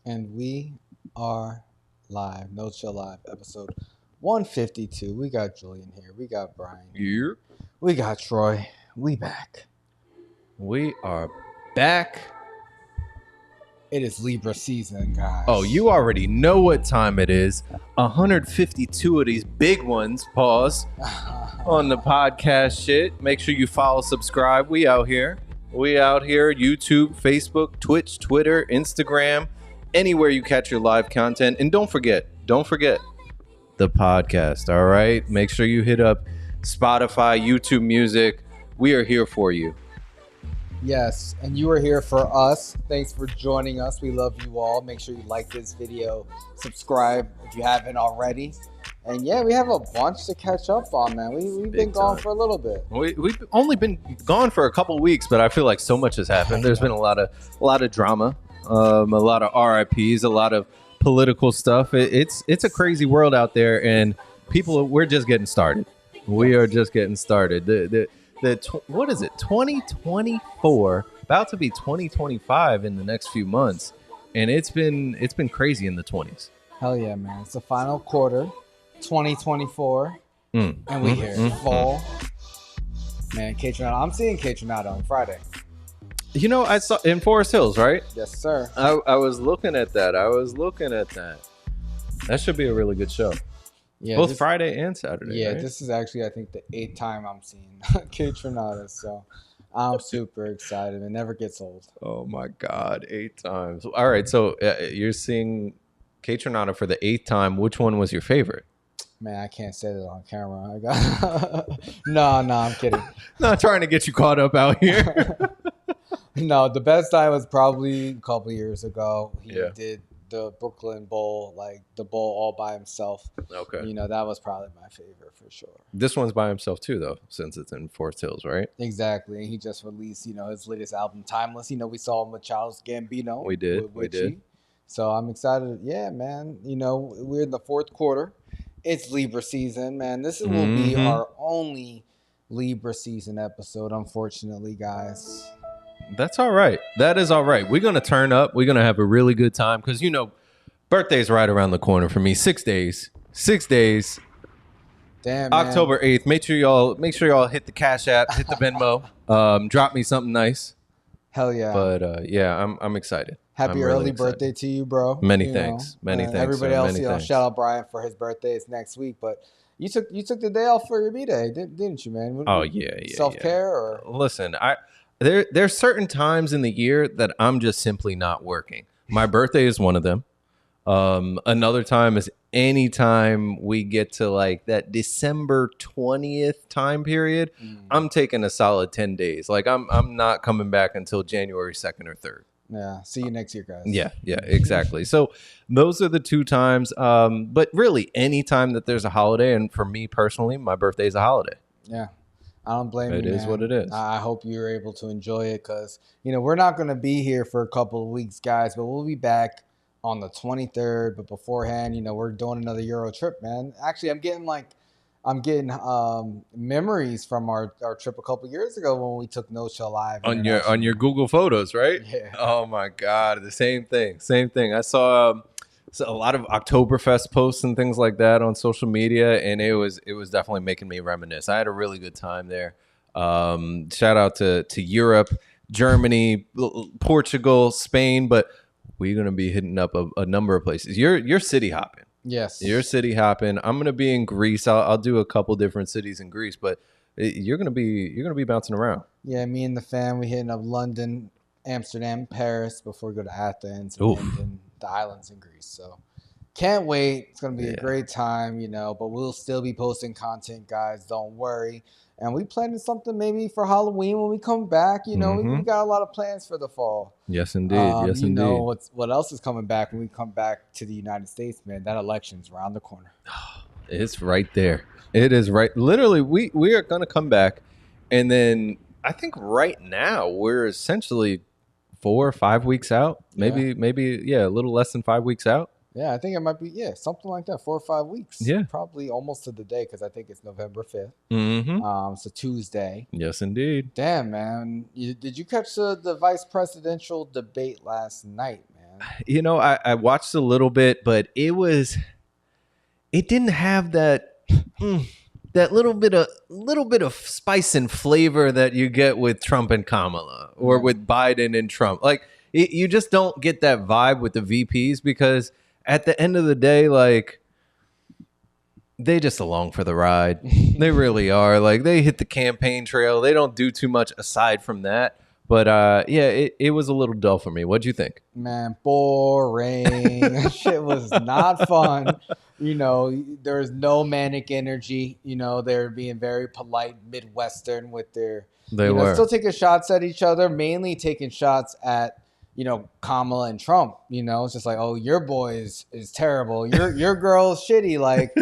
And we are live. No Chill Live, episode 152. We got Julian here. We got Brian. Here We got Troy. We back. we are back. It is Libra season, guys. Oh, you already know what time it is. 152 of these big ones, pause, on the podcast shit. Make sure you follow, subscribe. We out here. We out here. YouTube, Facebook, Twitch, Twitter, Instagram, anywhere you catch your live content. And don't forget the podcast, all right? Make sure you hit up Spotify, YouTube Music. We are here for you. Yes, and you are here for us. Thanks for joining us. We love you all. Make sure you like this video, subscribe if you haven't already. And yeah, we have a bunch to catch up on, man. We've been gone for a little bit. We've only been gone for a couple weeks, but I feel like so much has happened. There's been a lot of drama, a lot of RIPs, a lot of political stuff. It's a crazy world out there, and we're just getting started. We are just getting started. What is it? 2024, about to be 2025 in the next few months, and it's been crazy in the 20s. Hell yeah, man! It's the final quarter, 2024, and we here fall. Man, I'm seeing K-Tronado on Friday. You know, I saw in Forest Hills, right? Yes, sir. I was looking at that. That should be a really good show. Yeah, both Friday and Saturday. Yeah, right? This is actually, I think, the 8th time I'm seeing K-Tronado, so I'm super excited. It never gets old. Oh my God, 8 times. All right, so you're seeing K-Tronado for the 8th time. Which one was your favorite? Man, I can't say that on camera. No, I'm kidding. Not trying to get you caught up out here. No, the best time was probably a couple years ago. He did the Brooklyn Bowl, like the bowl all by himself. Okay. You know, that was probably my favorite for sure. This one's by himself too, though, since it's in Forest Hills, right? Exactly. And he just released, his latest album, Timeless. We saw him with Charles Gambino. We did. So I'm excited. Yeah, man. We're in the fourth quarter. It's Libra season, man. This will be our only Libra season episode, unfortunately, guys. That's all right. That is all right. We're going to turn up. We're going to have a really good time because, birthday's right around the corner for me. 6 days. 6 days. Damn, man. October 8th. Make sure y'all hit the Cash App, hit the Venmo. Drop me something nice. Hell yeah. But yeah, I'm excited. Happy early birthday to you, bro. Many thanks. Many thanks. Everybody else, shout out Brian for his birthday. It's next week, but you took the day off for your B-Day, didn't you, man? Oh yeah. Self-care or listen, there's certain times in the year that I'm just simply not working. My birthday is one of them. Another time is any time we get to like that December 20th time period. I'm taking a solid 10 days. Like I'm not coming back until January 2nd or 3rd. Yeah. See you next year, guys. Yeah, exactly. So those are the two times. But really, any time that there's a holiday, and for me personally, my birthday is a holiday. Yeah. I don't blame you, man. It is what it is. I hope you're able to enjoy it because, we're not going to be here for a couple of weeks, guys, but we'll be back on the 23rd. But beforehand, we're doing another Euro trip, man. Actually, I'm getting memories from our trip a couple of years ago when we took No Chill Live. On your Google Photos, right? Yeah. Oh, my God. The same thing. I saw a lot of Oktoberfest posts and things like that on social media, and it was definitely making me reminisce. I had a really good time there. Shout out to Europe, Germany, Portugal, Spain, but we're gonna be hitting up a number of places. You're city hopping. Yes, you're city hopping. I'm gonna be in Greece. I'll do a couple different cities in Greece, but you're gonna be bouncing around. Yeah, me and the fam, we hitting up London, Amsterdam, Paris before we go to Athens and then the islands in Greece. So can't wait. It's going to be a great time, but we'll still be posting content, guys. Don't worry. And we planning something maybe for Halloween when we come back. We got a lot of plans for the fall. Yes, indeed. What else is coming back when we come back to the United States, man? That election's around the corner. It's right there. It is right. Literally, we are going to come back. And then I think right now we're essentially 4 or 5 weeks out, maybe a little less than 5 weeks out. Yeah, I think it might be something like that, 4 or 5 weeks. Yeah, probably almost to the day because I think it's November 5th. It's a Tuesday. Yes, indeed. Damn, man, did you catch the vice presidential debate last night, man? man. I watched a little bit, but it didn't have that that little bit of spice and flavor that you get with Trump and Kamala or with Biden and Trump. Like you just don't get that vibe with the VPs because at the end of the day, like they just along for the ride. They really are. Like they hit the campaign trail. They don't do too much aside from that. But it was a little dull for me. What'd you think? Man, boring. Shit was not fun. There was no manic energy. They're being very polite Midwestern with their, still taking shots at each other, mainly taking shots at, Kamala and Trump. It's just like, oh, your boy is terrible. Your girl is shitty. Like,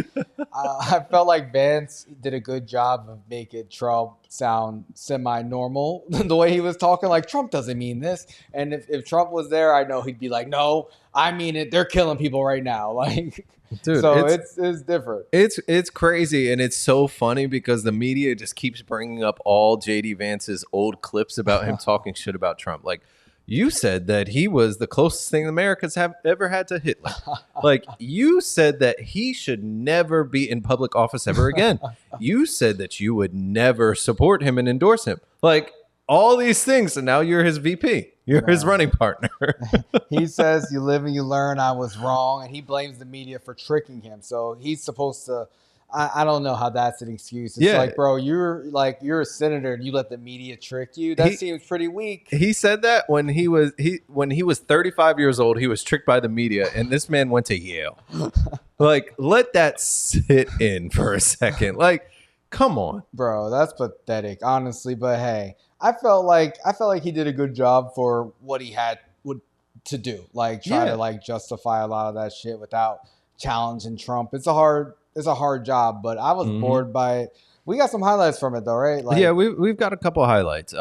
I felt like Vance did a good job of making Trump sound semi-normal. The way he was talking, like, Trump doesn't mean this. And if Trump was there, I know he'd be like, no, I mean it. They're killing people right now. Like, dude, so it's different. It's crazy. And it's so funny because the media just keeps bringing up all JD Vance's old clips about him talking shit about Trump. Like, you said that he was the closest thing Americans have ever had to Hitler. Like, you said that he should never be in public office ever again. You said that you would never support him and endorse him. Like, all these things, and now you're his VP. You're his running partner. He says, you live and you learn, I was wrong, and he blames the media for tricking him. So he's supposed to... I don't know how that's an excuse. It's like, bro, you're a senator and you let the media trick you. That seems pretty weak. He said that when he was 35 years old, he was tricked by the media, and this man went to Yale. Like, let that sit in for a second. Like, come on, bro, that's pathetic, honestly. But hey, I felt like he did a good job for what he had to do. Like, try to justify a lot of that shit without challenging Trump. It's a hard job, but I was bored by it. We got some highlights from it though, right? Like, yeah, we've got a couple of highlights.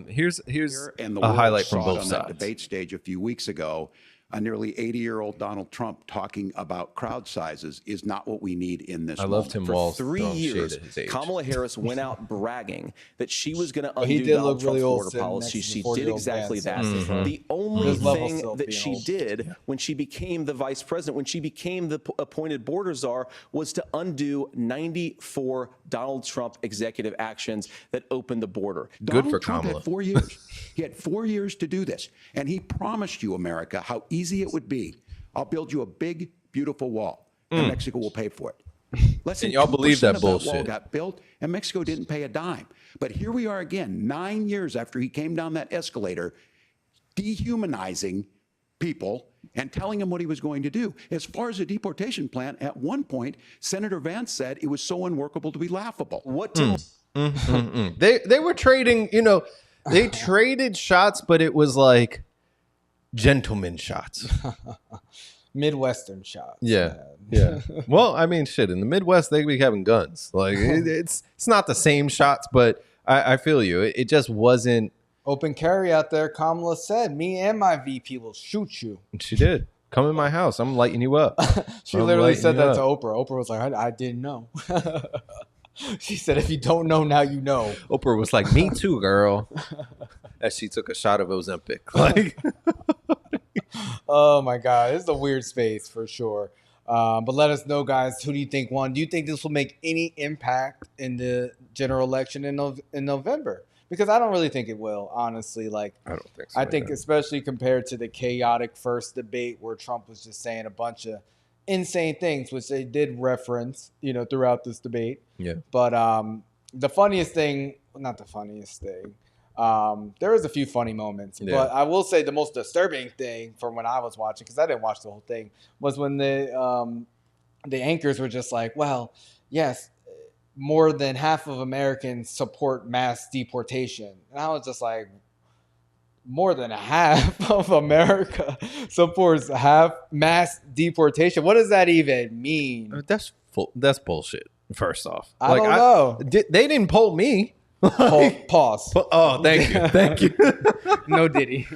Here's a highlight from both sides. On that debate stage a few weeks ago, a nearly 80-year-old Donald Trump talking about crowd sizes is not what we need in this moment. I loved him. For 3 years, Kamala Harris went out bragging that she was going to undo Donald Trump's border policy. She did exactly that. The only thing that she did when she became the vice president, when she became the appointed border czar, was to undo 94 Donald Trump executive actions that opened the border. Good for Trump Kamala. Had 4 years. He had 4 years to do this, and he promised you, America, how easy it would be. I'll build you a big, beautiful wall, and Mexico will pay for it. Less than y'all believe that bullshit. Wall got built, and Mexico didn't pay a dime. But here we are again, 9 years after he came down that escalator, dehumanizing people and telling them what he was going to do. As far as the deportation plan, at one point, Senator Vance said it was so unworkable to be laughable. What? They were trading, they traded shots, but it was like gentleman shots. Midwestern shots. Yeah. Well, I mean, shit, in the Midwest, they be having guns. Like, it's not the same shots, but I feel you. It just wasn't. Open carry out there, Kamala said, me and my VP will shoot you. And she did. Come in my house. I'm lighting you up. She literally said that to Oprah. Oprah was like, I didn't know. She said, if you don't know, now you know. Oprah was like, me too, girl. As she took a shot of Ozempic. Like, oh, my God. This is a weird space for sure. But let us know, guys. Who do you think won? Do you think this will make any impact in the general election in November? Because I don't really think it will, honestly. Like, I don't think so. I think especially compared to the chaotic first debate where Trump was just saying a bunch of insane things, which they did reference, throughout this debate. Yeah. But the funniest thing, not the funniest thing, there was a few funny moments. Yeah. But I will say the most disturbing thing from when I was watching, because I didn't watch the whole thing, was when the anchors were just like, well, yes, more than half of Americans support mass deportation. And I was just like, more than half of America supports mass deportation. What does that even mean? That's bullshit, first off. I don't know. They didn't poll me. Pause. Oh, thank you. Thank you. No Diddy.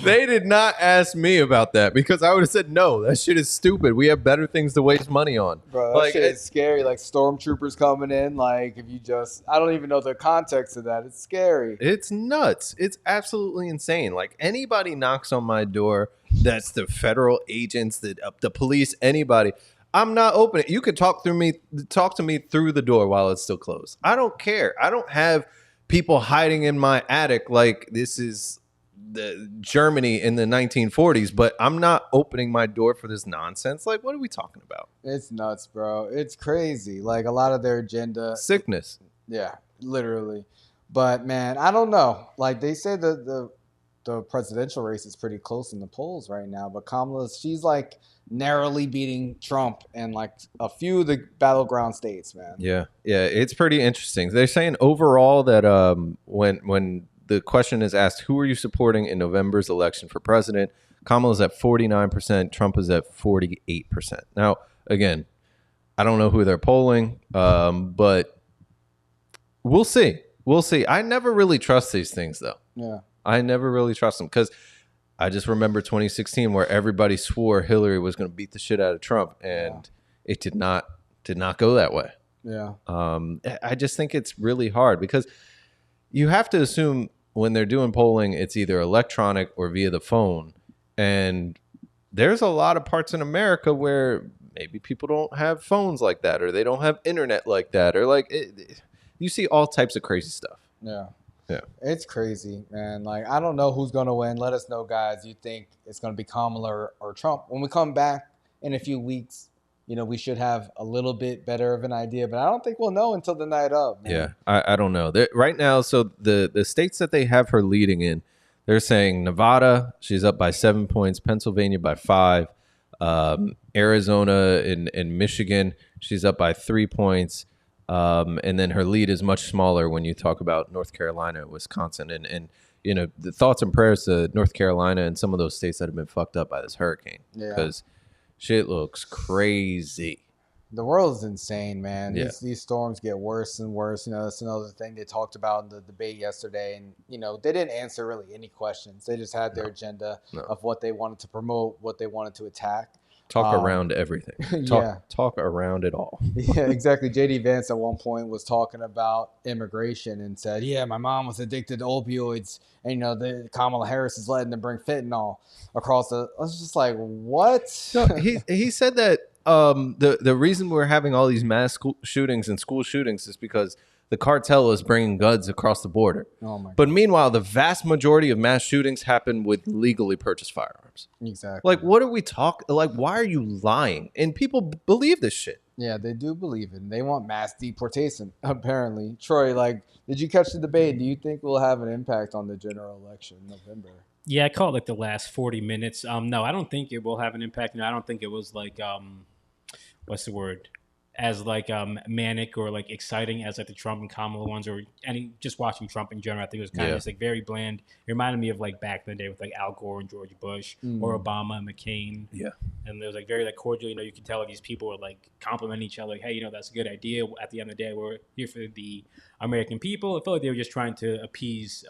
They did not ask me about that because I would have said, no, that shit is stupid. We have better things to waste money on. Bro, that shit is scary. Like stormtroopers coming in. Like if you just, I don't even know the context of that. It's scary. It's nuts. It's absolutely insane. Like anybody knocks on my door, that's the federal agents, the police, anybody. I'm not opening. You could talk to me through the door while it's still closed. I don't care. I don't have people hiding in my attic like this is the Germany in the 1940s, but I'm not opening my door for this nonsense. Like, what are we talking about? It's nuts, bro. It's crazy. Like a lot of their agenda. Sickness. Yeah, literally. But man, I don't know. Like they say the presidential race is pretty close in the polls right now, but Kamala, she's like narrowly beating Trump in like a few of the battleground states, man. Yeah, it's pretty interesting. They're saying overall that when the question is asked, who are you supporting in November's election for president, Kamala's at 49%, Trump is at 48%. Now, again, I don't know who they're polling, but we'll see. I never really trust these things, though. Yeah. I never really trust them because I just remember 2016 where everybody swore Hillary was going to beat the shit out of Trump, and it did not go that way. Yeah. I just think it's really hard because you have to assume when they're doing polling, it's either electronic or via the phone. And there's a lot of parts in America where maybe people don't have phones like that, or they don't have internet like that, or like you see all types of crazy stuff. Yeah. Yeah. It's crazy, man. Like, I don't know who's going to win. Let us know, guys. You think it's going to be Kamala or Trump? When we come back in a few weeks, we should have a little bit better of an idea, but I don't think we'll know until the night of, man. Yeah, I don't know. Right now, so the states that they have her leading in, they're saying Nevada, she's up by 7 points, Pennsylvania by 5, Arizona and Michigan, she's up by 3 points. And then her lead is much smaller when you talk about North Carolina, Wisconsin, and the thoughts and prayers to North Carolina and some of those states that have been fucked up by this hurricane. Because shit looks crazy. The world is insane, man. Yeah. These storms get worse and worse. That's another thing they talked about in the debate yesterday. And, they didn't answer really any questions. They just had their agenda of what they wanted to promote, what they wanted to attack. Talk around everything. Talk around it all. Yeah, exactly. JD Vance at one point was talking about immigration and said, yeah, my mom was addicted to opioids. And, the Kamala Harris is letting them bring fentanyl across I was just like, what? No, he said that the reason we're having all these mass shootings and school shootings is because the cartel is bringing guns across the border. Oh my God. But meanwhile, the vast majority of mass shootings happen with legally purchased firearms. Exactly. Like, what are we talking? Like, why are you lying? And people believe this shit. Yeah, they do believe it. They want mass deportation, apparently. Troy, did you catch the debate? Do you think we'll have an impact on the general election in November? Yeah, I caught the last 40 minutes. No, I don't think it will have an impact. I don't think it was what's the word? As manic or exciting as the Trump and Kamala ones, or any just watching Trump in general. I think it was kind of just very bland. It reminded me of back in the day with Al Gore and George Bush or Obama and McCain. Yeah, and there was very cordial. You can tell these people were complimenting each other. Hey, that's a good idea. At the end of the day, we're here for the American people. I felt like they were just trying to appease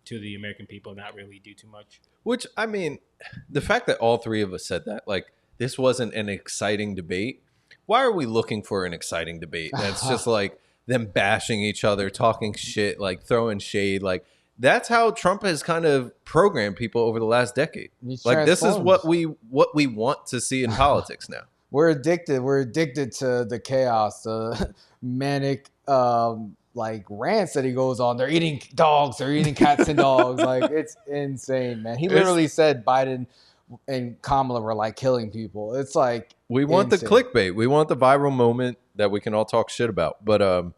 to the American people, not really do too much. Which the fact that all three of us said that this wasn't an exciting debate. Why are we looking for an exciting debate? That's just them bashing each other, talking shit, throwing shade. That's how Trump has kind of programmed people over the last decade. This is what we want to see in politics now. We're addicted. We're addicted to the chaos, the manic rants that he goes on. They're eating dogs. They're eating cats and dogs. It's insane, man. He literally said Biden and Kamala were killing people. It's we want insane. The clickbait. We want the viral moment that we can all talk shit about. But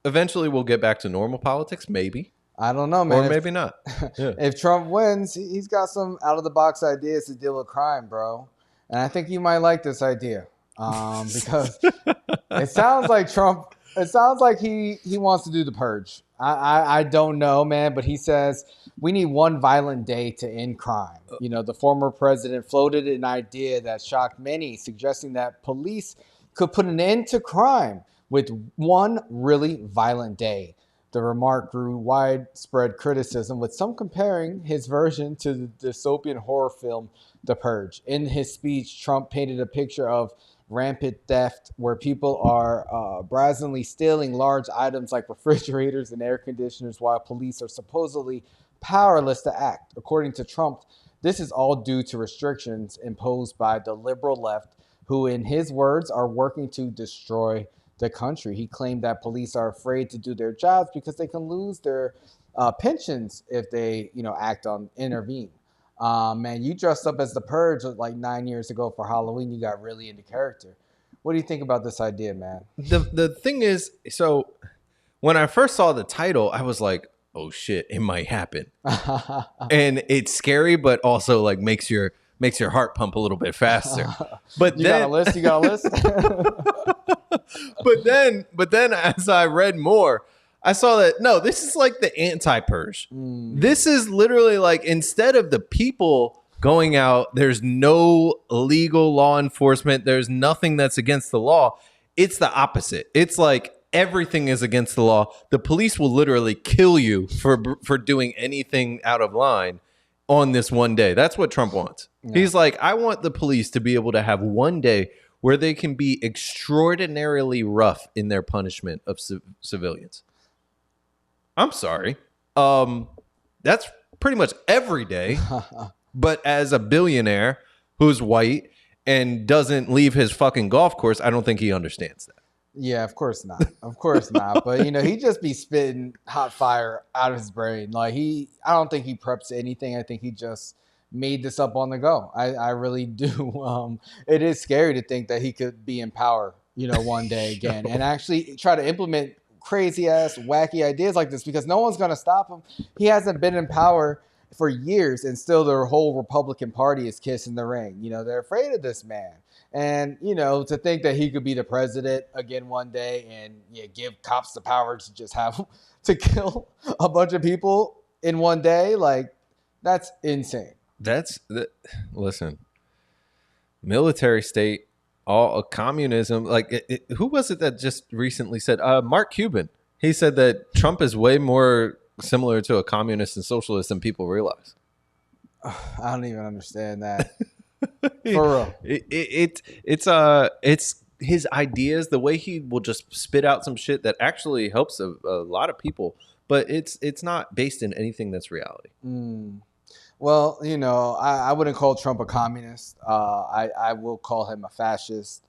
eventually we'll get back to normal politics. Maybe. I don't know, man. Or maybe not. Yeah. If Trump wins, he's got some out of the box ideas to deal with crime, bro. And I think you might like this idea because it sounds like Trump. It sounds like he wants to do the purge. I don't know, man, but he says we need one violent day to end crime. The former president floated an idea that shocked many, suggesting that police could put an end to crime with one really violent day. The remark drew widespread criticism, with some comparing his version to the dystopian horror film The Purge. In his speech, Trump painted a picture of rampant theft where people are brazenly stealing large items like refrigerators and air conditioners while police are supposedly powerless to act. According to Trump, this is all due to restrictions imposed by the liberal left, who, in his words, are working to destroy the country. He claimed that police are afraid to do their jobs because they can lose their pensions if they, intervene. Man, you dressed up as the Purge like 9 years ago for Halloween. You got really into character. What do you think about this idea, man? The thing is, so when I first saw the title, I was like, oh shit, it might happen. And it's scary, but also like makes your heart pump a little bit faster. But you got a list. but then as I read more, I saw that no, this is like the anti-Purge. This is literally like, instead of the people going out, there's no legal law enforcement, there's nothing that's against the law. It's the opposite. It's like everything is against the law. The police will literally kill you for doing anything out of line on this one day. That's what Trump wants. Yeah. He's like, I want the police to be able to have one day where they can be extraordinarily rough in their punishment of civilians. I'm sorry. That's pretty much every day. But as a billionaire who's white and doesn't leave his fucking golf course, I don't think he understands that. Yeah, of course not. Of course not. But, he just be spitting hot fire out of his brain. Like I don't think he preps anything. I think he just made this up on the go. I really do. It is scary to think that he could be in power, one day again and actually try to implement crazy ass, wacky ideas like this, because no one's going to stop him. He hasn't been in power for years and still their whole Republican Party is kissing the ring. They're afraid of this man. And, to think that he could be the president again one day and give cops the power to just have to kill a bunch of people in one day, like, that's insane. Listen, military state, all communism. Like, who was it that just recently said? Mark Cuban. He said that Trump is way more similar to a communist and socialist than people realize. I don't even understand that. For real. It's his ideas, the way he will just spit out some shit that actually helps a lot of people, but it's not based in anything that's reality. Well, I wouldn't call Trump a communist. I will call him a fascist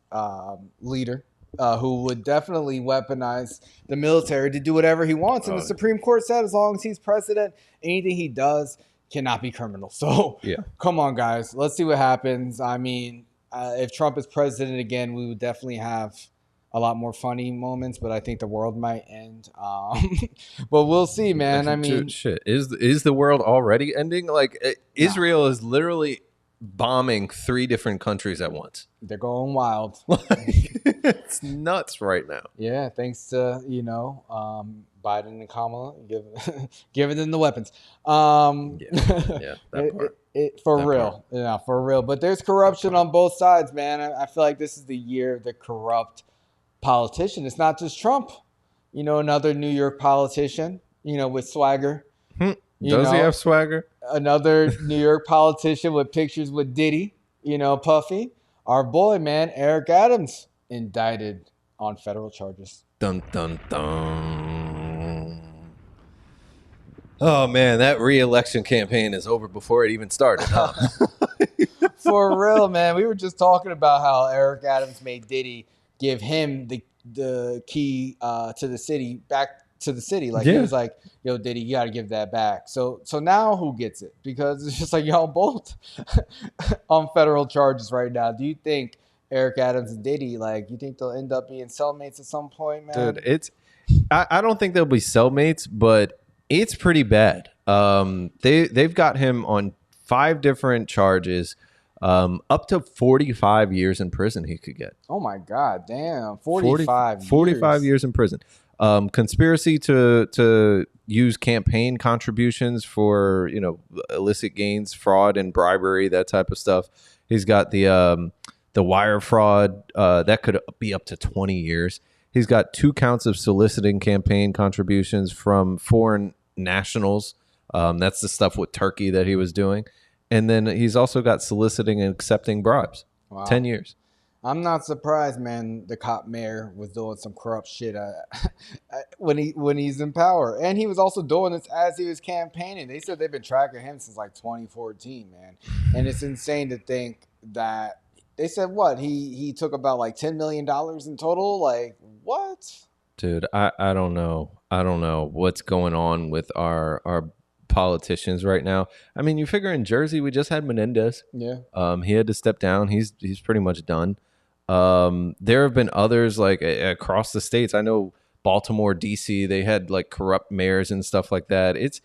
leader who would definitely weaponize the military to do whatever he wants. And the Supreme Court said as long as he's president, anything he does cannot be criminal. So come on, guys. Let's see what happens. I mean, if Trump is president again, we would definitely have a lot more funny moments, but I think the world might end. But we'll see, man. I mean, shit. Is the world already ending? Like, Israel is literally bombing 3 different countries at once. They're going wild. It's nuts right now. Yeah, thanks to Biden and Kamala giving them the weapons. That part. For real. Yeah, for real. But there's corruption on both sides, man. I feel like this is the year of the corrupt politician. It's not just Trump. Another New York politician, with swagger. Does he have swagger? Another New York politician with pictures with Diddy, Puffy. Our boy, man, Eric Adams, indicted on federal charges. Dun, dun, dun. Oh, man, that re-election campaign is over before it even started, huh? For real, man. We were just talking about how Eric Adams made Diddy give him the key to the city, back to the city. Like, he was like, yo, Diddy, you got to give that back. So now who gets it? Because it's just like y'all both on federal charges right now. Do you think Eric Adams and Diddy, you think they'll end up being cellmates at some point, man? Dude, I don't think they'll be cellmates, but it's pretty bad. They've got him on 5 different charges, up to 45 years in prison he could get. Oh my God, damn. 45 years in prison. Conspiracy to use campaign contributions for, illicit gains, fraud and bribery, that type of stuff. He's got the wire fraud that could be up to 20 years. He's got 2 counts of soliciting campaign contributions from foreign nationals. That's the stuff with Turkey that he was doing. And then he's also got soliciting and accepting bribes. Wow. 10 years. I'm not surprised, man. The cop mayor was doing some corrupt shit when he's in power, and he was also doing this as he was campaigning. They said they've been tracking him since like 2014, man. And it's insane to think that they said what he took about like $10 million in total. Like what? Dude, I don't know. I don't know what's going on with our politicians right now. I mean, you figure in Jersey we just had Menendez. Yeah. He had to step down. He's pretty much done. There have been others like across the states. I know Baltimore, DC, they had like corrupt mayors and stuff like that. It's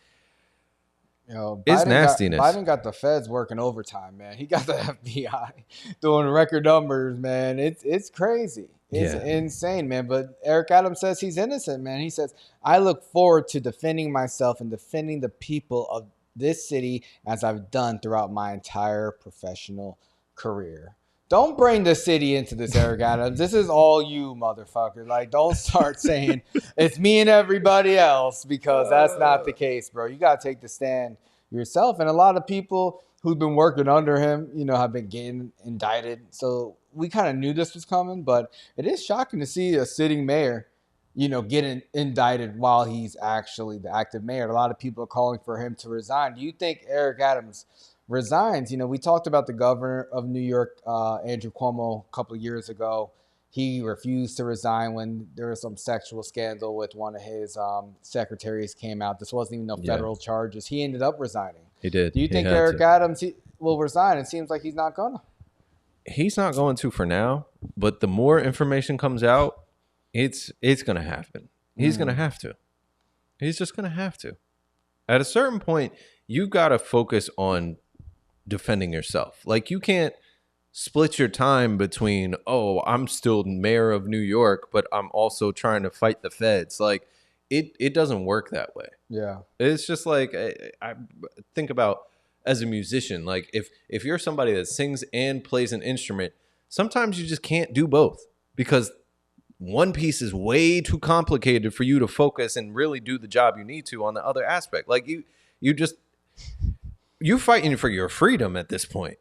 nastiness. Biden got the feds working overtime, man. He got the FBI doing record numbers, man. It's crazy. It's insane, man. But Eric Adams says he's innocent, man. He says, I look forward to defending myself and defending the people of this city as I've done throughout my entire professional career. Don't bring the city into this, Eric Adams. This is all you, motherfucker. Like, don't start saying it's me and everybody else, because that's not the case, bro. You got to take the stand yourself. And a lot of people who've been working under him, have been getting indicted. So we kind of knew this was coming, but it is shocking to see a sitting mayor, getting indicted while he's actually the active mayor. A lot of people are calling for him to resign. Do you think Eric Adams resigns? We talked about the governor of New York, Andrew Cuomo, a couple of years ago. He refused to resign when there was some sexual scandal with one of his secretaries came out. This wasn't even no federal charges. He ended up resigning. He did. Do you think Eric Adams will resign? It seems like he's not gonna. He's not going to for now, but the more information comes out, it's going to happen. He's going to have to. He's just going to have to. At a certain point, you've got to focus on defending yourself. Like, you can't split your time between, I'm still mayor of New York, but I'm also trying to fight the feds. Like, it doesn't work that way. Yeah. It's just like, I think about as a musician, like if you're somebody that sings and plays an instrument, sometimes you just can't do both because one piece is way too complicated for you to focus and really do the job you need to on the other aspect. Like you're fighting for your freedom at this point.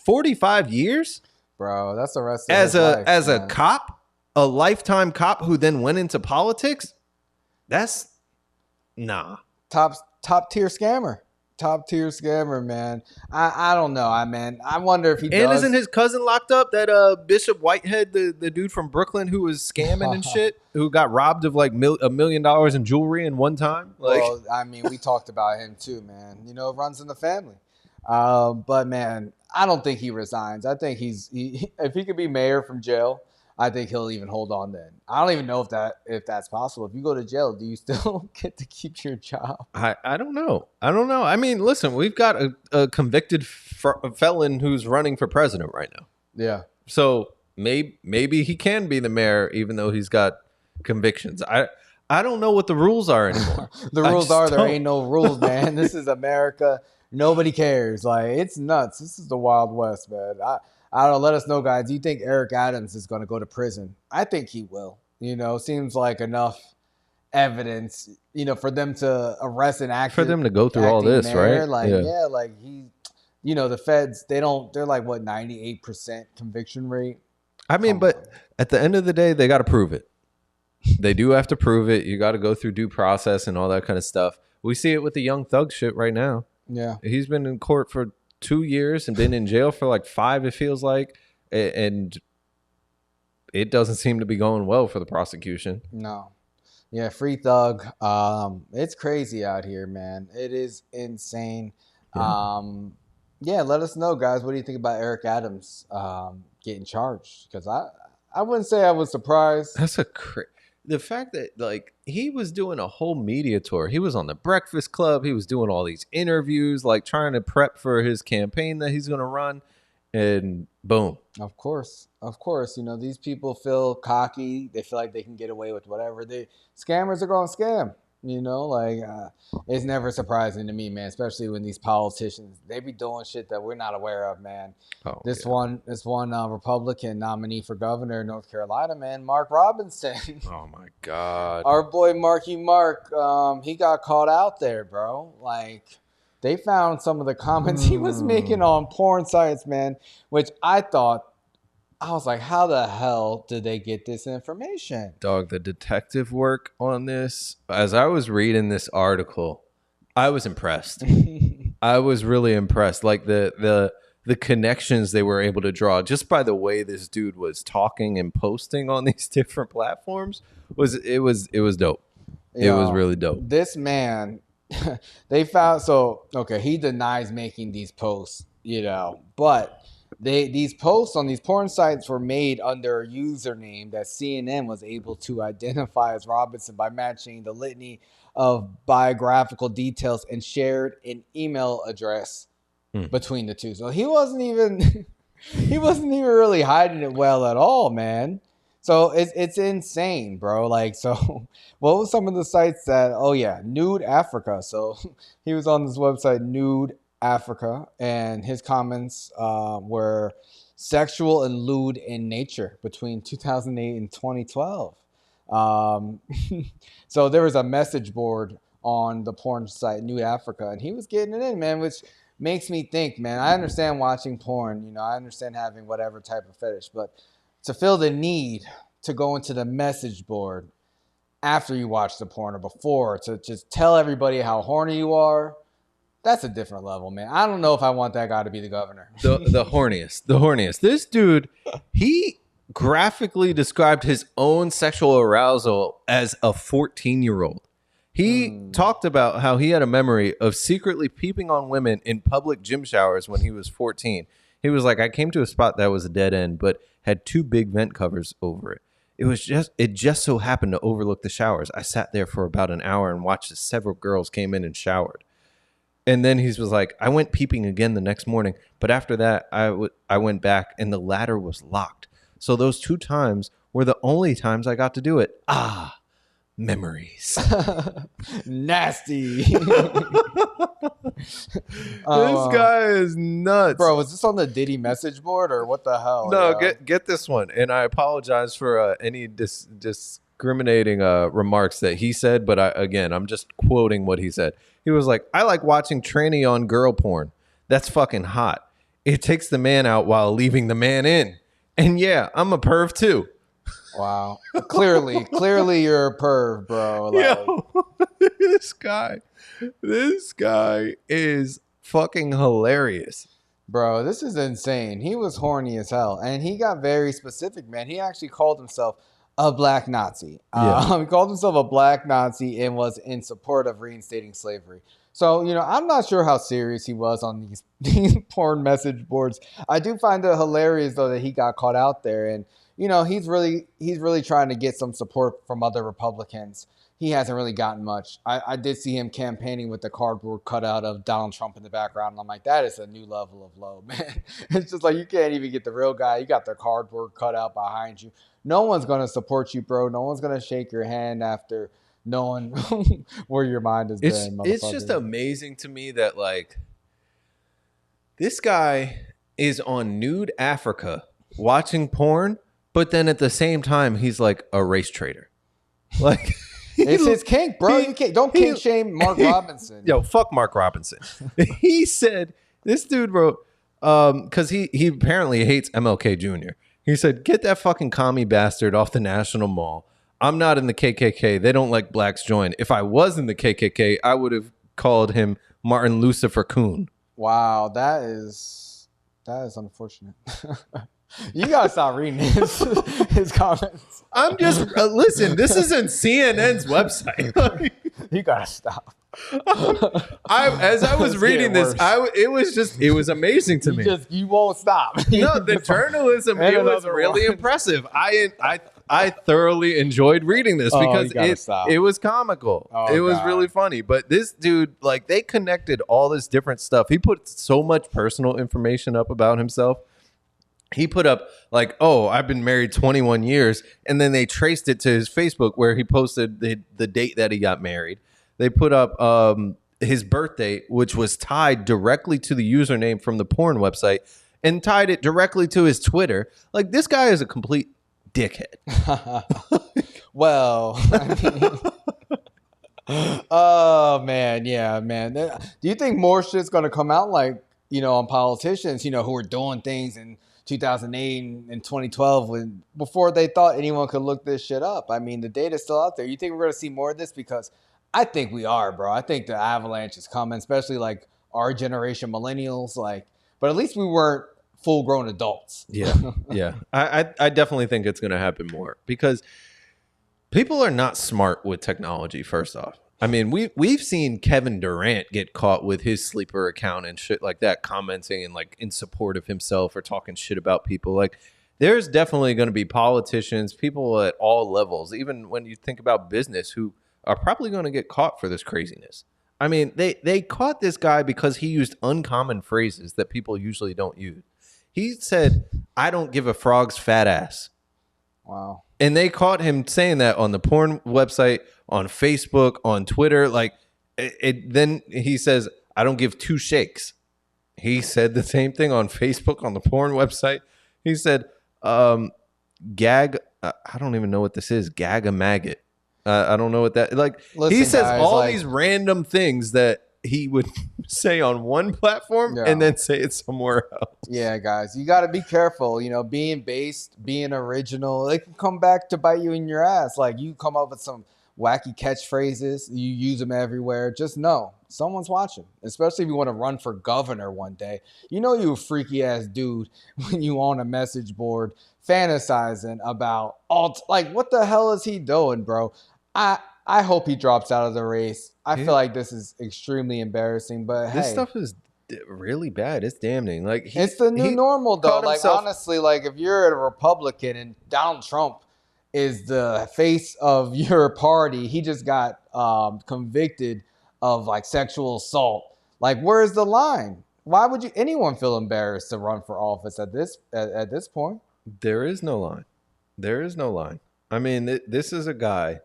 45 years, bro. That's the rest of his life, as a cop, a lifetime cop who then went into politics. That's top tier scammer. Top tier scammer, man. I don't know. I wonder if he does. And isn't his cousin locked up? That Bishop Whitehead, the dude from Brooklyn who was scamming and shit, who got robbed of like $1 million in jewelry in one time. Like, well, we talked about him too, man. It runs in the family. But man, I don't think he resigns. I think if he could be mayor from jail, I think he'll even hold on then. I don't even know if that's possible. If you go to jail, do you still get to keep your job? I don't know. I mean, listen, we've got a convicted felon who's running for president right now. Yeah. So maybe he can be the mayor even though he's got convictions. I don't know what the rules are anymore. There ain't no rules, man. This is America. Nobody cares. Like, it's nuts. This is the Wild West, man. I don't know. Let us know, guys. Do you think Eric Adams is going to go to prison? I think he will. Seems like enough evidence, for them to arrest an actor. For them to go through all this, mayor. right? Like, yeah, like he, the feds, they're like, what, 98% conviction rate? I mean, but at the end of the day, they got to prove it. They do have to prove it. You got to go through due process and all that kind of stuff. We see it with the Young Thug shit right now. Yeah. He's been in court for 2 years and been in jail for like 5, it feels like, and it doesn't seem to be going well for the prosecution. No. Yeah, free Thug. It's crazy out here, man. It is insane. Yeah, let us know, guys. What do you think about Eric Adams getting charged? Because I wouldn't say I was surprised. That's the fact that like he was doing a whole media tour. He was on the Breakfast Club. He was doing all these interviews, like trying to prep for his campaign that he's going to run. And boom. Of course. These people feel cocky. They feel like they can get away with whatever. Scammers are going to scam. You know, like it's never surprising to me, man. Especially when these politicians, they be doing shit that we're not aware of, man. This one Republican nominee for governor in North Carolina, man, Mark Robinson. Oh my God, our boy Marky Mark, he got caught out there, bro. Like they found some of the comments he was making on porn sites, man. Which I was like, how the hell did they get this information? Dog, the detective work on this, as I was reading this article, I was impressed. I was really impressed. Like the connections they were able to draw just by the way this dude was talking and posting on these different platforms was dope. It was really dope. This man, they found, he denies making these posts, you know, but these posts on these porn sites were made under a username that CNN was able to identify as Robinson by matching the litany of biographical details and shared an email address between the two. So he wasn't even really hiding it well at all, man. So it's insane, bro. Like, so what was some of the sites that? Oh yeah, Nude Africa. So he was on this website, Nude Africa, and his comments were sexual and lewd in nature between 2008 and 2012. So there was a message board on the porn site Nude Africa, and he was getting it in, man, which makes me think, man, I understand watching porn, you know, I understand having whatever type of fetish, but to feel the need to go into the message board after you watch the porn or before to just tell everybody how horny you are, that's a different level, man. I don't know if I want that guy to be the governor. The horniest. This dude, he graphically described his own sexual arousal as a 14-year-old. He talked about how he had a memory of secretly peeping on women in public gym showers when he was 14. He was like, I came to a spot that was a dead end, but had two big vent covers over it. It just so happened to overlook the showers. I sat there for about an hour and watched as several girls came in and showered. And then he was like, I went peeping again the next morning, but after that, I went back and the ladder was locked. So those 2 times were the only times I got to do it. Memories. Nasty. This guy is nuts. Bro, was this on the Diddy message board or what the hell? No, get this one. And I apologize for any discriminating remarks that he said, but I'm just quoting what he said. He was like, I like watching tranny on girl porn. That's fucking hot. It takes the man out while leaving the man in. And yeah, I'm a perv too. Wow. Clearly you're a perv, bro. Like, yo, this guy is fucking hilarious. Bro, this is insane. He was horny as hell. And he got very specific, man. He actually called himself a black Nazi. He called himself a black Nazi and was in support of reinstating slavery. So, you know, I'm not sure how serious he was on these porn message boards. I do find it hilarious, though, that he got caught out there. And, you know, he's really trying to get some support from other Republicans. He hasn't really gotten much. I did see him campaigning with the cardboard cutout of Donald Trump in the background. And I'm like, that is a new level of low, man. It's just like you can't even get the real guy. You got the cardboard cutout behind you. No one's going to support you, bro. No one's going to shake your hand after knowing where your mind has been. It's just amazing to me that, like, this guy is on Nude Africa watching porn, but then at the same time, he's like a race trader. Like, it's his kink, bro. Don't kink shame Mark Robinson. Yo, fuck Mark Robinson. He said, this dude wrote, because he apparently hates MLK Jr. He said, get that fucking commie bastard off the National Mall. I'm not in the KKK. They don't like blacks join. If I was in the KKK, I would have called him Martin Lucifer Coon. Wow, that is unfortunate. You gotta stop reading his comments. I'm just listen. This isn't CNN's website. You gotta stop. As I was reading this, it was amazing to me. You won't stop. No, the journalism it was really impressive. I thoroughly enjoyed reading this because it was comical. It was really funny. But this dude, like, they connected all this different stuff. He put so much personal information up about himself. He put up like, oh, I've been married 21 years. And then they traced it to his Facebook where he posted the date that he got married. They put up his birthday, which was tied directly to the username from the porn website and tied it directly to his Twitter. Like, this guy is a complete dickhead. Well, I mean, oh, man. Yeah, man. Do you think more shit's going to come out, like, on politicians, who were doing things in 2008 and 2012 before they thought anyone could look this shit up? I mean, the data's still out there. You think we're going to see more of this? Because I think we are, bro. I think the avalanche is coming, especially like our generation, millennials. Like, but at least we weren't full-grown adults. Yeah, yeah. I definitely think it's going to happen more because people are not smart with technology, first off. I mean, we've seen Kevin Durant get caught with his sleeper account and shit like that, commenting and like in support of himself or talking shit about people. Like, there's definitely going to be politicians, people at all levels, even when you think about business, who are probably going to get caught for this craziness. I mean, they caught this guy because he used uncommon phrases that people usually don't use. He said, "I don't give a frog's fat ass." Wow. And they caught him saying that on the porn website, on Facebook, on Twitter. Like, then he says, "I don't give two shakes." He said the same thing on Facebook, on the porn website. He said, "Gag." I don't even know what this is. Gag a maggot. I don't know what that. Like, listen, he says guys, all these random things that he would say on one platform and then say it somewhere else. Yeah, guys, you got to be careful. Being based, being original, it can come back to bite you in your ass. Like, you come up with some wacky catchphrases, you use them everywhere. Just know someone's watching, especially if you want to run for governor one day. You a freaky ass dude when you on a message board fantasizing about like, what the hell is he doing, bro? I hope he drops out of the race. I feel like this is extremely embarrassing, but this stuff is really bad. It's damning. Like, it's the new normal, though. Like, honestly, like, if you're a Republican and Donald Trump is the face of your party, he just got convicted of like sexual assault. Like, where's the line? Why would anyone feel embarrassed to run for office at this point? There is no line. There is no line. I mean, this is a guy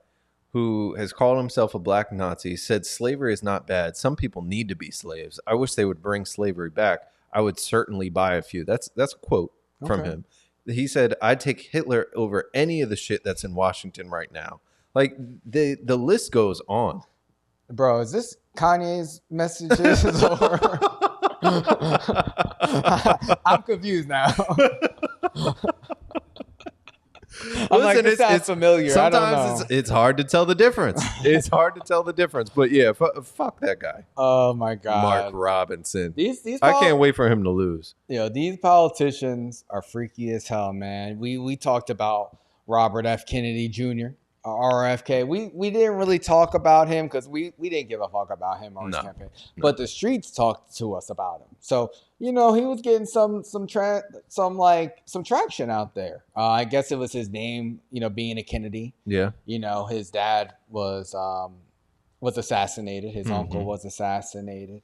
who has called himself a black Nazi, said slavery is not bad. Some people need to be slaves. I wish they would bring slavery back. I would certainly buy a few. That's a quote from him. He said, "I'd take Hitler over any of the shit that's in Washington right now." Like, the list goes on. Bro, is this Kanye's messages? I'm confused now. Listen, it sounds familiar. Sometimes it's hard to tell the difference. It's hard to tell the difference. But yeah, fuck that guy. Oh my God, Mark Robinson. I can't wait for him to lose. These politicians are freaky as hell, man. We talked about Robert F. Kennedy Jr., RFK. We didn't really talk about him because we didn't give a fuck about him or his campaign. No. But the streets talked to us about him. So he was getting some traction out there. I guess it was his name, being a Kennedy. Yeah. His dad was assassinated. His uncle was assassinated.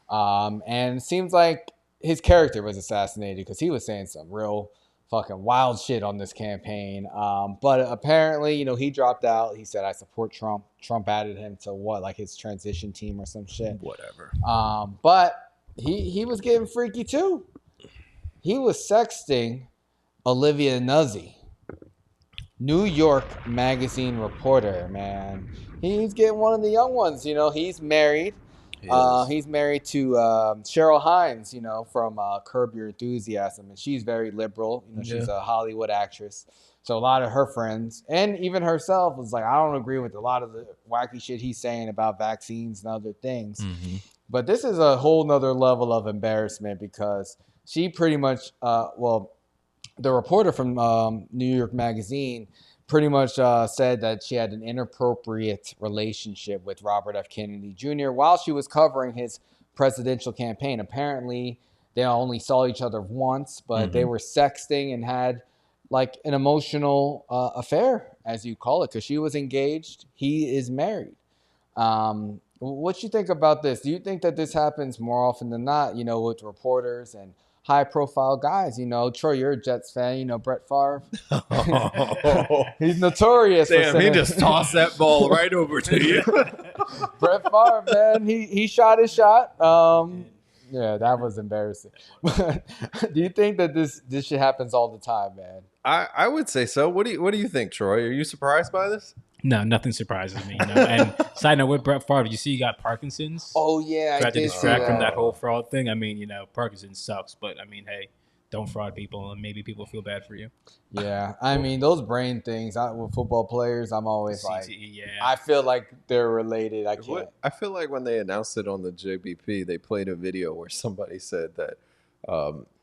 And it seems like his character was assassinated because he was saying some real fucking wild shit on this campaign. But apparently, he dropped out. He said, "I support Trump." Trump added him to like his transition team or some shit. Whatever. But he was getting freaky too. He was sexting Olivia Nuzzi, New York Magazine reporter, man. He's getting one of the young ones. He's married. He's married to Cheryl Hines, from Curb Your Enthusiasm, and she's very liberal. She's a Hollywood actress. So a lot of her friends and even herself was like, I don't agree with a lot of the wacky shit he's saying about vaccines and other things. Mm-hmm. But this is a whole nother level of embarrassment because she pretty much, the reporter from New York Magazine pretty much said that she had an inappropriate relationship with Robert F. Kennedy Jr. while she was covering his presidential campaign. Apparently, they only saw each other once, but they were sexting and had like an emotional affair, as you call it, because she was engaged. He is married. What you think about this? Do you think that this happens more often than not, with reporters and high profile guys. You know, Troy, you're a Jets fan. You know, Brett Favre. He's notorious. Damn, he just tossed that ball right over to you. Brett Favre, man, he shot his shot. Yeah, that was embarrassing. Do you think that this shit happens all the time, man? I would say so. What do you think, Troy? Are you surprised by this? No, nothing surprises me. You know? And side note with Brett Favre, you see, he got Parkinson's. Oh yeah, tried to distract from that whole fraud thing. I mean, you know, Parkinson's sucks, but I mean, hey, don't fraud people, and maybe people feel bad for you. Yeah, I mean, those brain things with football players, I'm always like, yeah. I feel like they're related. I can't. I feel like when they announced it on the JBP, they played a video where somebody said that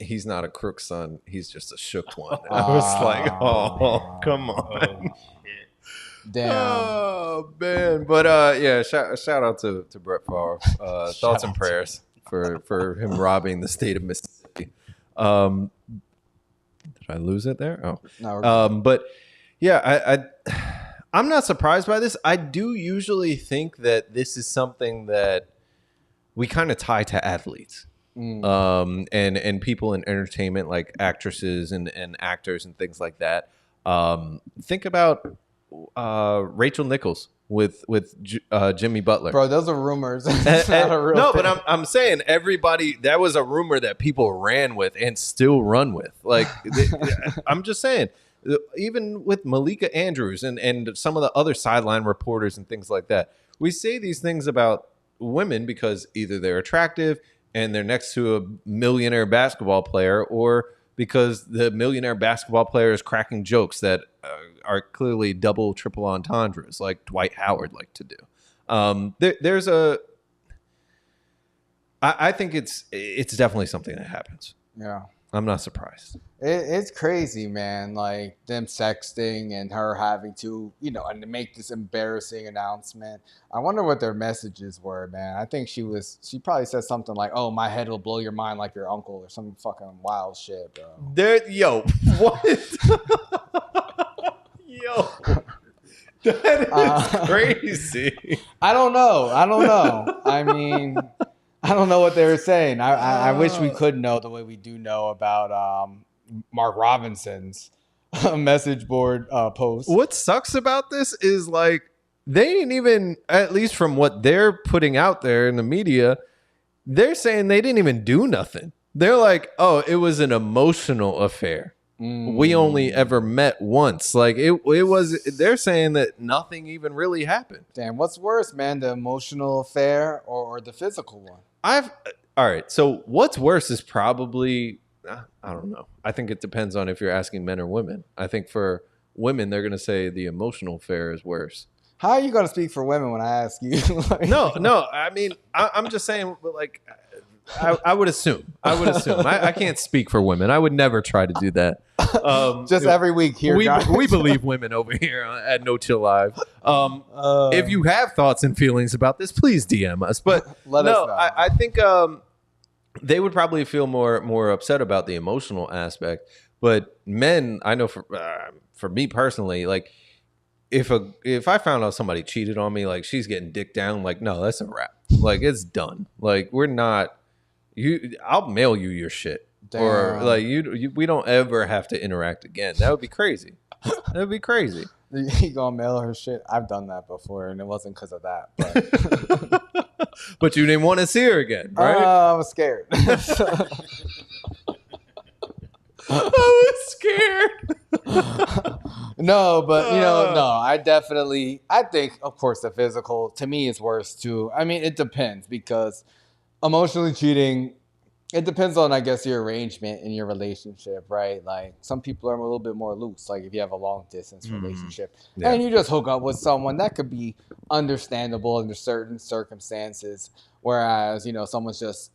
he's not a crook son, he's just a shook one. And I was like, oh, come on. Damn. Oh, man. But, yeah, shout out to Brett Favre. Thoughts and prayers for him robbing the state of Mississippi. Did I lose it there? Oh. No, but, yeah, I'm not surprised by this. I do usually think that this is something that we kind of tie to athletes. And people in entertainment, like actresses and actors and things like that. Think about Rachel Nichols with Jimmy Butler. Bro, those are rumors. It's not a real thing. But I'm saying everybody, that was a rumor that people ran with and still run with. Like, I'm just saying, even with Malika Andrews and some of the other sideline reporters and things like that, we say these things about women because either they're attractive and they're next to a millionaire basketball player, or because the millionaire basketball player is cracking jokes that are clearly double, triple entendres, like Dwight Howard liked to do. I think it's definitely something that happens. Yeah. I'm not surprised. It's crazy, man. Like them sexting and her having to, and to make this embarrassing announcement. I wonder what their messages were, man. I think she probably said something like, "Oh, my head will blow your mind like your uncle," or some fucking wild shit, bro. What? Yo, that is crazy. I don't know. I mean, I don't know what they were saying. I wish we could know the way we do know about Mark Robinson's message board post. What sucks about this is, like, they didn't even, at least from what they're putting out there in the media, they're saying they didn't even do nothing. They're like, oh, it was an emotional affair. We only ever met once. Like, it was, they're saying that nothing even really happened. Damn, what's worse, man, the emotional affair or the physical one? All right, so what's worse is probably, I don't know. I think it depends on if you're asking men or women. I think for women, they're going to say the emotional affair is worse. How are you going to speak for women when I ask you? No. I mean, I'm just saying, like, I would assume. I can't speak for women. I would never try to do that. Just every week here, we believe women over here at No Chill Live. If you have thoughts and feelings about this, please DM us. But let us know. I think they would probably feel more upset about the emotional aspect. But men, I know for me personally, like, if I found out somebody cheated on me, like, she's getting dick down, like, no, that's a wrap. Like, it's done. Like, we're not. I'll mail you your shit. Damn. Or like we don't ever have to interact again. That would be crazy. That would be crazy. You gonna mail her shit? I've done that before, and it wasn't because of that. But, but you didn't want to see her again, right? I was scared. I was scared. No, but I think, of course, the physical to me is worse too. I mean, it depends, because emotionally cheating, it depends on, I guess, your arrangement in your relationship, right? Like, some people are a little bit more loose. Like, if you have a long distance relationship and you just hook up with someone, that could be understandable under certain circumstances. Whereas, someone's just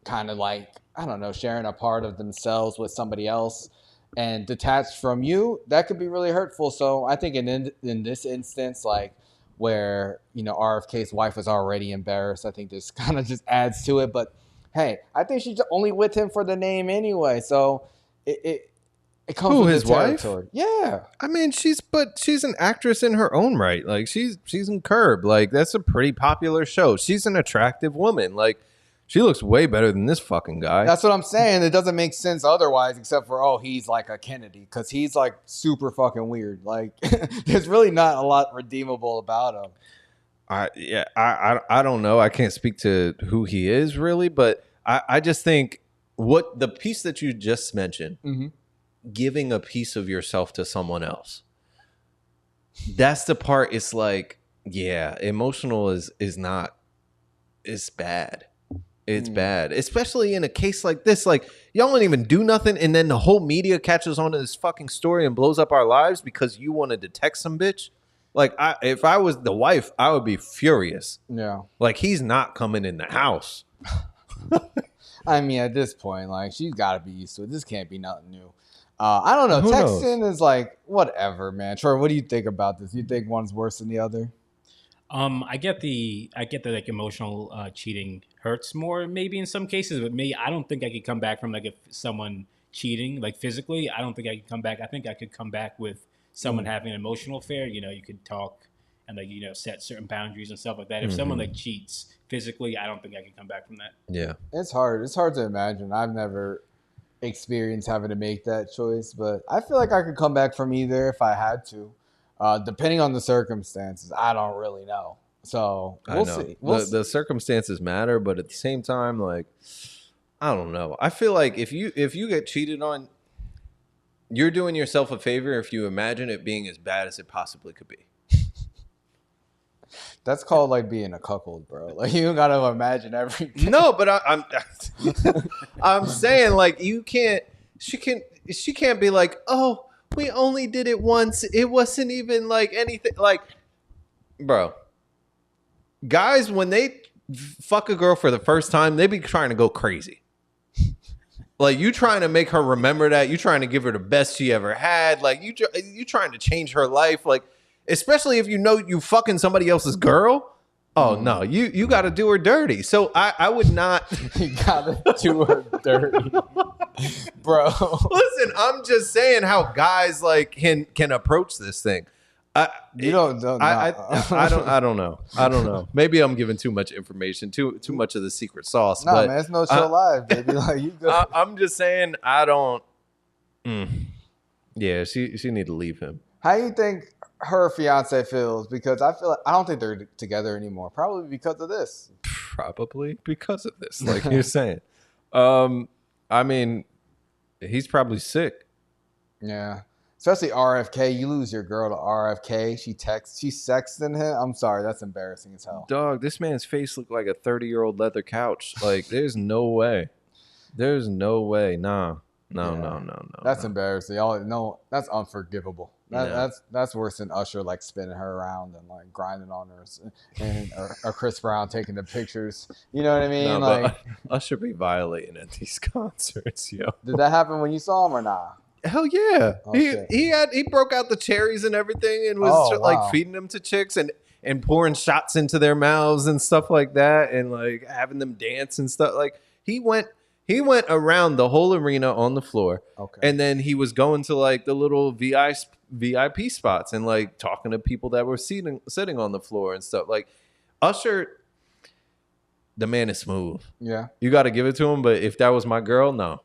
kind of like, I don't know, sharing a part of themselves with somebody else and detached from you, that could be really hurtful. So I think in this instance, like, where, RFK's wife was already embarrassed, I think this kind of just adds to it. But hey, I think she's only with him for the name anyway. So it comes with his the territory. Wife? Yeah. I mean, she's an actress in her own right. Like, she's in Curb. Like, that's a pretty popular show. She's an attractive woman. Like, She looks way better than this fucking guy. That's what I'm saying. It doesn't make sense otherwise, except for, he's like a Kennedy, because he's like super fucking weird. Like, there's really not a lot redeemable about him. I don't know. I can't speak to who he is really, but I just think what the piece that you just mentioned, giving a piece of yourself to someone else. That's the part. It's like, emotional is not. It's bad. It's bad, especially in a case like this. Like, y'all don't even do nothing, and then the whole media catches on to this fucking story and blows up our lives because you wanted to text some bitch. Like, if I was the wife, I would be furious. Yeah. Like, he's not coming in the house. I mean, at this point, like, she's got to be used to it. This can't be nothing new. I don't know. Texting is like, whatever, man. Troy, what do you think about this? You think one's worse than the other? I get that like emotional cheating hurts more maybe in some cases, but me, I don't think I could come back from like if someone cheating like physically. I don't think I could come back. I think I could come back with someone having an emotional affair. You know, you could talk and like, you know, set certain boundaries and stuff like that. If someone like cheats physically, I don't think I could come back from that. Yeah, it's hard. It's hard to imagine. I've never experienced having to make that choice, but I feel like I could come back from either if I had to. Depending on the circumstances, I don't really know. So we'll see. The circumstances matter, but at the same time, like, I don't know. I feel like if you get cheated on, you're doing yourself a favor if you imagine it being as bad as it possibly could be. That's called like being a cuckold, bro. Like, you gotta imagine everything. No, but I'm saying, like, you can't. She can't be like, oh, we only did it once. It wasn't even like anything. Like, bro, guys, when they fuck a girl for the first time, they be trying to go crazy. Like, you trying to make her remember that. You trying to give her the best she ever had. Like, you trying to change her life. Like, especially if you know you fucking somebody else's girl. Oh, no, you got to do her dirty. So I would not. You got to do her dirty. Bro. Listen, I'm just saying how guys like can approach this thing. I don't know. I don't know. Maybe I'm giving too much information, too much of the secret sauce. No, man, it's no show live, baby. Like, you go. I'm just saying I don't. Yeah, she need to leave him. How do you think her fiance feels? Because I feel like I don't think they're together anymore. Probably because of this. Like you're saying. I mean, he's probably sick. Yeah. Especially RFK. You lose your girl to RFK. She's sexting him. I'm sorry. That's embarrassing as hell. Dog, this man's face looked like a 30-year-old leather couch. Like, there's no way. There's no way. No. That's embarrassing. No, that's unforgivable. That's worse than Usher like spinning her around and like grinding on her, and or Chris Brown taking the pictures. You know what I mean? No, like, Usher be violating at these concerts, yo. Did that happen when you saw him or not? Hell yeah. He broke out the cherries and everything and was like feeding them to chicks and pouring shots into their mouths and stuff like that and like having them dance and stuff. Like, he went around the whole arena on the floor. Okay. And then he was going to like the little VIP spots and like talking to people that were sitting on the floor and stuff. Like, Usher, the man is smooth. Yeah. You got to give it to him. But if that was my girl, no.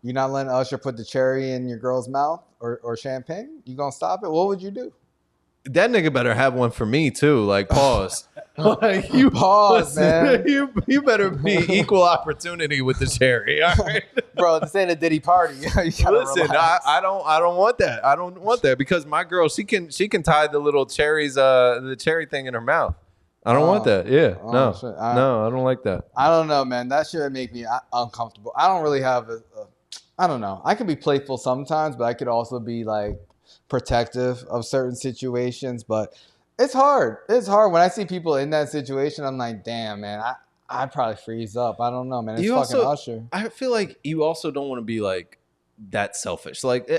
You're not letting Usher put the cherry in your girl's mouth or champagne? You going to stop it? What would you do? That nigga better have one for me too. Like, pause. Like, you pause, man. You better be equal opportunity with the cherry. All right, bro. This ain't a Diddy party. Listen, I don't want that. I don't want that because my girl, she can tie the little cherries, the cherry thing in her mouth. I don't want that. Yeah, no, I don't like that. I don't know, man. That should make me uncomfortable. I don't really have I don't know. I can be playful sometimes, but I could also be like protective of certain situations. But it's hard. It's hard when I see people in that situation. I'm like, damn, man, I'd probably freeze up. I don't know, man. It's fucking Usher. I feel like you also don't want to be like that selfish. Like,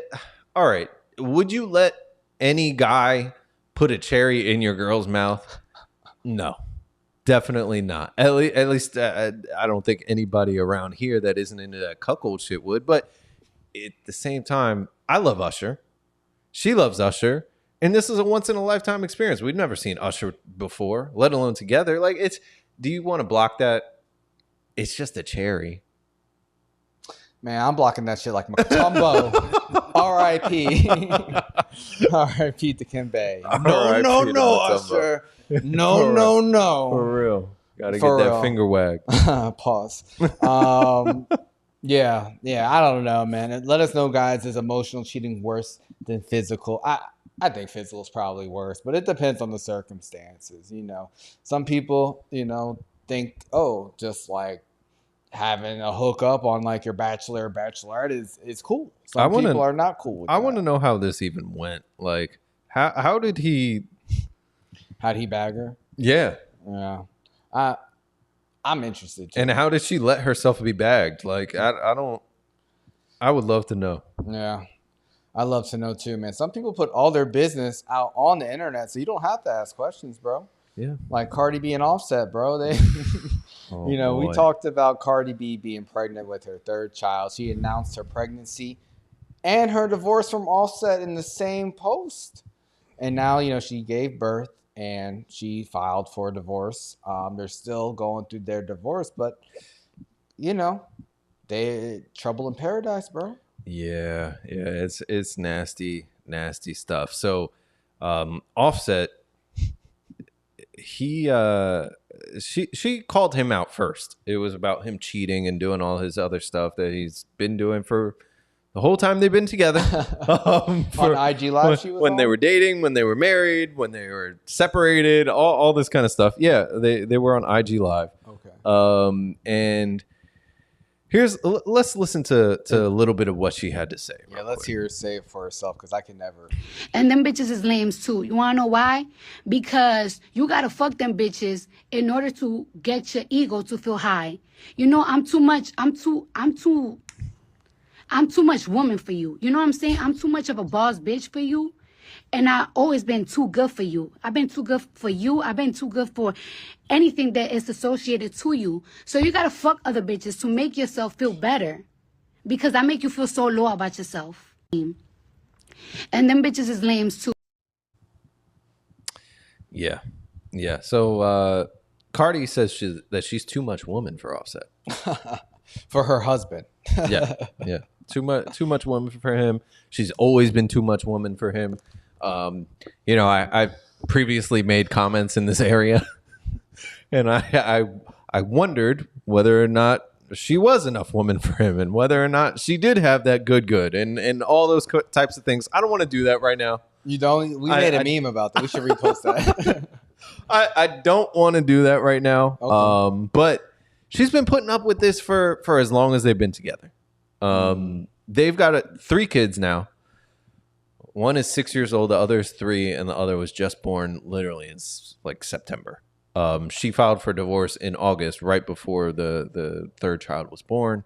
all right, would you let any guy put a cherry in your girl's mouth? No, definitely not. At least I don't think anybody around here that isn't into that cuckold shit would. But at the same time, I love Usher. She loves Usher. And this is a once-in-a-lifetime experience. We've never seen Usher before, let alone together. Like, do you want to block that it's just a cherry. Man, I'm blocking that shit like Matumbo. R.I.P. R.I.P. to Kimbe. No, Usher. No. For real. Gotta get that finger wag. Pause. Yeah. I don't know, man. Let us know, guys. Is emotional cheating worse than physical? I think physical is probably worse, but it depends on the circumstances. You know, some people, think, just like having a hookup on like your bachelor or bachelorette is cool. Some people are not cool with that. I want to know how this even went. Like, how did he? How'd he bag her? Yeah. I'm interested too. And how did she let herself be bagged? Like, I would love to know. Yeah. I love to know too, man. Some people put all their business out on the internet, so you don't have to ask questions, bro. Yeah. Like Cardi B and Offset, bro. They we talked about Cardi B being pregnant with her third child. She announced her pregnancy and her divorce from Offset in the same post. And now, she gave birth and she filed for a divorce. They're still going through their divorce, but they trouble in paradise, bro. Yeah, it's nasty stuff. So, Offset, she called him out first. It was about him cheating and doing all his other stuff that he's been doing for the whole time they've been together. On IG Live, when they were dating, when they were married, when they were separated, all this kind of stuff. Yeah, they were on IG Live. Okay. And let's listen to a little bit of what she had to say. Yeah, let's hear her say it for herself, because I can never. And them bitches is lames too. You wanna know why? Because you gotta fuck them bitches in order to get your ego to feel high. I'm too much woman for you. You know what I'm saying? I'm too much of a boss bitch for you. And I've always been too good for you. I've been too good for you. I've been too good for anything that is associated to you. So you gotta fuck other bitches to make yourself feel better. Because I make you feel so low about yourself. And them bitches is lames too. Yeah. So Cardi says that she's too much woman for Offset. For her husband. Yeah. Too much woman for him. She's always been too much woman for him. I previously made comments in this area, and I wondered whether or not she was enough woman for him, and whether or not she did have that good, and all those types of things. I don't want to do that right now. You don't? We made a meme about that. We should repost that. I don't want to do that right now. Okay. But she's been putting up with this for as long as they've been together. They've got 3 kids now. One is 6 years old, the other is 3, and the other was just born literally in like September. She filed for divorce in August, right before the third child was born.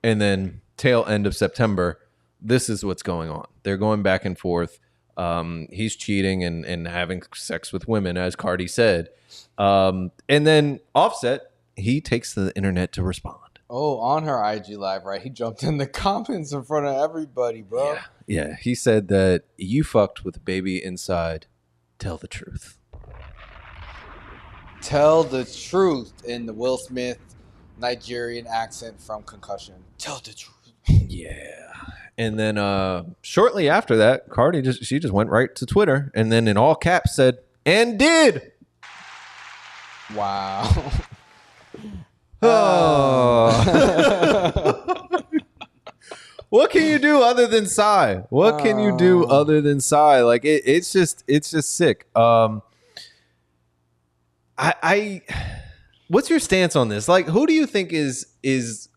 And then tail end of September, this is what's going on. They're going back and forth. He's cheating and having sex with women, as Cardi said. And then Offset, he takes to the internet to respond. Oh, on her IG Live, right? He jumped in the comments in front of everybody, bro. Yeah. He said that you fucked with a baby inside. Tell the truth. Tell the truth in the Will Smith Nigerian accent from Concussion. Tell the truth. Yeah. And then shortly after that, Cardi just went right to Twitter and then in all caps said, "and did." Wow. What can you do other than sigh? What can you do other than sigh? Like it's just sick. What's your stance on this? Like, who do you think is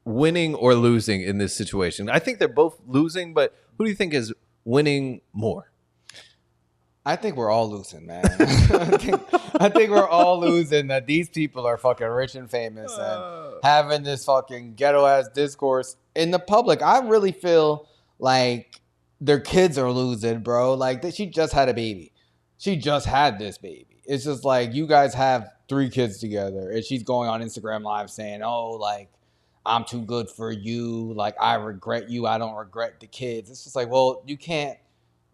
winning or losing in this situation? I think they're both losing, but who do you think is winning more? I think we're all losing, man. I think we're all losing that these people are fucking rich and famous and having this fucking ghetto-ass discourse in the public. I really feel like their kids are losing, bro. Like, she just had a baby. She just had this baby. It's just like, you guys have 3 kids together, and she's going on Instagram Live saying, oh, like, I'm too good for you. Like, I regret you. I don't regret the kids. It's just like, well, you can't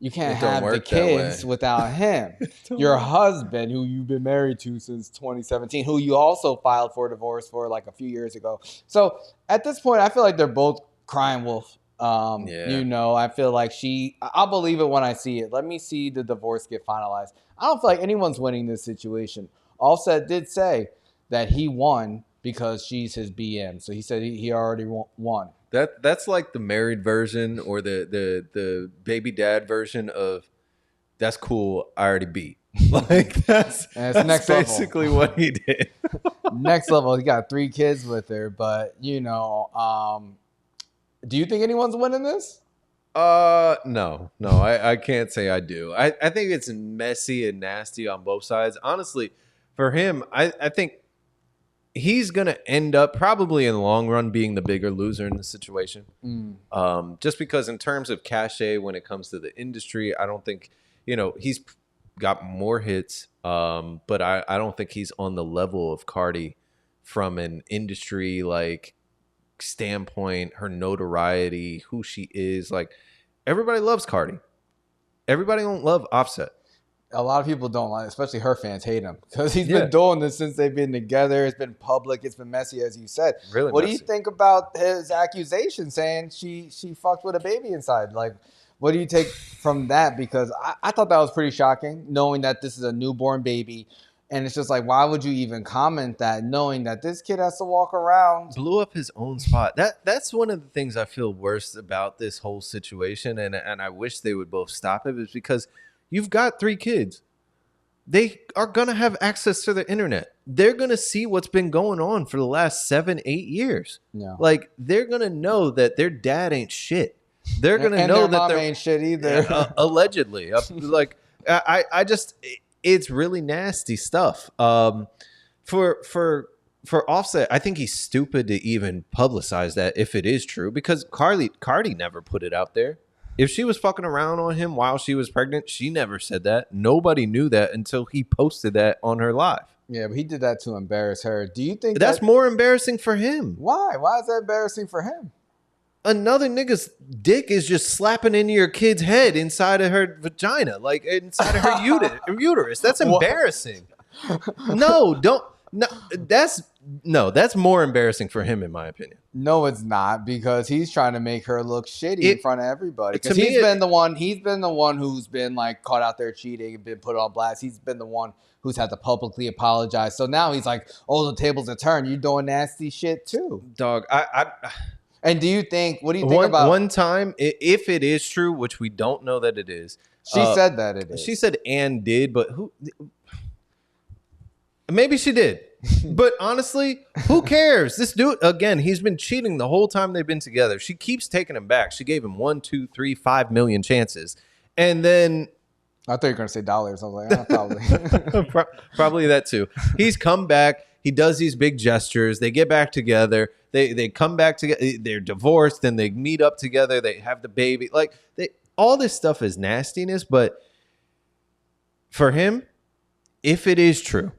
you can't have the kids without him. Your husband, who you've been married to since 2017, who you also filed for divorce for like a few years ago. So at this point, I feel like they're both crying wolf. You know, I feel like I'll believe it when I see it. Let me see the divorce get finalized. I don't feel like anyone's winning this situation. Offset did say that he won because she's his BM. So he said he already won. That's like the married version or the baby dad version of that's cool, I already beat. Like that's next basically level. What he did. Next level. He got 3 kids with her, but you know, do you think anyone's winning this? No, I can't say I do. I think it's messy and nasty on both sides. Honestly, for him, I think he's going to end up probably in the long run being the bigger loser in the situation. Just because in terms of cachet when it comes to the industry, I don't think, you know, he's got more hits, but I don't think he's on the level of Cardi from an industry like standpoint, her notoriety, who she is. Like everybody loves Cardi. Everybody don't love Offset. A lot of people don't like, especially her fans hate him because he's been doing this since they've been together. It's been public. It's been messy, as you said. Really what messy. Do you think about his accusation saying she fucked with a baby inside? Like, what do you take from that? Because I thought that was pretty shocking, knowing that this is a newborn baby. And it's just like, why would you even comment that, knowing that this kid has to walk around? Blew up his own spot. That's one of the things I feel worst about this whole situation, and I wish they would both stop it, is because you've got 3 kids. They are going to have access to the internet. They're going to see what's been going on for the last 7-8 years. Yeah. Like, they're going to know that their dad ain't shit. They're going to know that their mom ain't shit either. Allegedly. Like, I just, it's really nasty stuff. For Offset, I think he's stupid to even publicize that if it is true, because Cardi never put it out there. If she was fucking around on him while she was pregnant, she never said that. Nobody knew that until he posted that on her live. Yeah, but he did that to embarrass her. Do you think that's more embarrassing for him? Why? Why is that embarrassing for him? Another nigga's dick is just slapping into your kid's head inside of her vagina, like inside of her uterus. That's embarrassing. No, that's more embarrassing for him, in my opinion. No, it's not, because he's trying to make her look shitty in front of everybody. Because he's been the one who's been like caught out there cheating and been put on blast. He's been the one who's had to publicly apologize. So now he's like, "Oh, the tables are turned. You're doing nasty shit too, dog." And do you think? What do you think about one time? If it is true, which we don't know that it is, she said that it is. She said and did, but who? Maybe she did. But honestly, who cares? This dude, again, he's been cheating the whole time they've been together. She keeps taking him back. She gave him 1, 2, 3, 5 million chances. And then I thought you were going to say dollars. I was like, probably. Probably that too. He's come back. He does these big gestures. They get back together. They come back together. They're divorced. Then they meet up together. They have the baby. Like, all this stuff is nastiness. But for him, if it is true,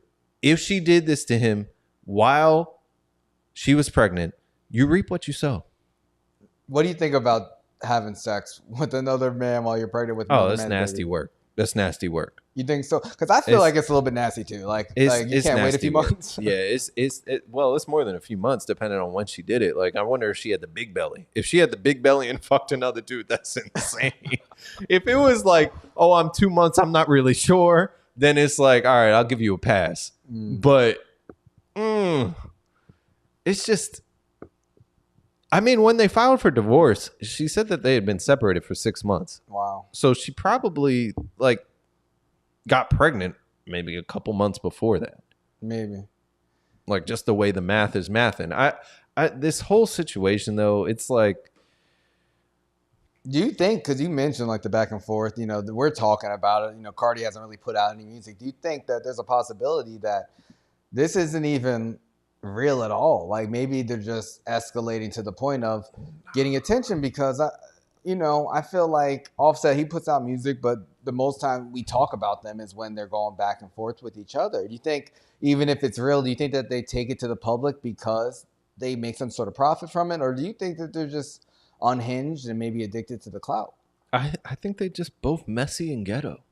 if she did this to him while she was pregnant, you reap what you sow. What do you think about having sex with another man while you're pregnant with another man? Oh, that's nasty work. That's nasty work. You think so? Because I feel like it's a little bit nasty too. Like you can't wait a few months. Yeah, it's more than a few months depending on when she did it. Like, I wonder if she had the big belly. If she had the big belly and fucked another dude, that's insane. If it was like, oh, I'm 2 months, I'm not really sure, then it's like, all right, I'll give you a pass. But it's just, I mean, when they filed for divorce, she said that they had been separated for 6 months. Wow. So she probably like got pregnant maybe a couple months before that. Maybe. Like, just the way the math is mathing. I this whole situation though, it's like, do you think, because you mentioned like the back and forth, you know, we're talking about it, you know, Cardi hasn't really put out any music. Do you think that there's a possibility that this isn't even real at all? Like, maybe they're just escalating to the point of getting attention? Because, I feel like Offset, he puts out music, but the most time we talk about them is when they're going back and forth with each other. Do you think, even if it's real, do you think that they take it to the public because they make some sort of profit from it? Or do you think that they're just unhinged and maybe addicted to the clout? I think they just both messy and ghetto.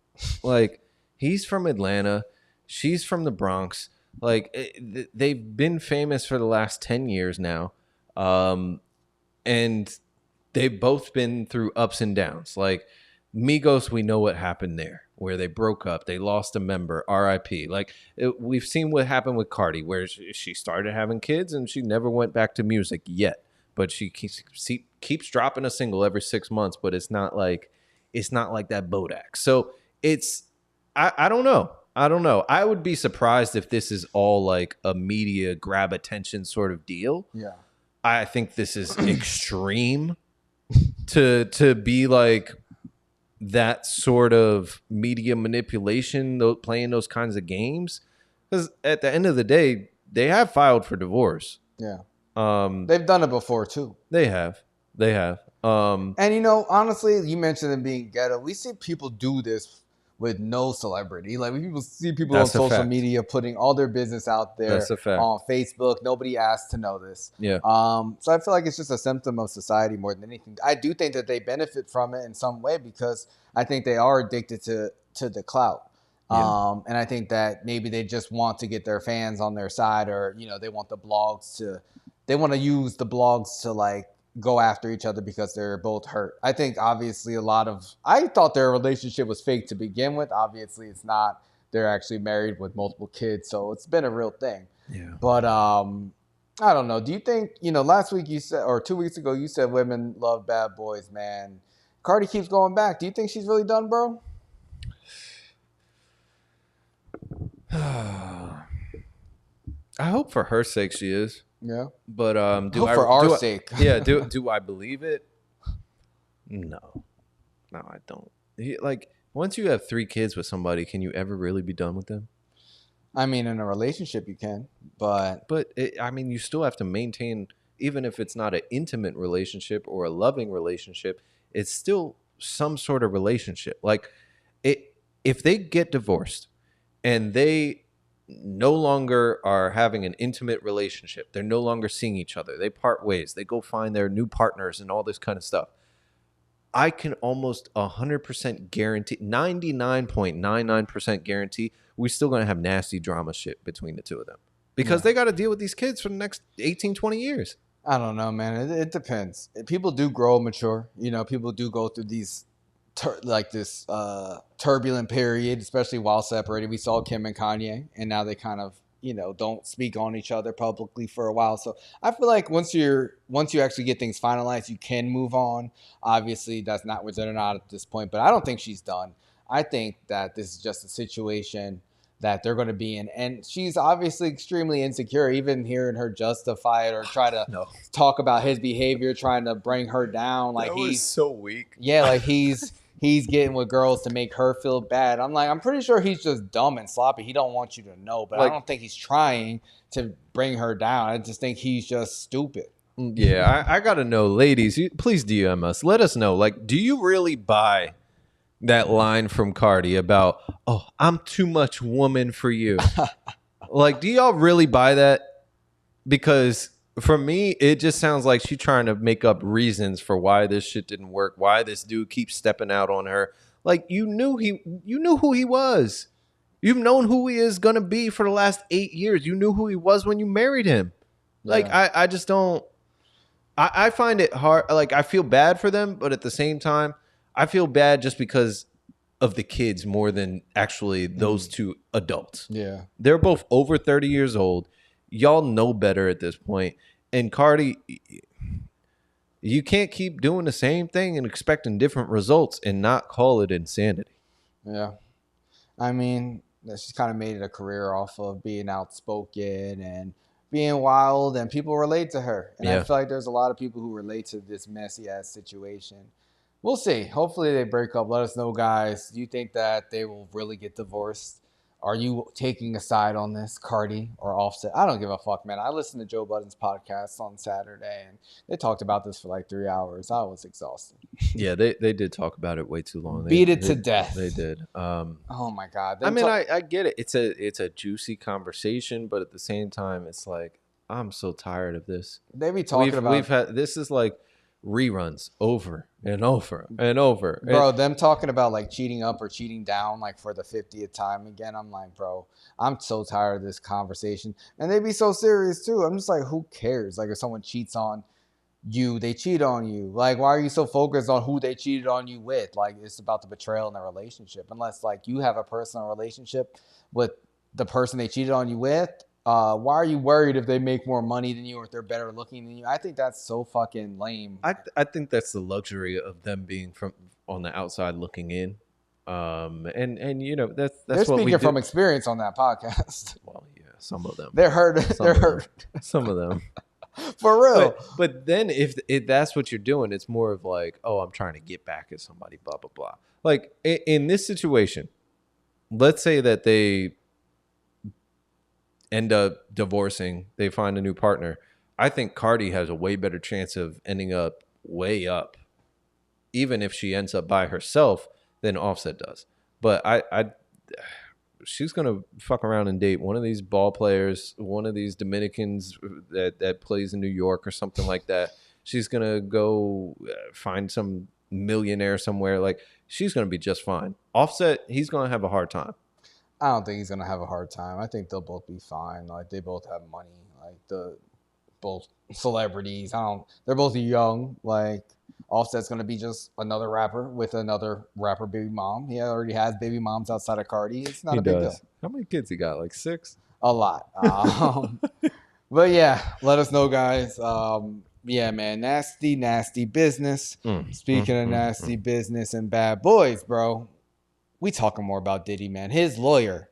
Like, he's from Atlanta, she's from the Bronx. Like, they've been famous for the last 10 years now. And they've both been through ups and downs. Like, Migos, we know what happened there, where they broke up. They lost a member, RIP. Like, we've seen what happened with Cardi, where she started having kids and she never went back to music yet. But she keeps dropping a single every 6 months, but it's not like that Bodak. So I don't know. I would be surprised if this is all like a media grab attention sort of deal. Yeah. I think this is extreme to be like that sort of media manipulation, playing those kinds of games. Because at the end of the day, they have filed for divorce. Yeah. They've done it before too. They have. And honestly, you mentioned them being ghetto. We see people do this with no celebrity. Like, when people see people on social media putting all their business out there on Facebook, nobody asked to know this. Yeah. So I feel like it's just a symptom of society more than anything. I do think that they benefit from it in some way because I think they are addicted to the clout. Yeah. And I think that maybe they just want to get their fans on their side, or they want they want to use the blogs to like go after each other because they're both hurt. I think obviously I thought their relationship was fake to begin with. Obviously it's not. They're actually married with multiple kids, so it's been a real thing. Yeah. But I don't know. Do you think, last week you said, or 2 weeks ago, you said women love bad boys, man. Cardi keeps going back. Do you think she's really done, bro? I hope for her sake she is. Yeah. But for our sake. Yeah, do I believe it? No, I don't. Like, once you have 3 kids with somebody, can you ever really be done with them? I mean, in a relationship you can, but you still have to maintain, even if it's not an intimate relationship or a loving relationship, it's still some sort of relationship. Like, if they get divorced and they no longer are having an intimate relationship, they're no longer seeing each other, they part ways, they go find their new partners and all this kind of stuff, I can almost 100% guarantee, 99.99% guarantee, we're still going to have nasty drama shit between the two of them. Because they got to deal with these kids for the next 18, 20 years. I don't know, man. It depends. People do grow mature. People do go through these turbulent period, especially while separated. We saw Kim and Kanye, and now they kind of, don't speak on each other publicly for a while. So I feel like once you actually get things finalized, you can move on. Obviously, that's not where they're not at this point, but I don't think she's done. I think that this is just a situation that they're going to be in. And she's obviously extremely insecure, even hearing her justify it or try to talk about his behavior, trying to bring her down. Like, he's so weak. Yeah, like he's getting with girls to make her feel bad. I'm pretty sure he's just dumb and sloppy. He don't want you to know, but I don't think he's trying to bring her down. I just think he's just stupid. Yeah, I got to know, ladies, please DM us. Let us know. Like, do you really buy that line from Cardi about, oh, I'm too much woman for you? Like, do y'all really buy that? Because for me, it just sounds like she's trying to make up reasons for why this shit didn't work, why this dude keeps stepping out on her. Like, you knew who he was. You've known who he is going to be for the last 8 years. You knew who he was when you married him. Like, I just don't. I find it hard. Like, I feel bad for them, but at the same time, I feel bad just because of the kids more than actually those two adults. Yeah. They're both over 30 years old. Y'all know better at this point. And Cardi, you can't keep doing the same thing and expecting different results and not call it insanity. Yeah. I mean, she's kind of made it a career off of being outspoken and being wild, and people relate to her. And I feel like there's a lot of people who relate to this messy ass situation. We'll see. Hopefully they break up. Let us know, guys. Do you think that they will really get divorced? Are you taking a side on this, Cardi or Offset? I don't give a fuck, man. I listened to Joe Budden's podcast on Saturday, and they talked about this for like 3 hours. I was exhausted. Yeah, they did talk about it way too long. Beat it to death. They did. Oh my God. I get it. It's a juicy conversation, but at the same time, it's like, I'm so tired of this. They be talking about. This is like reruns over and over and over. Bro, them talking about like cheating up or cheating down like for the 50th time again. I'm like, bro, I'm so tired of this conversation. And they be so serious too. I'm just like, who cares? Like if someone cheats on you, they cheat on you. Like, why are you so focused on who they cheated on you with? Like, it's about the betrayal in the relationship. Unless like you have a personal relationship with the person they cheated on you with, why are you worried if they make more money than you or if they're better looking than you? I think that's so fucking lame. I think that's the luxury of them being from on the outside looking in. And you know that's they're what speaking from experience on that podcast. Well, yeah, some of them. They're hurt. They're hurt. Some of them. For real. But then if that's what you're doing, it's more of like, oh, I'm trying to get back at somebody, blah, blah, blah. Like in this situation, let's say that they end up divorcing, they find a new partner. I think Cardi has a way better chance of ending up way up, even if she ends up by herself, than Offset does. But she's gonna fuck around and date one of these ball players, one of these Dominicans that plays in New York or something like that. She's gonna go find some millionaire somewhere. Like, she's gonna be just fine. Offset, he's gonna have a hard time. I don't think he's gonna have a hard time. I think they'll both be fine. Like, they both have money. Like, both celebrities. They're both young. Like, Offset's gonna be just another rapper with another rapper baby mom. He already has baby moms outside of Cardi. It's not a big deal. How many kids he got? Like 6? A lot. But yeah, let us know, guys. Yeah, man, nasty business. Speaking of nasty business and bad boys, bro, we talking more about Diddy, man. His lawyer's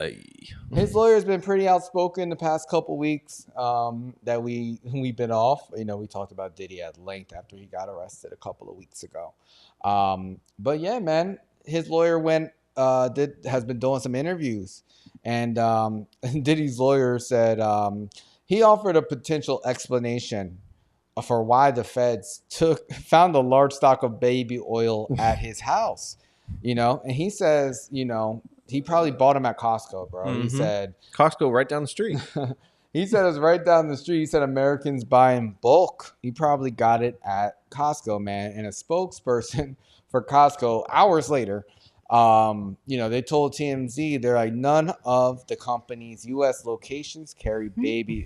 been pretty outspoken the past couple weeks that we've been off. You know, we talked about Diddy at length after he got arrested a couple of weeks ago. But yeah, man, his lawyer has been doing some interviews, and Diddy's lawyer said he offered a potential explanation for why the feds found a large stock of baby oil at his house. You know, and he says, you know, he probably bought them at Costco, bro. He said Costco right down the street. He said it's right down the street. He said Americans buy in bulk. He probably got it at Costco, man. And a spokesperson for Costco hours later, you know, they told TMZ, they're like, none of the company's U.S. locations carry baby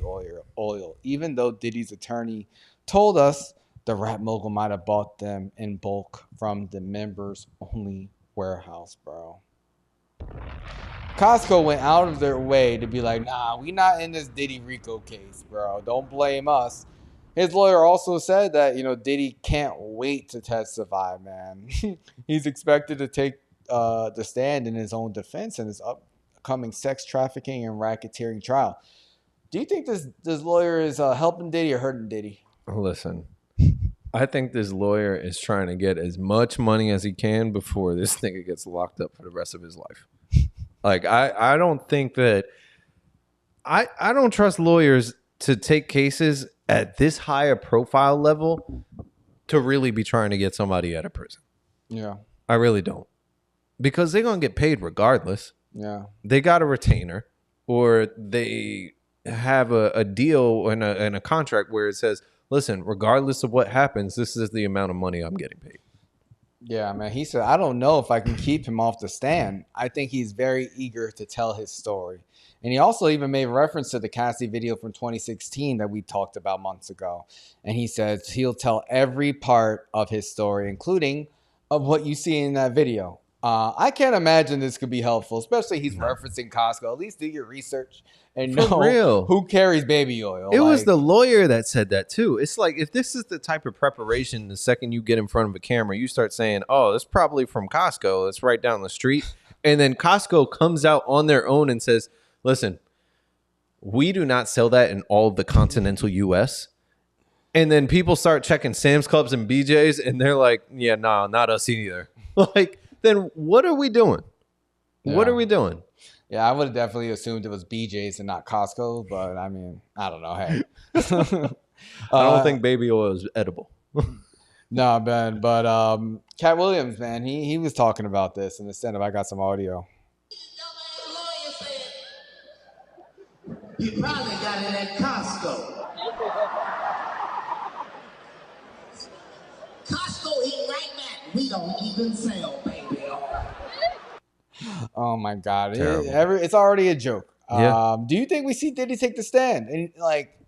oil, even though Diddy's attorney told us the rap mogul might have bought them in bulk from the members-only warehouse, bro. Costco went out of their way to be like, nah, we not in this Diddy RICO case, bro. Don't blame us. His lawyer also said that, you know, Diddy can't wait to testify, man. He's expected to take the stand in his own defense in his upcoming sex trafficking and racketeering trial. Do you think this lawyer is helping Diddy or hurting Diddy? Listen, I think this lawyer is trying to get as much money as he can before this nigga gets locked up for the rest of his life. Like, I don't think that I don't trust lawyers to take cases at this high a profile level to really be trying to get somebody out of prison. Yeah. I really don't. Because they're going to get paid regardless. Yeah. They got a retainer, or they have a deal and a contract where it says, listen, regardless of what happens, this is the amount of money I'm getting paid. Yeah, man. He said, I don't know if I can keep him off the stand. I think he's very eager to tell his story. And he also even made reference to the Cassie video from 2016 that we talked about months ago. And he says he'll tell every part of his story, including of what you see in that video. I can't imagine this could be helpful, especially he's referencing Costco. At least do your research and know who carries baby oil. It was the lawyer that said that too. It's like, if this is the type of preparation, the second you get in front of a camera, you start saying, oh, it's probably from Costco. It's right down the street. And then Costco comes out on their own and says, listen, we do not sell that in all of the continental U.S. And then people start checking Sam's Clubs and BJ's, and they're like, yeah, nah, not us either. Like, then what are we doing? Yeah. What are we doing? Yeah, I would have definitely assumed it was BJ's and not Costco, but I mean, I don't know. Hey, I don't think baby oil is edible. No, man. But Cat Williams, man, he was talking about this in the stand-up. I got some audio. You probably got it at Costco. don't even sell, baby. Oh my God. It's already a joke. Yeah. Do you think we see Diddy take the stand? And like,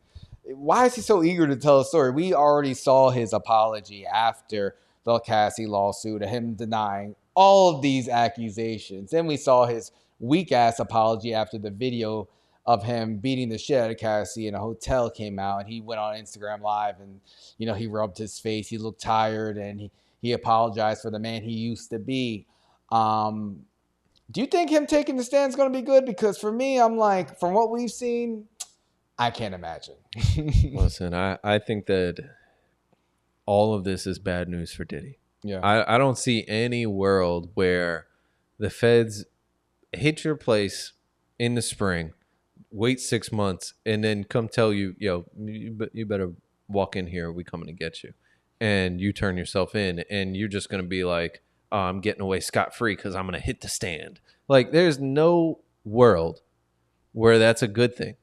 why is he so eager to tell a story? We already saw his apology after the Cassie lawsuit, him denying all of these accusations. Then we saw his weak ass apology after the video of him beating the shit out of Cassie in a hotel came out, and he went on Instagram Live and, you know, he rubbed his face. He looked tired and he apologized for the man he used to be. Do you think him taking the stand is going to be good? Because for me, I'm like, from what we've seen, I can't imagine. Listen, I think that all of this is bad news for Diddy. Yeah. I don't see any world where the feds hit your place in the spring, wait 6 months, and then come tell you, yo, you better walk in here. We coming to get you. And you turn yourself in, and you're just going to be like, oh, I'm getting away scot-free because I'm going to hit the stand. Like, there's no world where that's a good thing.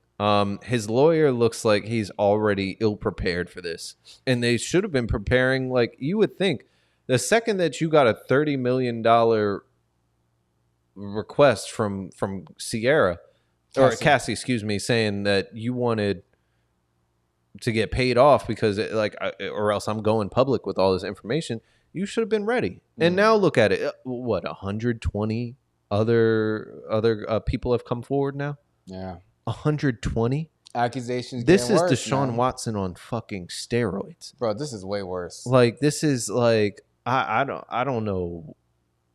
His lawyer looks like he's already ill-prepared for this. And they should have been preparing, like, you would think. The second that you got a $30 million request from Sierra, or Cassie, excuse me, saying that you wanted to get paid off because, or else I'm going public with all this information, you should have been ready. And now look at it. What, 120 other people have come forward now? Yeah. 120 accusations. This is Deshaun Watson on fucking steroids, bro. This is way worse. Like, this is like, I don't know.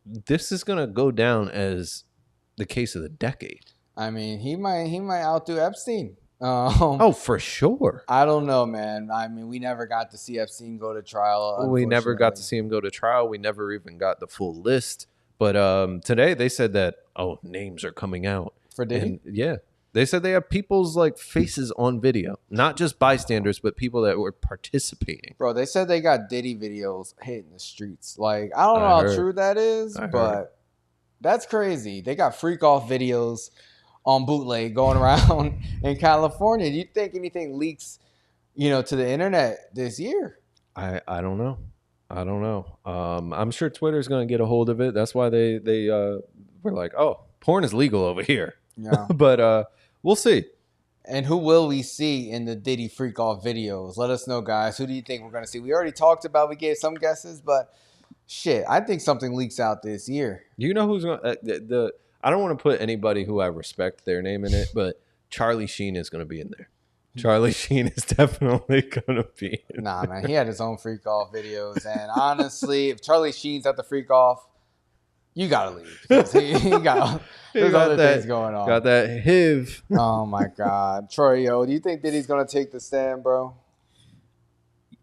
This is gonna go down as the case of the decade. I mean, he might outdo Epstein. Oh, for sure. I don't know, man. I mean, we never got to see Epstein go to trial. We never got to see him go to trial. We never even got the full list. But today they said that, names are coming out for Diddy. Yeah, they said they have people's like faces on video, not just bystanders, but people that were participating. Bro, they said they got Diddy videos hitting the streets. Like, I don't know how true that is, but that's crazy. They got freak off videos on bootleg going around in California. Do you think anything leaks, to the internet this year? I don't know. I don't know. I'm sure Twitter's going to get a hold of it. That's why they were like, oh, porn is legal over here. Yeah. But we'll see. And who will we see in the Diddy freak off videos? Let us know, guys. Who do you think we're going to see? We already talked about, we gave some guesses, but shit, I think something leaks out this year. You know who's going to I don't want to put anybody who I respect their name in it, but Charlie Sheen is going to be in there. Charlie Sheen is definitely going to be in there. Man. He had his own freak off videos. And honestly, if Charlie Sheen's at the freak off, you got to leave. Because there's other things going on. Got that HIV. Oh, my God. Troy, do you think Diddy's going to take the stand, bro?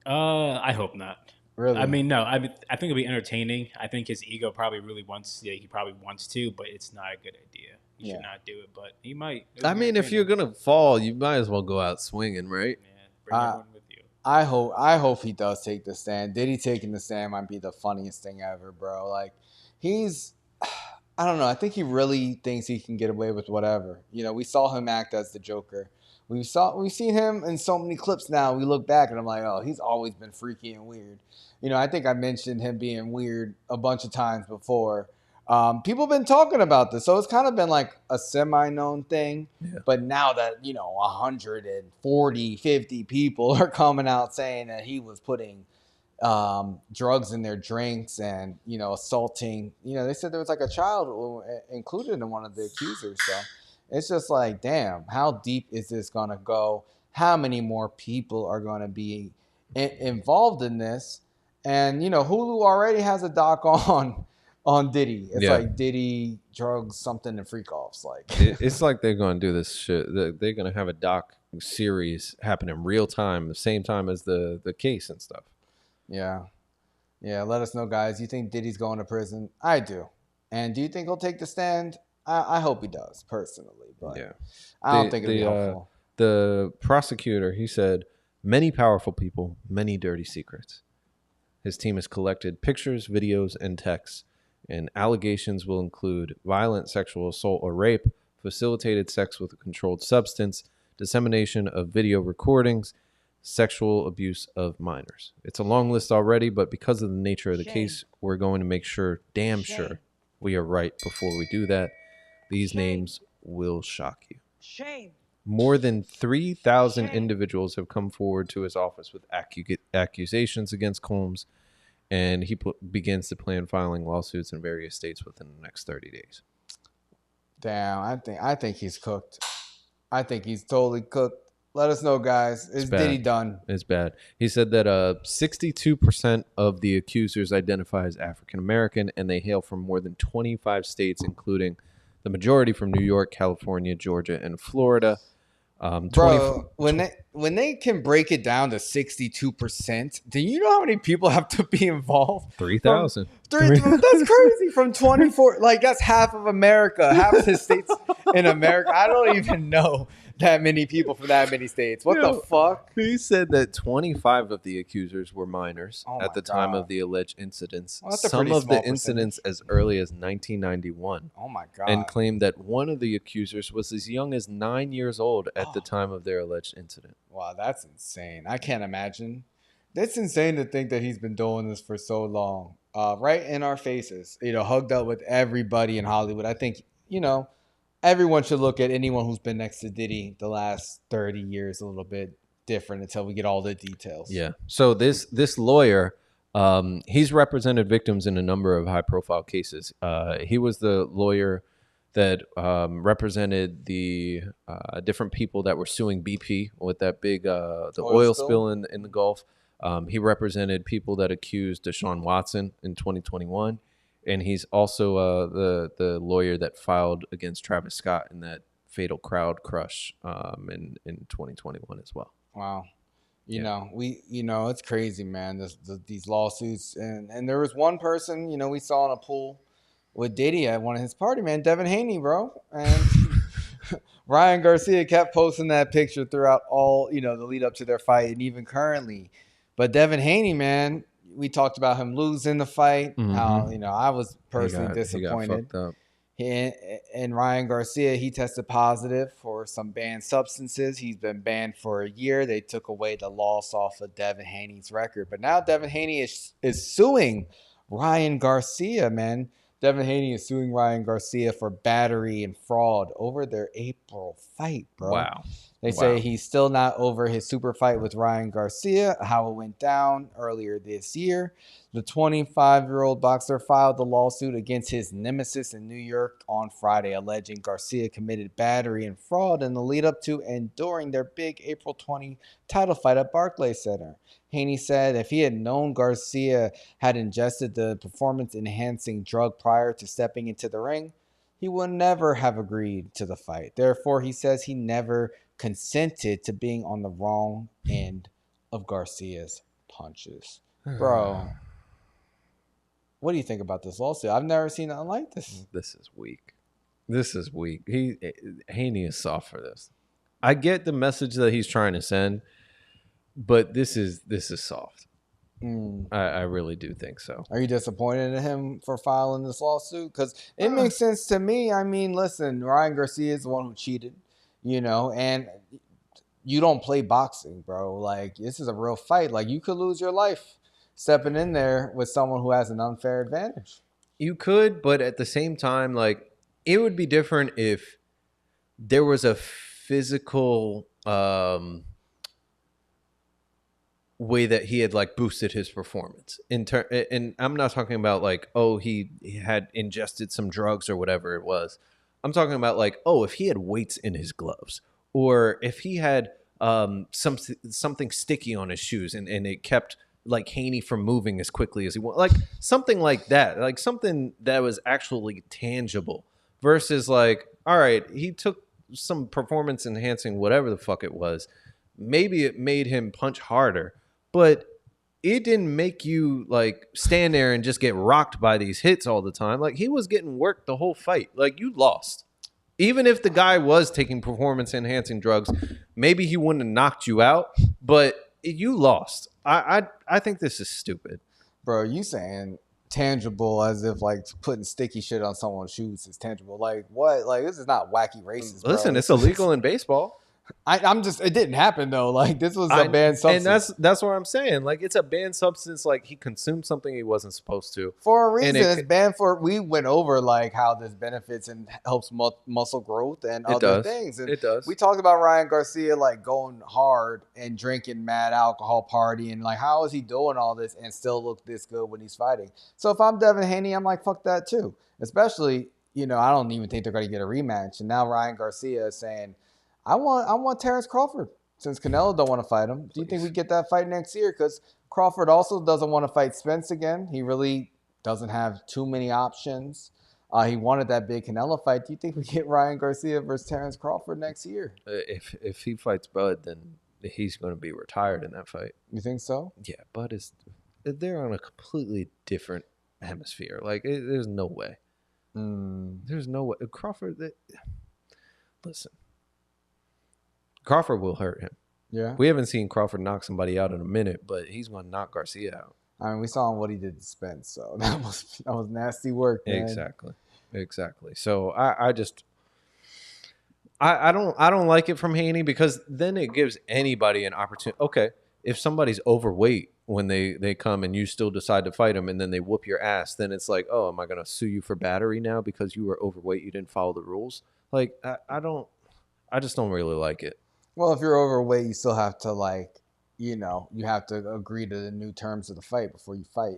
I hope not. Really? I mean, no. I think it'll be entertaining. I think his ego probably really wants. Yeah, he probably wants to, but it's not a good idea. He should not do it, but he might. I mean, if you're gonna fall, you might as well go out swinging, right? Yeah, bring everyone with you. I hope he does take the stand. Diddy taking the stand might be the funniest thing ever, bro. Like, I don't know. I think he really thinks he can get away with whatever. We saw him act as the Joker. We've seen him in so many clips now. We look back and I'm like, oh, he's always been freaky and weird. I think I mentioned him being weird a bunch of times before. People have been talking about this, so it's kind of been like a semi-known thing. Yeah. But now that 140, 50 people are coming out saying that he was putting drugs in their drinks and assaulting. They said there was like a child included in one of the accusers. So it's just like, damn, how deep is this gonna go? How many more people are gonna be involved in this? And Hulu already has a doc on Diddy. It's like Diddy, drugs, something, and freak offs. Like it's like they're gonna do this shit. They're gonna have a doc series happen in real time, the same time as the case and stuff. Yeah. Let us know, guys. You think Diddy's going to prison? I do. And do you think he'll take the stand? I hope he does, personally. But I don't think it'll be helpful. The prosecutor, he said, many powerful people, many dirty secrets. His team has collected pictures, videos, and texts, and allegations will include violent sexual assault or rape, facilitated sex with a controlled substance, dissemination of video recordings, sexual abuse of minors. It's a long list already, but because of the nature of the case, we're going to make sure, damn sure, we are right before we do that. These names will shock you. Shame. More than 3,000 individuals have come forward to his office with accusations against Combs, and he begins to plan filing lawsuits in various states within the next 30 days. Damn, I think he's cooked. I think he's totally cooked. Let us know, guys. Is Diddy done? It's bad. He said that 62% of the accusers identify as African American, and they hail from more than 25 states, including the majority from New York, California, Georgia, and Florida. Bro, when they can break it down to 62%, do you know how many people have to be involved? 3,000. That's crazy. From 24, like that's half of America, half the states in America. I don't even know that many people from that many states. What the fuck? He said that 25 of the accusers were minors at the time of the alleged incidents. Well, some of the incidents as early as 1991. Oh my God. And claimed that one of the accusers was as young as 9 years old at the time of their alleged incident. Wow, that's insane. I can't imagine. That's insane to think that he's been doing this for so long. Right in our faces, hugged up with everybody in Hollywood. I think, everyone should look at anyone who's been next to Diddy the last 30 years a little bit different until we get all the details. Yeah. So this lawyer, he's represented victims in a number of high-profile cases. He was the lawyer that represented the different people that were suing BP with that big oil spill in the Gulf. He represented people that accused Deshaun Watson in 2021. And he's also the lawyer that filed against Travis Scott in that fatal crowd crush in 2021 as well. Wow. It's crazy, man, these lawsuits. And there was one person, we saw in a pool with Diddy at one of his party, man, Devin Hainey, bro. And Ryan Garcia kept posting that picture throughout all, the lead up to their fight and even currently. But Devin Hainey, man, we talked about him losing the fight. Mm-hmm. How, I was personally disappointed. And Ryan Garcia, he tested positive for some banned substances. He's been banned for a year. They took away the loss off of Devin Haney's record. But now Devin Haney is suing Ryan Garcia, man. Devin Haney is suing Ryan Garcia for battery and fraud over their April fight, bro. Wow. They say he's still not over his super fight with Ryan Garcia, how it went down earlier this year. The 25-year-old boxer filed the lawsuit against his nemesis in New York on Friday, alleging Garcia committed battery and fraud in the lead up to and during their big April 20 title fight at Barclays Center. Haney said if he had known Garcia had ingested the performance-enhancing drug prior to stepping into the ring, he would never have agreed to the fight. Therefore, he says he never consented to being on the wrong end of Garcia's punches. Bro, what do you think about this lawsuit? I've never seen nothing like this. This is weak. Haney is soft for this. I get the message that he's trying to send, but this is soft. I really do think so. Are you disappointed in him for filing this lawsuit? Because it makes sense to me. I mean, listen, Ryan Garcia is the one who cheated, and you don't play boxing, bro. Like, this is a real fight. Like, you could lose your life stepping in there with someone who has an unfair advantage. You could, but at the same time, like, it would be different if there was a physical way that he had like boosted his performance and I'm not talking about like, he had ingested some drugs or whatever it was. I'm talking about like, if he had weights in his gloves, or if he had something sticky on his shoes and it kept like Haney from moving as quickly as he wanted, like something like that, like something that was actually tangible versus like, all right, he took some performance enhancing whatever the fuck it was. Maybe it made him punch harder, but it didn't make you like stand there and just get rocked by these hits all the time. Like, he was getting worked the whole fight. Like, you lost. Even if the guy was taking performance enhancing drugs, maybe he wouldn't have knocked you out, but you lost. I think this is stupid. Bro, you saying tangible as if like putting sticky shit on someone's shoes is tangible. Like, what? Like, this is not wacky racist, bro. Listen, it's illegal in baseball. it didn't happen though. Like this was a banned substance. And that's what I'm saying. Like it's a banned substance. Like he consumed something he wasn't supposed to. For a reason. It's banned for, we went over like how this benefits and helps muscle growth and other things. And it does. We talked about Ryan Garcia like going hard and drinking mad alcohol party and like how is he doing all this and still look this good when he's fighting? So if I'm Devin Hainey, I'm like, fuck that too. Especially, I don't even think they're going to get a rematch. And now Ryan Garcia is saying, I want Terrence Crawford since Canelo don't want to fight him. Do you think we get that fight next year? Because Crawford also doesn't want to fight Spence again. He really doesn't have too many options. He wanted that big Canelo fight. Do you think we get Ryan Garcia versus Terrence Crawford next year? If he fights Bud, then he's going to be retired in that fight. You think so? Yeah, Bud they're on a completely different hemisphere. Like there's no way. There's no way. Crawford. Listen. Crawford will hurt him. Yeah. We haven't seen Crawford knock somebody out in a minute, but he's going to knock Garcia out. I mean, we saw what he did to Spence, so that was nasty work, man. Exactly. So I don't like it from Haney because then it gives anybody an opportunity. Okay, if somebody's overweight when they come and you still decide to fight them and then they whoop your ass, then it's like, oh, am I going to sue you for battery now because you were overweight, you didn't follow the rules? Like I just don't really like it. Well, if you're overweight, you still have to you have to agree to the new terms of the fight before you fight.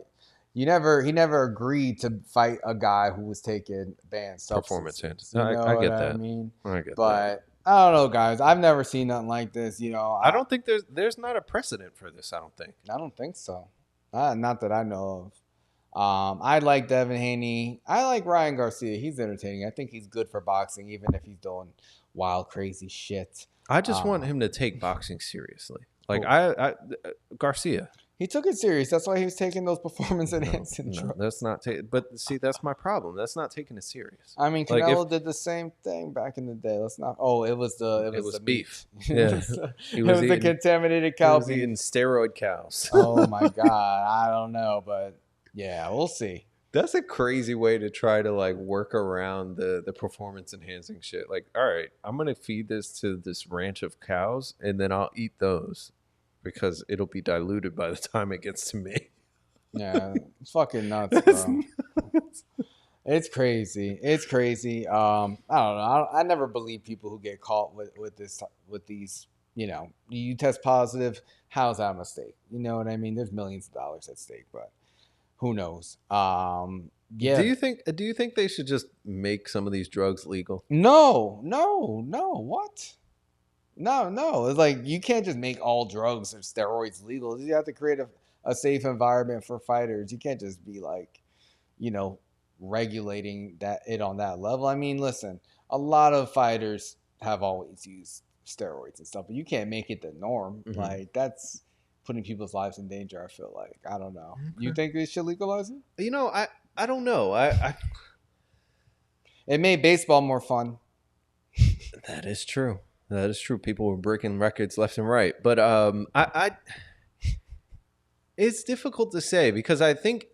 He never agreed to fight a guy who was taking banned substances. Performance enhancement. I get that. I mean, but I don't know, guys. I've never seen nothing like this. I don't think there's not a precedent for this. I don't think so. Not that I know of. I like Devin Haney. I like Ryan Garcia. He's entertaining. I think he's good for boxing, even if he's doing wild, crazy shit. I just want him to take boxing seriously. Like Garcia. He took it serious. That's why he was taking those performance enhancing drugs. That's not but see, that's my problem. That's not taking it serious. I mean, Canelo did the same thing back in the day. Let's not. Oh, it was the beef. Yeah, it was the contaminated cow. He was eating steroid cows. Oh my god, I don't know, but yeah, we'll see. That's a crazy way to try to work around the performance enhancing shit. Like, all right, I'm gonna feed this to this ranch of cows, and then I'll eat those because it'll be diluted by the time it gets to me. Yeah, it's fucking nuts, bro. It's crazy. It's crazy. I don't know. I never believe people who get caught with these. You test positive. How's that a mistake? You know what I mean? There's millions of dollars at stake, but. Who knows? Yeah. Do you think they should just make some of these drugs legal? No. What? No. It's like you can't just make all drugs or steroids legal. You have to create a safe environment for fighters. You can't just be regulating it on that level. I mean, listen, a lot of fighters have always used steroids and stuff, but you can't make it the norm. Mm-hmm. Like that's putting people's lives in danger. I feel like I don't know. Okay. You think they should legalize it? I don't know. It made baseball more fun. That is true. People were breaking records left and right, but it's difficult to say because I think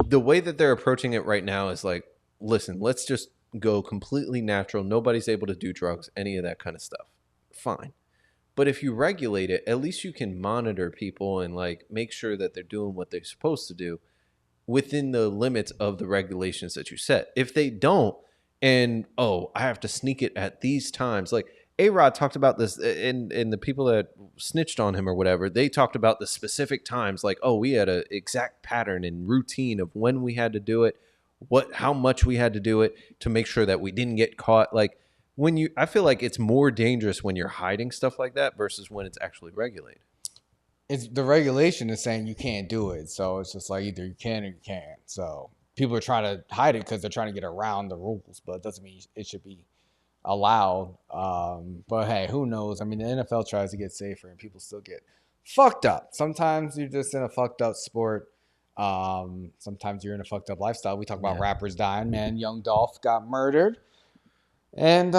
the way that they're approaching it right now is like, listen, let's just go completely natural. Nobody's able to do drugs, any of that kind of stuff. Fine. But if you regulate it, at least you can monitor people and make sure that they're doing what they're supposed to do within the limits of the regulations that you set. If they don't, and I have to sneak it at these times. Like A-Rod talked about this, and the people that snitched on him or whatever, they talked about the specific times. Like, we had an exact pattern and routine of when we had to do it, how much we had to do it to make sure that we didn't get caught. Like. I feel like it's more dangerous when you're hiding stuff like that versus when it's actually regulated. It's the regulation is saying you can't do it. So it's just like either you can or you can't. So people are trying to hide it because they're trying to get around the rules, but it doesn't mean it should be allowed. But hey, who knows? I mean, the NFL tries to get safer and people still get fucked up. Sometimes you're just in a fucked up sport. Sometimes you're in a fucked up lifestyle. We talk about rappers dying, man. Young Dolph got murdered. And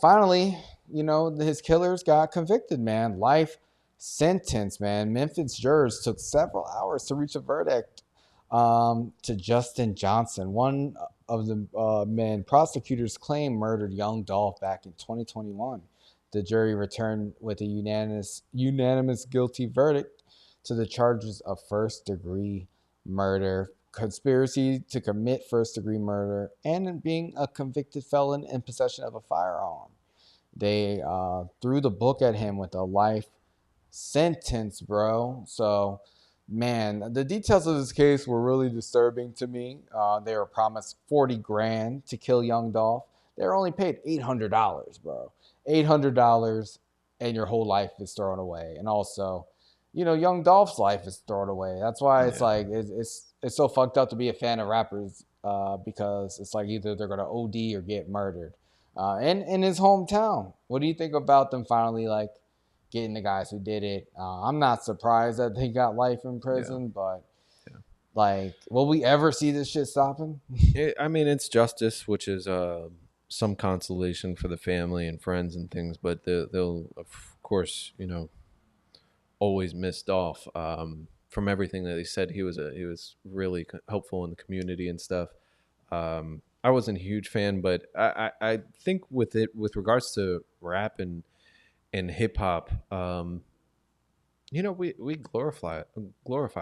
finally, his killers got convicted, man. Life sentence, man. Memphis jurors took several hours to reach a verdict to Justin Johnson. One man prosecutors claim murdered young Dolph back in 2021. The jury returned with a unanimous guilty verdict to the charges of first-degree murder, conspiracy to commit first-degree murder, and being a convicted felon in possession of a firearm. They threw the book at him with a life sentence, bro. So, man, the details of this case were really disturbing to me. They were promised $40,000 to kill young Dolph. They were only paid $800, bro. $800, and your whole life is thrown away. And also, young Dolph's life is thrown away. That's why it's like it's so fucked up to be a fan of rappers, because it's like either they're gonna OD or get murdered. And in his hometown, what do you think about them finally like getting the guys who did it? I'm not surprised that they got life in prison, but like, will we ever see this shit stopping? I mean, it's justice, which is some consolation for the family and friends and things, but they'll of course, always miss Dolph. From everything that he said, he was really helpful in the community and stuff. I wasn't a huge fan, but I think with regards to rap and hip hop, we glorify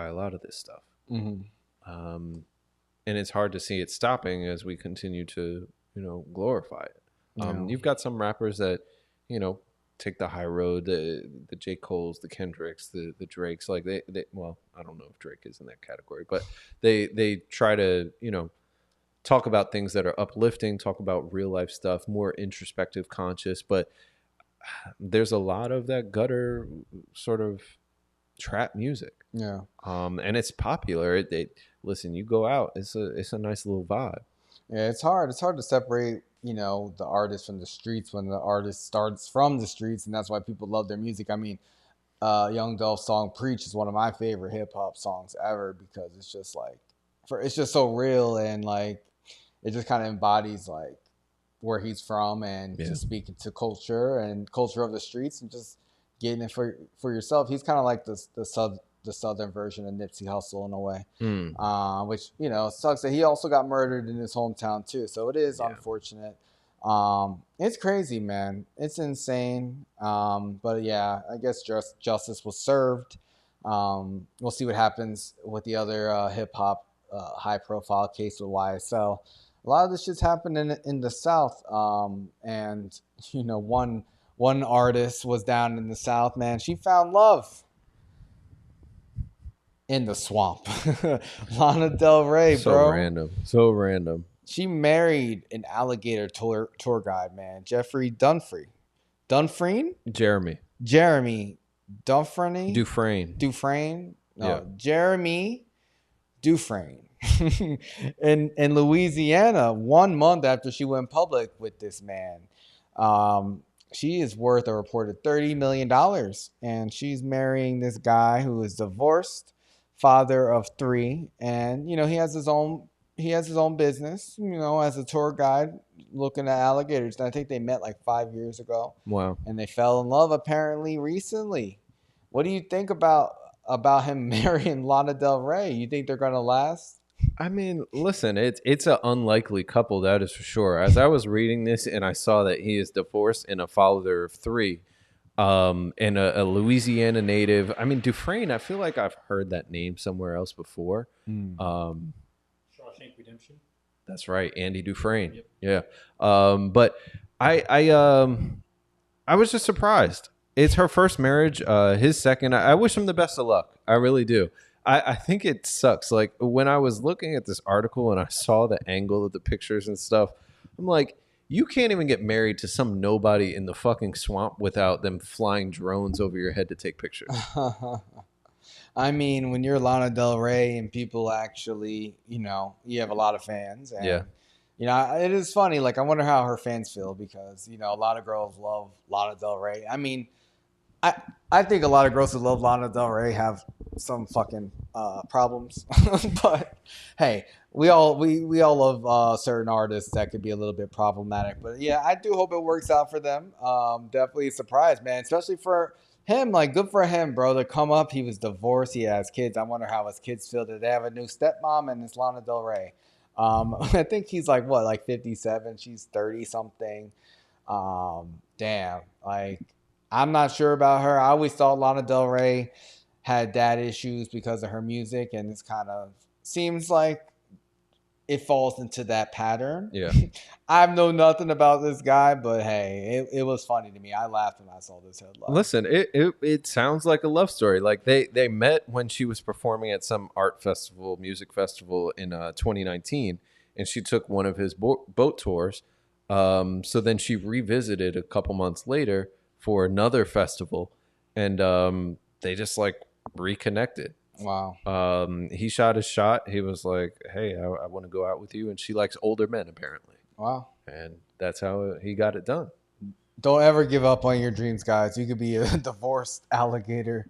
a lot of this stuff, and it's hard to see it stopping as we continue to glorify it. You've got some rappers that take the high road, the J. Coles, the Kendricks, the Drakes. Like they well, I don't know if Drake is in that category, but they try to talk about things that are uplifting, talk about real life stuff, more introspective, conscious. But there's a lot of that gutter sort of trap music. Yeah. And it's popular. Listen, you go out, it's a nice little vibe. Yeah, it's hard. It's hard to separate, the artist from the streets when the artist starts from the streets, and that's why people love their music. I mean, Young Dolph's song "Preach" is one of my favorite hip hop songs ever because it's just like, it's just so real, and like, it just kind of embodies like where he's from and just speaking to culture of the streets and just getting it for yourself. He's kind of like the southern version of Nipsey Hussle in a way, which sucks that he also got murdered in his hometown too. So it is unfortunate. It's crazy, man. It's insane. But yeah, I guess justice was served. We'll see what happens with the other hip hop high profile case with YSL. A lot of this shit's happening in the South. And one artist was down in the South, man. She found love in the swamp. Lana Del Rey, bro. So random. She married an alligator tour guide, man. Jeffrey Dunfree. Jeremy Dufresne. No, yeah. Jeremy Dufresne. in Louisiana, 1 month after she went public with this man. She is worth a reported $30 million. And she's marrying this guy who is divorced, father of 3. And, he has his own business, as a tour guide looking at alligators. And I think they met like 5 years ago. Wow. And they fell in love apparently recently. What do you think about him marrying Lana Del Rey? You think they're going to last? I mean, listen, it's an unlikely couple, that is for sure. As I was reading this and I saw that he is divorced and a father of 3, and a Louisiana native. I mean, Dufresne, I feel like I've heard that name somewhere else before. Shawshank Redemption. That's right, Andy Dufresne. Yep. Yeah. But I was just surprised. It's her first marriage, his second. I wish him the best of luck. I really do. I think it sucks. Like when I was looking at this article and I saw the angle of the pictures and stuff, I'm like, you can't even get married to some nobody in the fucking swamp without them flying drones over your head to take pictures. I mean, when you're Lana Del Rey and people actually, you have a lot of fans. And, it is funny. Like, I wonder how her fans feel because, a lot of girls love Lana Del Rey. I mean, I think a lot of girls who love Lana Del Rey have some fucking problems. But hey, we all love certain artists that could be a little bit problematic. But yeah, I do hope it works out for them. Definitely a surprise, man, especially for him. Like, good for him, bro, to come up. He was divorced. He has kids. I wonder how his kids feel. Did they have a new stepmom? And it's Lana Del Rey. I think he's like what, like 57. She's 30 something. Damn. Like, I'm not sure about her. I always thought Lana Del Rey had dad issues because of her music, and it's kind of seems like it falls into that pattern. Yeah. I know nothing about this guy, but hey, it was funny to me. I laughed when I saw this headline. Listen, it sounds like a love story. Like they met when she was performing at some art festival, music festival in 2019, and she took one of his boat tours. So then she revisited a couple months later for another festival, and they just like reconnected. Wow. He shot his shot. He was like, hey, I want to go out with you. And she likes older men, apparently. Wow. And that's how he got it done. Don't ever give up on your dreams, guys. You could be a divorced alligator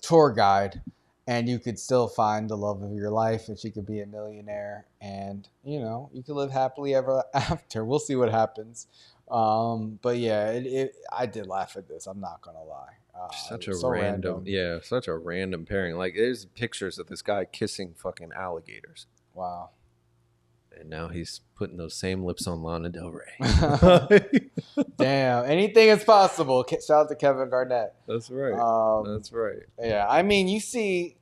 tour guide, and you could still find the love of your life, and she could be a millionaire, and, you know, you could live happily ever after. We'll see what happens. But yeah, I did laugh at this. I'm not going to lie. Such a random pairing. Like, there's pictures of this guy kissing fucking alligators. Wow. And now he's putting those same lips on Lana Del Rey. Damn. Anything is possible. Shout out to Kevin Garnett. That's right. That's right. Yeah. I mean, you see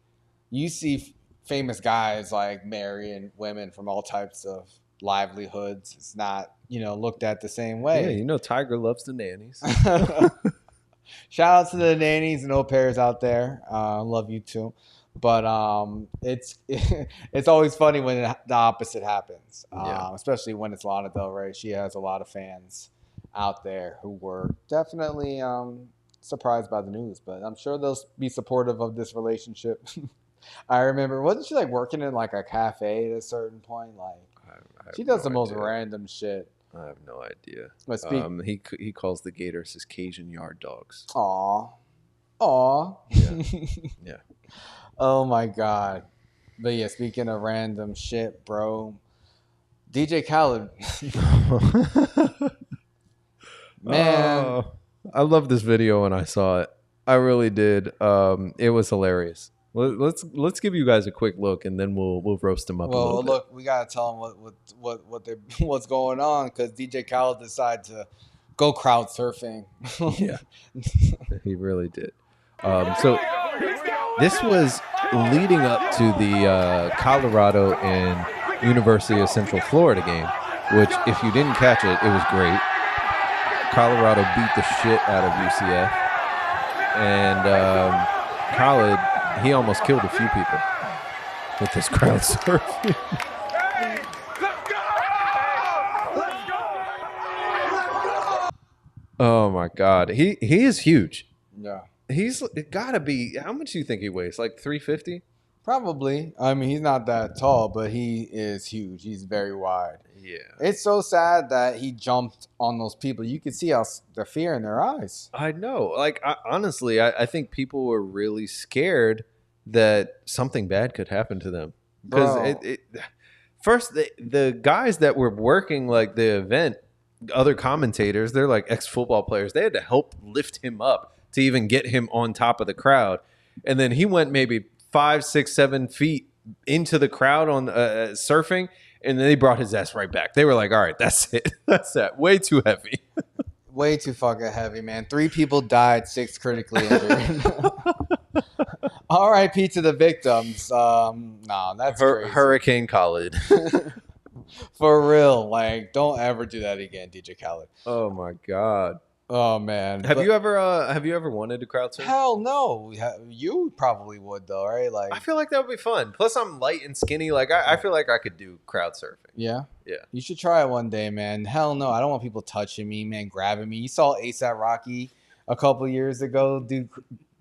famous guys like marrying women from all types of livelihoods. It's not, you know, looked at the same way. Yeah, you know, Tiger loves the nannies. Shout out to the nannies and au pairs out there. Love you too. But it's always funny when the opposite happens, especially when it's Lana Del Rey. She has a lot of fans out there who were definitely surprised by the news, but I'm sure they'll be supportive of this relationship. I remember, wasn't she like working in like a cafe at a certain point? Like, she does the most random shit. I have no idea. He calls the gators his Cajun yard dogs. Aw. Yeah. Yeah. Oh my God. But yeah, speaking of random shit, bro. DJ Khaled. Man. I love this video when I saw it. I really did. It was hilarious. Let's give you guys a quick look, and then we'll roast him up a little bit. Look, we gotta tell them what's going on, because DJ Khaled decided to go crowd surfing. Yeah, he really did. So this was leading up to the Colorado and University of Central Florida game, which, if you didn't catch it, it was great. Colorado beat the shit out of UCF, and Khaled, he almost killed a few people with this crowd surfing. Oh my God, he is huge. Yeah, he's gotta be. How much do you think he weighs? Like 350? Probably. I mean, he's not that tall, but he is huge. He's very wide. Yeah. It's so sad that he jumped on those people. You could see the fear in their eyes. I know. Like, honestly, I think people were really scared that something bad could happen to them. Because first, the guys that were working like the event, other commentators, they're like ex-football players. They had to help lift him up to even get him on top of the crowd. And then he went maybe 5, 6, 7 feet into the crowd on surfing, and then they brought his ass right back. They were like, all right, that's it. That's that. Way too heavy. Way too fucking heavy, man. 3 people died, 6 critically injured. R.I.P. to the victims. No, that's crazy. Hurricane Khaled. For real. Like, don't ever do that again, DJ Khaled. Oh, my God. Oh man! Have you ever wanted to crowd surf? Hell no! You probably would though, right? Like, I feel like that would be fun. Plus, I'm light and skinny. Like, I feel like I could do crowd surfing. Yeah, yeah. You should try it one day, man. Hell no! I don't want people touching me, man, grabbing me. You saw A$AP Rocky a couple years ago, dude,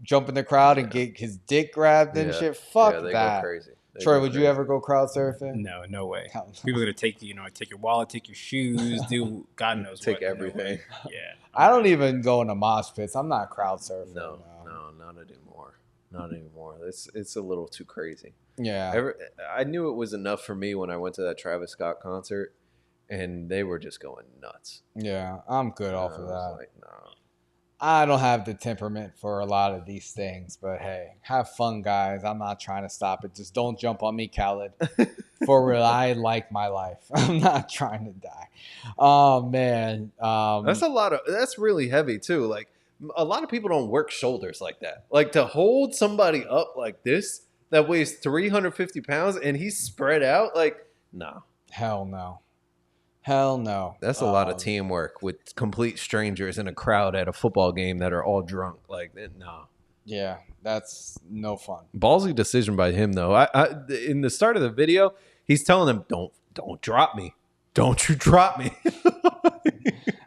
jump in the crowd and get his dick grabbed and shit. Fuck they that. Go crazy. Troy, would you ever go crowd surfing? No way. People are gonna take take your wallet, take your shoes, do God knows take what. everything. No yeah. I don't even go into mosh pits. I'm not crowd surfing. No, not anymore. Not anymore. It's a little too crazy. Yeah. I knew it was enough for me when I went to that Travis Scott concert, and they were just going nuts. Yeah, I'm good off of that. I was like, no. I don't have the temperament for a lot of these things, but hey, have fun, guys. I'm not trying to stop it. Just don't jump on me, Khaled. For real, I like my life. I'm not trying to die. Oh man, that's really heavy too. Like a lot of people don't work shoulders like that. Like to hold somebody up like this that weighs 350 pounds and he's spread out. Like no, hell no. Hell no. That's a lot of teamwork with complete strangers in a crowd at a football game that are all drunk. Like, no. Yeah, that's no fun. Ballsy decision by him, though. In the start of the video, he's telling them, "Don't drop me. Don't you drop me."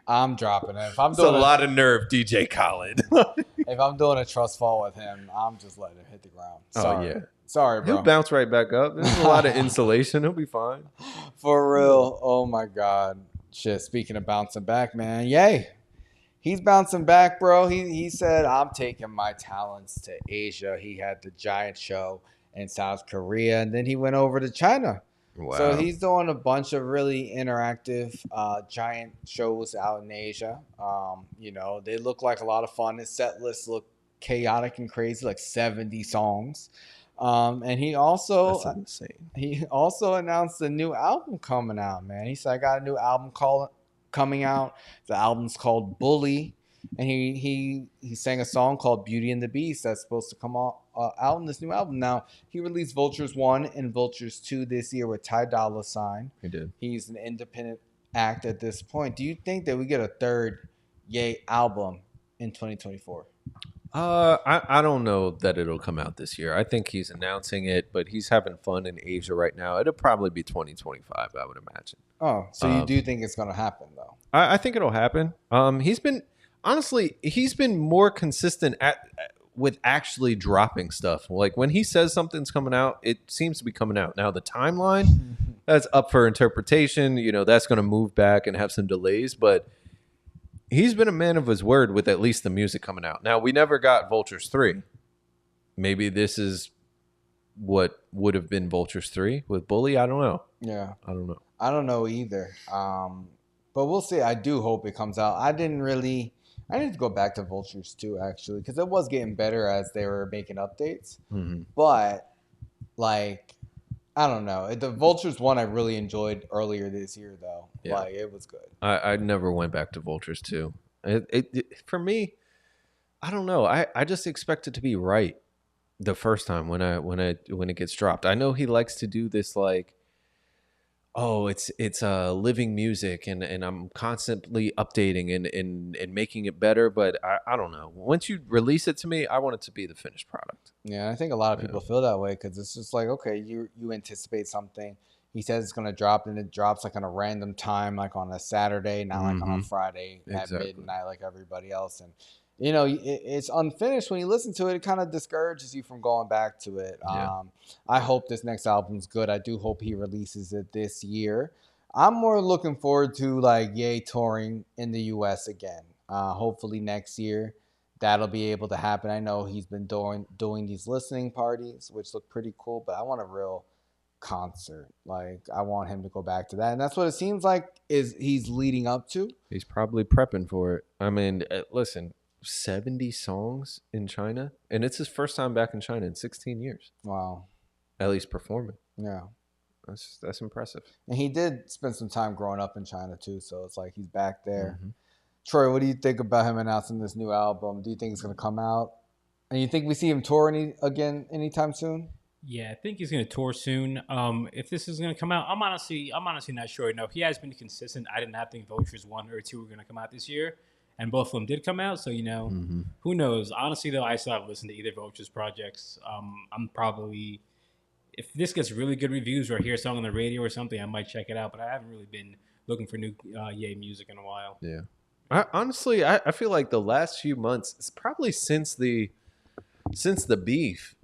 I'm dropping it. If I'm doing a lot of nerve, DJ Khaled. If I'm doing a trust fall with him, I'm just letting him hit the ground. Sorry. Oh yeah. Sorry, bro. He'll bounce right back up. There's a lot of insulation. He'll be fine. For real. Oh, my God. Shit, speaking of bouncing back, man. Yay. He's bouncing back, bro. He said, I'm taking my talents to Asia. He had the giant show in South Korea, and then he went over to China. Wow. So he's doing a bunch of really interactive giant shows out in Asia. They look like a lot of fun. His set list looked chaotic and crazy, like 70 songs. And he also announced a new album coming out, man. He said, I got a new album coming out. The album's called Bully. And he sang a song called Beauty and the Beast that's supposed to come out in this new album. Now, he released Vultures 1 and Vultures 2 this year with Ty Dolla $ign. He did. He's an independent act at this point. Do you think that we get a third Ye album in 2024? I don't know that it'll come out this year. I think he's announcing it, but he's having fun in Asia right now. It'll probably be 2025, I would imagine. Oh, so you do think it's going to happen, though? I think it'll happen. He's been more consistent with actually dropping stuff. Like when he says something's coming out, it seems to be coming out. Now the timeline, that's up for interpretation. That's going to move back and have some delays, but he's been a man of his word with at least the music coming out. Now, we never got Vultures 3. Maybe this is what would have been Vultures 3 with Bully. I don't know. Yeah. I don't know. I don't know either. But we'll see. I do hope it comes out. I need to go back to Vultures 2, actually, because it was getting better as they were making updates. Mm-hmm. But, I don't know. The Vultures 1 I really enjoyed earlier this year, though. Yeah. It was good. I never went back to Vultures 2. For me, I don't know. I just expect it to be right the first time when it gets dropped. I know he likes to do this it's living music and I'm constantly updating and making it better, but I don't know. Once you release it to me, I want it to be the finished product. Yeah, I think a lot of people feel that way because it's just like, okay, you anticipate something. He says it's going to drop, and it drops on a random time, on a Saturday, not on a Friday at midnight like everybody else. And, it's unfinished. When you listen to it, it kind of discourages you from going back to it. Yeah. I hope this next album's good. I do hope he releases it this year. I'm more looking forward to, Ye touring in the U.S. again. Hopefully next year that'll be able to happen. I know he's been doing these listening parties, which look pretty cool, but I want a real concert. I want him to go back to that, and that's what it seems like he's leading up to. He's probably prepping for it. I mean, listen, 70 songs in China, and it's his first time back in China in 16 years. Wow. At least performing. Yeah. That's impressive. And he did spend some time growing up in China too, so it's like he's back there. Mm-hmm. Troy, what do you think about him announcing this new album? Do you think it's going to come out? And you think we see him tour again anytime soon? Yeah, I think he's going to tour soon. If this is going to come out, I'm honestly not sure. No, he has been consistent. I did not think Vultures 1 or 2 were going to come out this year, and both of them did come out. So, Who knows? Honestly, though, I still haven't listened to either Vultures projects. I'm probably, if this gets really good reviews or I hear a song on the radio or something, I might check it out. But I haven't really been looking for new Ye music in a while. Yeah. I feel like the last few months, it's probably since the beef,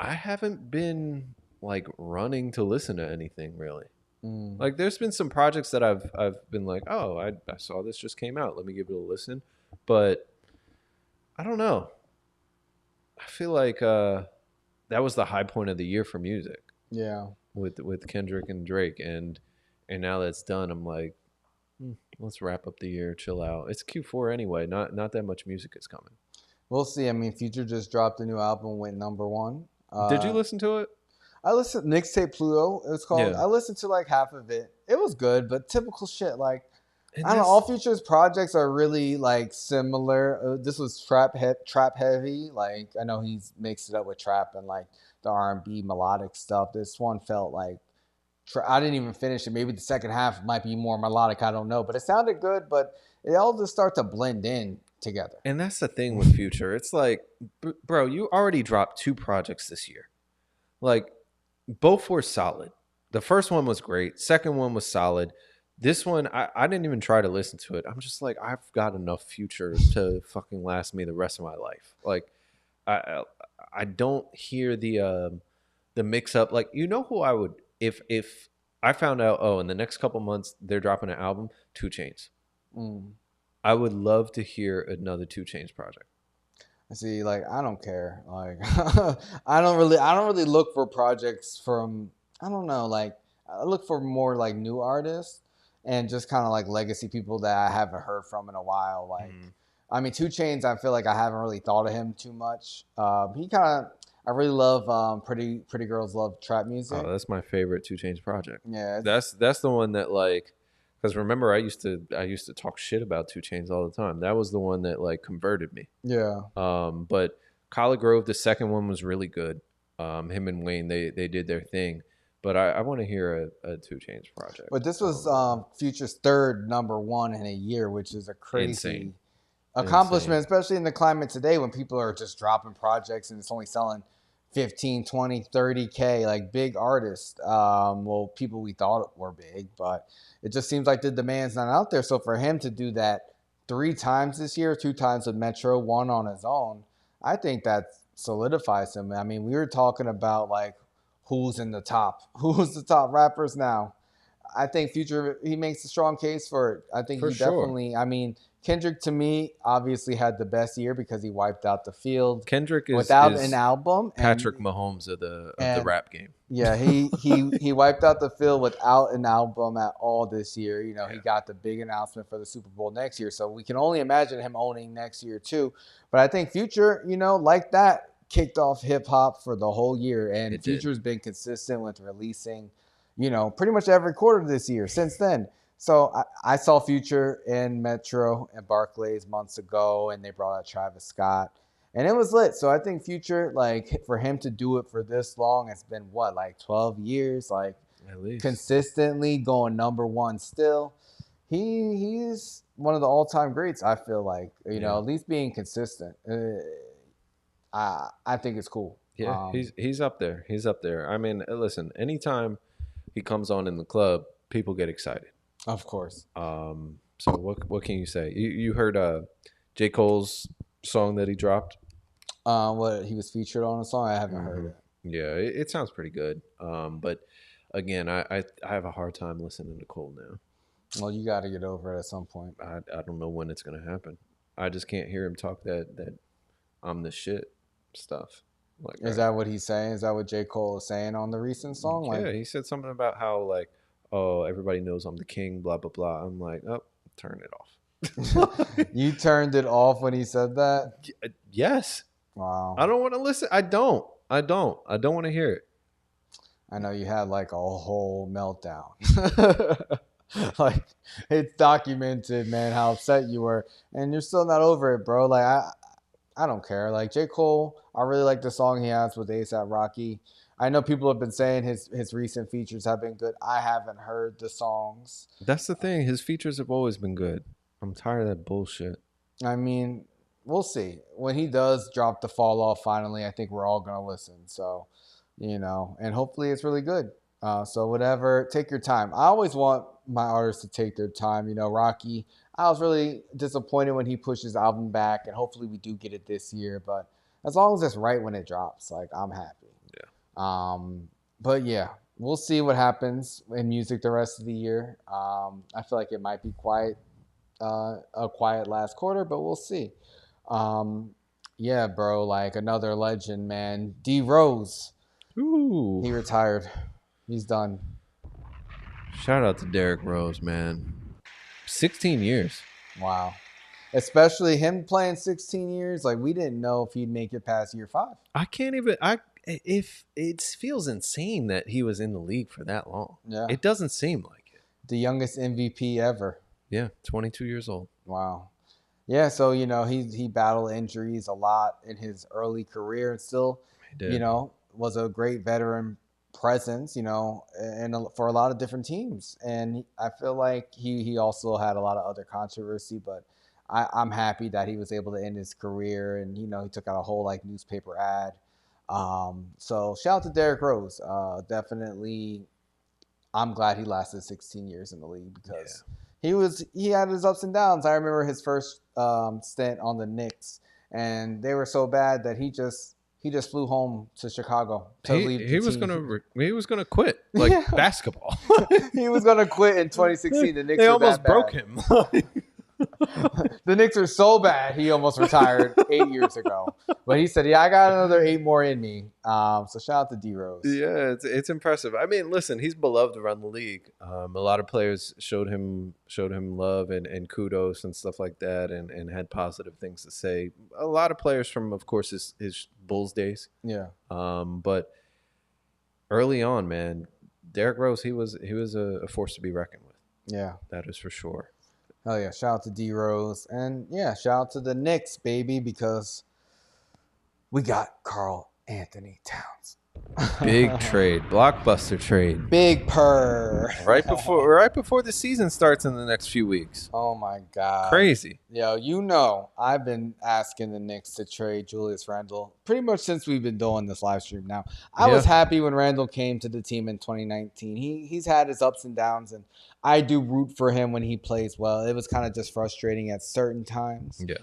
I haven't been running to listen to anything really. There's been some projects that I've been like, oh, I saw this just came out. Let me give it a listen. But I don't know. I feel like that was the high point of the year for music. Yeah. With Kendrick and Drake, and now that's done, I'm like, let's wrap up the year, chill out. It's Q4 anyway. Not that much music is coming. We'll see. I mean, Future just dropped a new album, went #1. Did you listen to it? I listened to Mixtape Pluto. It was called. Yeah. I listened to like half of it. It was good, but typical shit. Like I don't know. All Future's projects are really like similar. This was trap heavy. Like I know he's mixed it up with trap and like the R&B melodic stuff. This one felt like I didn't even finish it. Maybe the second half might be more melodic. I don't know, but it sounded good. But it all just start to blend in together. And that's the thing with Future. It's like, bro, you already dropped 2 projects this year. Like, both were solid. The first one was great. Second one was solid. This one, I didn't even try to listen to it. I'm just like, I've got enough Future to fucking last me the rest of my life. Like, I don't hear the mix up. Like, you know who I would, if I found out, in the next couple months they're dropping an album, 2 Chainz. I would love to hear another 2 Chainz project. See, like I don't care. Like I don't really look for projects from, I don't know, like I look for more like new artists and just kind of like legacy people that I haven't heard from in a while. Like I mean 2 Chainz, I feel like I haven't really thought of him too much. He kind of, I really love Pretty Girls Love Trap Music. Oh, that's my favorite 2 Chainz project. Yeah. That's the one that like, because remember, I used to talk shit about 2 Chainz all the time. That was the one that like converted me. Yeah. But College Grove, the second one was really good. Him and Wayne, they did their thing. But I want to hear a 2 Chainz project. But this was Future's third #1 in a year, which is a crazy accomplishment, especially in the climate today when people are just dropping projects and it's only selling 15, 20, 30K, like big artists. Well, people we thought were big, but it just seems like the demand's not out there. So for him to do that 3 times this year, 2 times with Metro, 1 on his own, I think that solidifies him. I mean, we were talking about like who's the top rappers now. I think Future, he makes a strong case for it. I think definitely, I mean, Kendrick to me obviously had the best year because he wiped out the field. Kendrick is without an album. Patrick Mahomes of the rap game. Yeah, he wiped out the field without an album at all this year. You know, he got the big announcement for the Super Bowl next year, so we can only imagine him owning next year too. But I think Future, you know, like that, kicked off hip hop for the whole year, and Future's been consistent with releasing, you know, pretty much every quarter this year since then. So I saw Future in Metro and Barclays months ago, and they brought out Travis Scott, and it was lit. So I think Future, like for him to do it for this long, it's been what, like 12 years, like at least consistently going #1 still. He's one of the all-time greats. I feel like, you know, at least being consistent. I think it's cool. Yeah, he's up there. He's up there. I mean, listen, anytime he comes on in the club, people get excited. Of course. So what can you say? You heard J. Cole's song that he dropped? What he was featured on a song? I haven't heard it. Yeah, it sounds pretty good. But again, I have a hard time listening to Cole now. Well, you got to get over it at some point. I don't know when it's gonna happen. I just can't hear him talk that I'm the shit stuff. Like, is that what he's saying? Is that what J. Cole is saying on the recent song? Yeah, like, he said something about how like, oh, everybody knows I'm the king, blah, blah, blah. I'm like, oh, turn it off. You turned it off when he said that? Yes. Wow. I don't want to listen. I don't want to hear it. I know you had like a whole meltdown. Like, it's documented, man, how upset you were. And you're still not over it, bro. Like, I don't care. Like, J. Cole, I really like the song he has with A$AP Rocky. I know people have been saying his recent features have been good. I haven't heard the songs. That's the thing. His features have always been good. I'm tired of that bullshit. I mean, we'll see. When he does drop the Fall Off finally, I think we're all going to listen. So, you know, and hopefully it's really good. So whatever, take your time. I always want my artists to take their time. You know, Rocky, I was really disappointed when he pushed his album back, and hopefully we do get it this year. But as long as it's right when it drops, like, I'm happy. But yeah, we'll see what happens in music the rest of the year. I feel like it might be a quiet last quarter, but we'll see. Yeah, bro, like another legend, man. D Rose. Ooh. He retired. He's done. Shout out to Derrick Rose, man. 16 years. Wow. Especially him playing 16 years. Like, we didn't know if he'd make it past year 5. I can't even. if it feels insane that he was in the league for that long. Yeah. It doesn't seem like it. The youngest MVP ever. Yeah, 22 years old. Wow. Yeah, so, he battled injuries a lot in his early career and still, was a great veteran presence, and for a lot of different teams. And I feel like he also had a lot of other controversy, but I'm happy that he was able to end his career, and, he took out a whole, newspaper ad. So shout out to Derrick Rose. Definitely, I'm glad he lasted 16 years in the league because he had his ups and downs. I remember his first stint on the Knicks, and they were so bad that he just flew home to Chicago to leave the team. He was gonna quit basketball. He was gonna quit in 2016. The Knicks they were almost that broke bad. him. The Knicks are so bad, he almost retired 8 years ago. But he said, I got another 8 more in me. So shout out to D Rose. Yeah, it's impressive. I mean, listen, he's beloved around the league. A lot of players showed him love and kudos and stuff like that, and had positive things to say. A lot of players from, of course, his Bulls days. Yeah. But early on, man, Derrick Rose, he was a force to be reckoned with. Yeah. That is for sure. Hell yeah. Shout out to D Rose. And yeah, shout out to the Knicks, baby, because we got Karl Anthony Towns. Big trade, blockbuster trade. Big purr. Right before the season starts in the next few weeks. Oh my God. Crazy. Yo, I've been asking the Knicks to trade Julius Randle pretty much since we've been doing this live stream now. I was happy when Randle came to the team in 2019. He's had his ups and downs, and I do root for him when he plays well. It was kind of just frustrating at certain times. Yeah.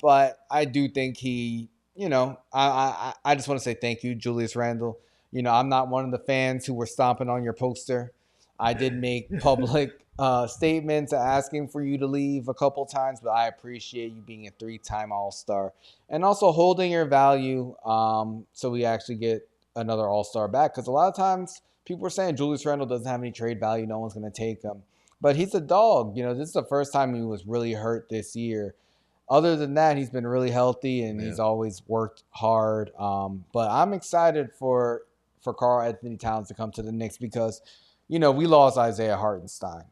But I do think he, I just want to say thank you, Julius Randle. I'm not one of the fans who were stomping on your poster. I did make public statements asking for you to leave a couple times, but I appreciate you being a 3-time All-Star and also holding your value so we actually get another All-Star back. Because a lot of times people are saying Julius Randle doesn't have any trade value. No one's going to take him. But he's a dog. This is the first time he was really hurt this year. Other than that, he's been really healthy and he's always worked hard. But I'm excited for Karl Anthony Towns to come to the Knicks because, we lost Isaiah Hartenstein.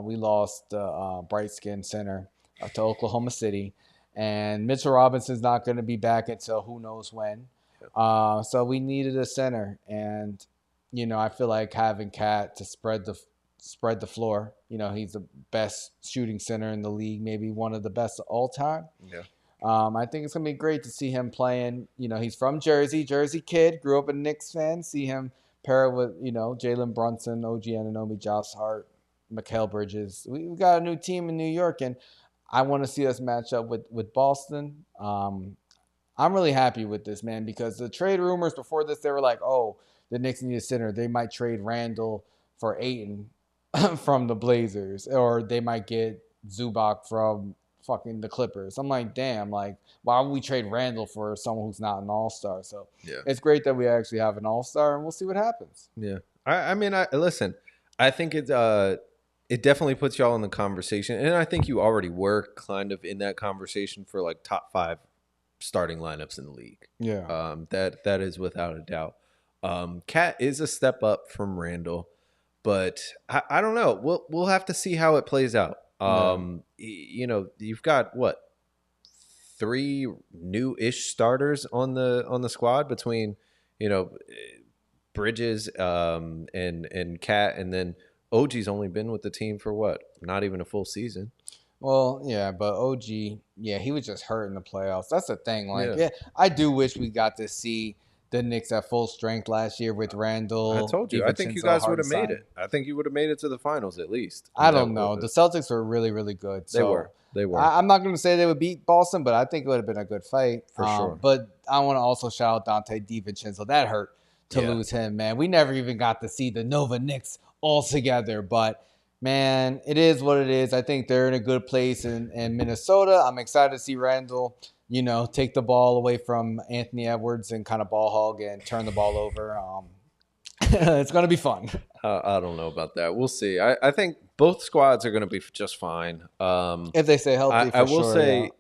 We lost the bright-skinned center to Oklahoma City. And Mitchell Robinson's not going to be back until who knows when. So we needed a center. And, I feel like having Cat to spread the floor. He's the best shooting center in the league, maybe one of the best of all time. Yeah. I think it's going to be great to see him playing. He's from Jersey kid, grew up a Knicks fan. See him pair with, Jalen Brunson, OG Anunoby, Josh Hart, Mikal Bridges. We got a new team in New York, and I want to see us match up with Boston. I'm really happy with this, man, because the trade rumors before this, they were like, oh, the Knicks need a center. They might trade Randle for Ayton from the Blazers, or they might get Zubac from fucking the Clippers. I'm like, damn, why would we trade Randle for someone who's not an all-star? So it's great that we actually have an all-star, and we'll see what happens. Yeah. I mean, listen, I think it definitely puts y'all in the conversation, and I think you already were kind of in that conversation for top 5 starting lineups in the league. Yeah. That is without a doubt. Cat is a step up from Randle. But I don't know. We'll have to see how it plays out. You've got 3 new-ish starters on the squad between Bridges and Cat, and then OG's only been with the team for not even a full season. Well, yeah, but OG, he was just hurt in the playoffs. That's the thing. I do wish we got to see the Knicks at full strength last year with Randle. I told you. I think you guys would have made it. I think you would have made it to the finals at least. I don't know. The Celtics were really, really good. They were. I'm not going to say they would beat Boston, but I think it would have been a good fight. For sure. But I want to also shout out Dante DiVincenzo. That hurt to lose him, man. We never even got to see the Nova Knicks all together. But, man, it is what it is. I think they're in a good place in Minnesota. I'm excited to see Randle take the ball away from Anthony Edwards and kind of ball hog and turn the ball over. It's going to be fun. I don't know about that. We'll see. I think both squads are going to be just fine. If they stay healthy, I will say,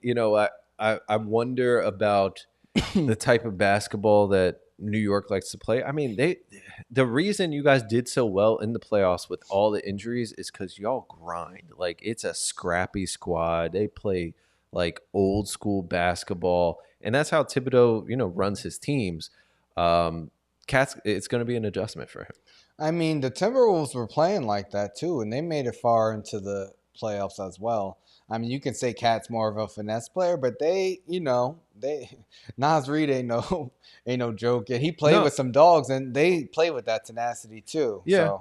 I wonder about the type of basketball that New York likes to play. I mean, the reason you guys did so well in the playoffs with all the injuries is because y'all grind. Like, it's a scrappy squad. They play like old school basketball, and that's how Thibodeau, runs his teams. It's going to be an adjustment for him. I mean, the Timberwolves were playing like that too, and they made it far into the playoffs as well. I mean, you can say Cat's more of a finesse player, but Nas Reed ain't no joke. And he played with some dogs, and they play with that tenacity too. Yeah,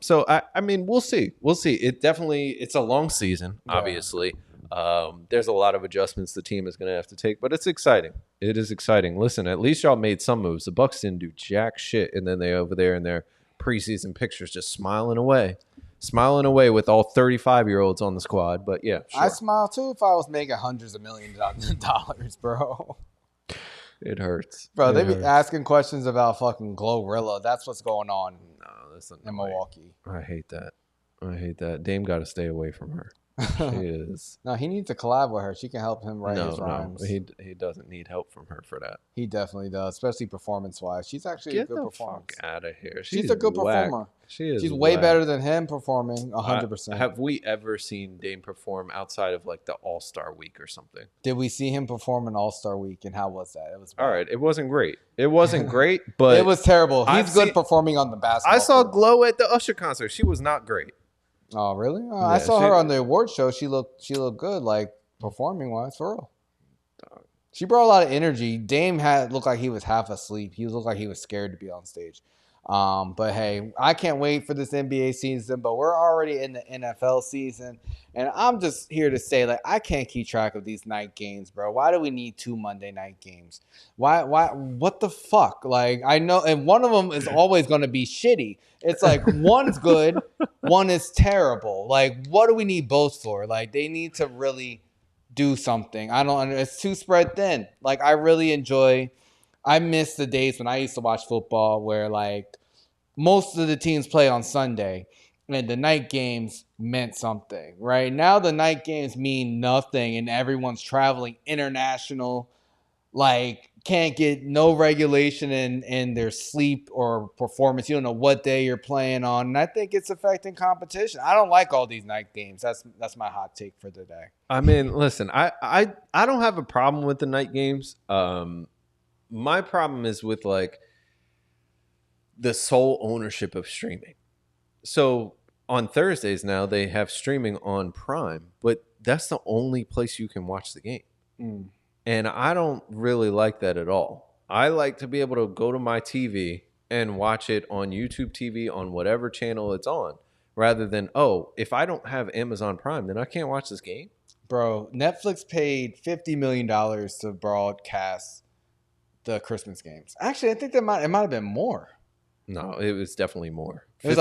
So I mean, we'll see. It's a long season, obviously. There's a lot of adjustments the team is going to have to take, but it's exciting. It is exciting. Listen, at least y'all made some moves. The Bucks didn't do jack shit, and then they over there in their preseason pictures just smiling away with all 35-year-olds on the squad. But yeah, sure. I smile too if I was making hundreds of millions of dollars, bro. It hurts, bro. They be asking questions about fucking Glorilla. That's what's going on in Milwaukee. I hate that. Dame got to stay away from her. She is. No, he needs to collab with her. She can help him write his rhymes. No, he doesn't need help from her for that. He definitely does, especially performance-wise. She's actually a good performer. Get the fuck out of here. She's a good performer. She's way better than him performing 100%. Have we ever seen Dame perform outside of like the All-Star Week or something? Did we see him perform in All-Star Week, and how was that? It was bad. All right. It wasn't great. But it was terrible. He's good performing on the basketball. I saw Glow at the Usher concert. She was not great. Oh, really? Yeah, I saw her on the award show. She looked good, like performing wise, for real. She brought a lot of energy. Dame looked like he was half asleep. He looked like he was scared to be on stage. But hey, I can't wait for this NBA season. But we're already in the NFL season, and I'm just here to say, like, I can't keep track of these night games, bro. Why do we need 2 Monday night games? Why? What the fuck? Like, I know, and one of them is always going to be shitty. It's like one's good, one is terrible. Like, what do we need both for? Like, they need to really do something. It's too spread thin. Like, I miss the days when I used to watch football where, like, most of the teams play on Sunday and the night games meant something, right? Now the night games mean nothing and everyone's traveling international, like, can't get no regulation in their sleep or performance. You don't know what day you're playing on. And I think it's affecting competition. I don't like all these night games. That's my hot take for today. I mean, listen, I don't have a problem with the night games. My problem is with, like, the sole ownership of streaming. So on Thursdays now, they have streaming on Prime, but that's the only place you can watch the game. And I don't really like that at all. I like to be able to go to my TV and watch it on YouTube TV on whatever channel it's on, rather than, if I don't have Amazon Prime, then I can't watch this game. Bro, Netflix paid $50 million to broadcast the Christmas games. Actually, I think it might have been more. No, it was definitely more. It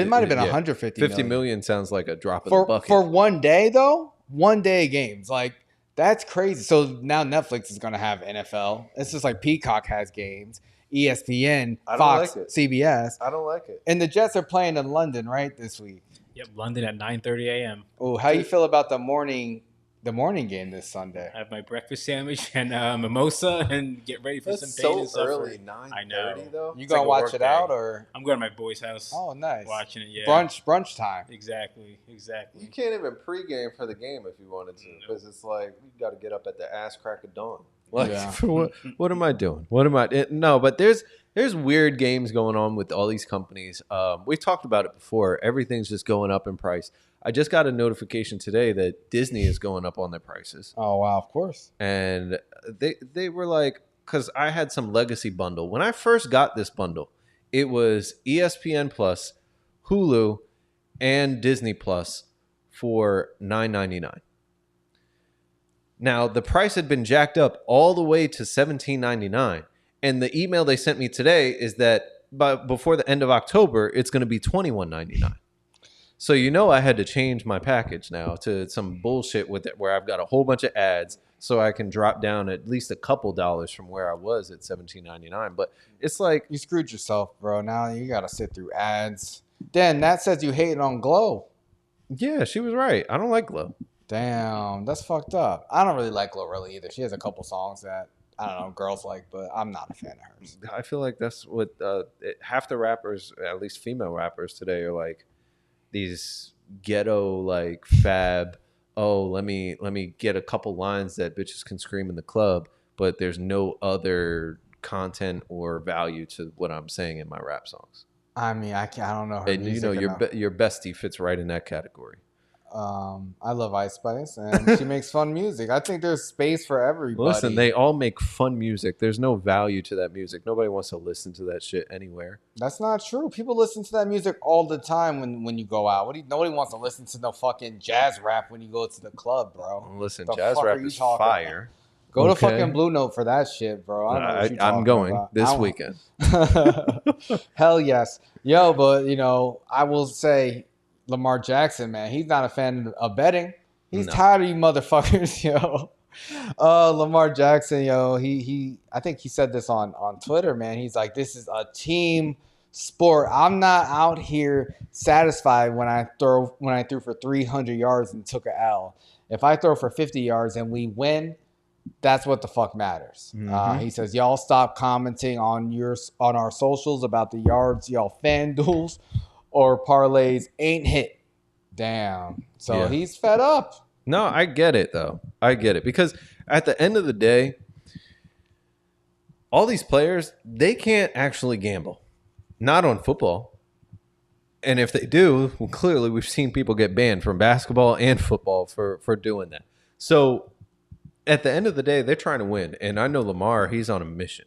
might have been 150 million. 50 million sounds like a drop in the bucket. For one day, though, 1 day games. Like, that's crazy. So now Netflix is going to have NFL. It's just like Peacock has games, ESPN, Fox, CBS. I don't like it. And the Jets are playing in London, right, this week? Yep, London at 9:30 a.m. Oh, how you feel about the morning game this Sunday? I have my breakfast sandwich and mimosa and get ready for some pain and suffering. Early, 9:30 though. You gonna watch it out, or I'm going to my boy's house? Oh, nice. Watching it, yeah. Brunch time. Exactly. You can't even pregame for the game if you wanted to, because it's like you got to get up at the ass crack of dawn. Like, what am I doing? No, but there's weird games going on with all these companies. We've talked about it before. Everything's just going up in price. I just got a notification today that Disney is going up on their prices. Oh, wow, of course. And they were like, because I had some legacy bundle. When I first got this bundle, it was ESPN Plus, Hulu, and Disney Plus for $9.99. Now, the price had been jacked up all the way to $17.99. And the email they sent me today is that before the end of October, it's going to be $21.99. So I had to change my package now to some bullshit with it where I've got a whole bunch of ads so I can drop down at least a couple dollars from where I was at $17.99. But it's like, you screwed yourself, bro. Now you got to sit through ads. Dan, that says you hating on Glow. Yeah, she was right. I don't like Glow. Damn, that's fucked up. I don't really like Glorilla either. She has a couple songs that I don't know, girls like, but I'm not a fan of hers. I feel like that's what half the rappers, at least female rappers today, are like these ghetto like fab. Oh, let me get a couple lines that bitches can scream in the club, but there's no other content or value to what I'm saying in my rap songs. I mean, I don't know her and music. You know, your bestie fits right in that category. I love Ice Spice, and she makes fun music. I think there's space for everybody. Listen, they all make fun music. There's no value to that music. Nobody wants to listen to that shit anywhere. That's not true. People listen to that music all the time when you go out. Nobody wants to listen to no fucking jazz rap when you go to the club, bro. Listen, jazz rap is fire. Go to fucking Blue Note for that shit, bro. I don't know what you're I'm going about. this weekend. Hell yes. Yo, but, you know, I will say Lamar Jackson, man, he's not a fan of betting. He's tired of you motherfuckers, yo. Lamar Jackson, yo, I think he said this on Twitter, man. He's like, this is a team sport. I'm not out here satisfied when I threw for 300 yards and took an L. If I throw for 50 yards and we win, that's what the fuck matters. He says, y'all stop commenting on our socials about the yards y'all fan duels or parlays ain't hit. Damn. So he's fed up. No, I get it, though. I get it. Because at the end of the day, all these players, they can't actually gamble. Not on football. And if they do, well, clearly we've seen people get banned from basketball and football for doing that. So at the end of the day, they're trying to win. And I know Lamar, he's on a mission.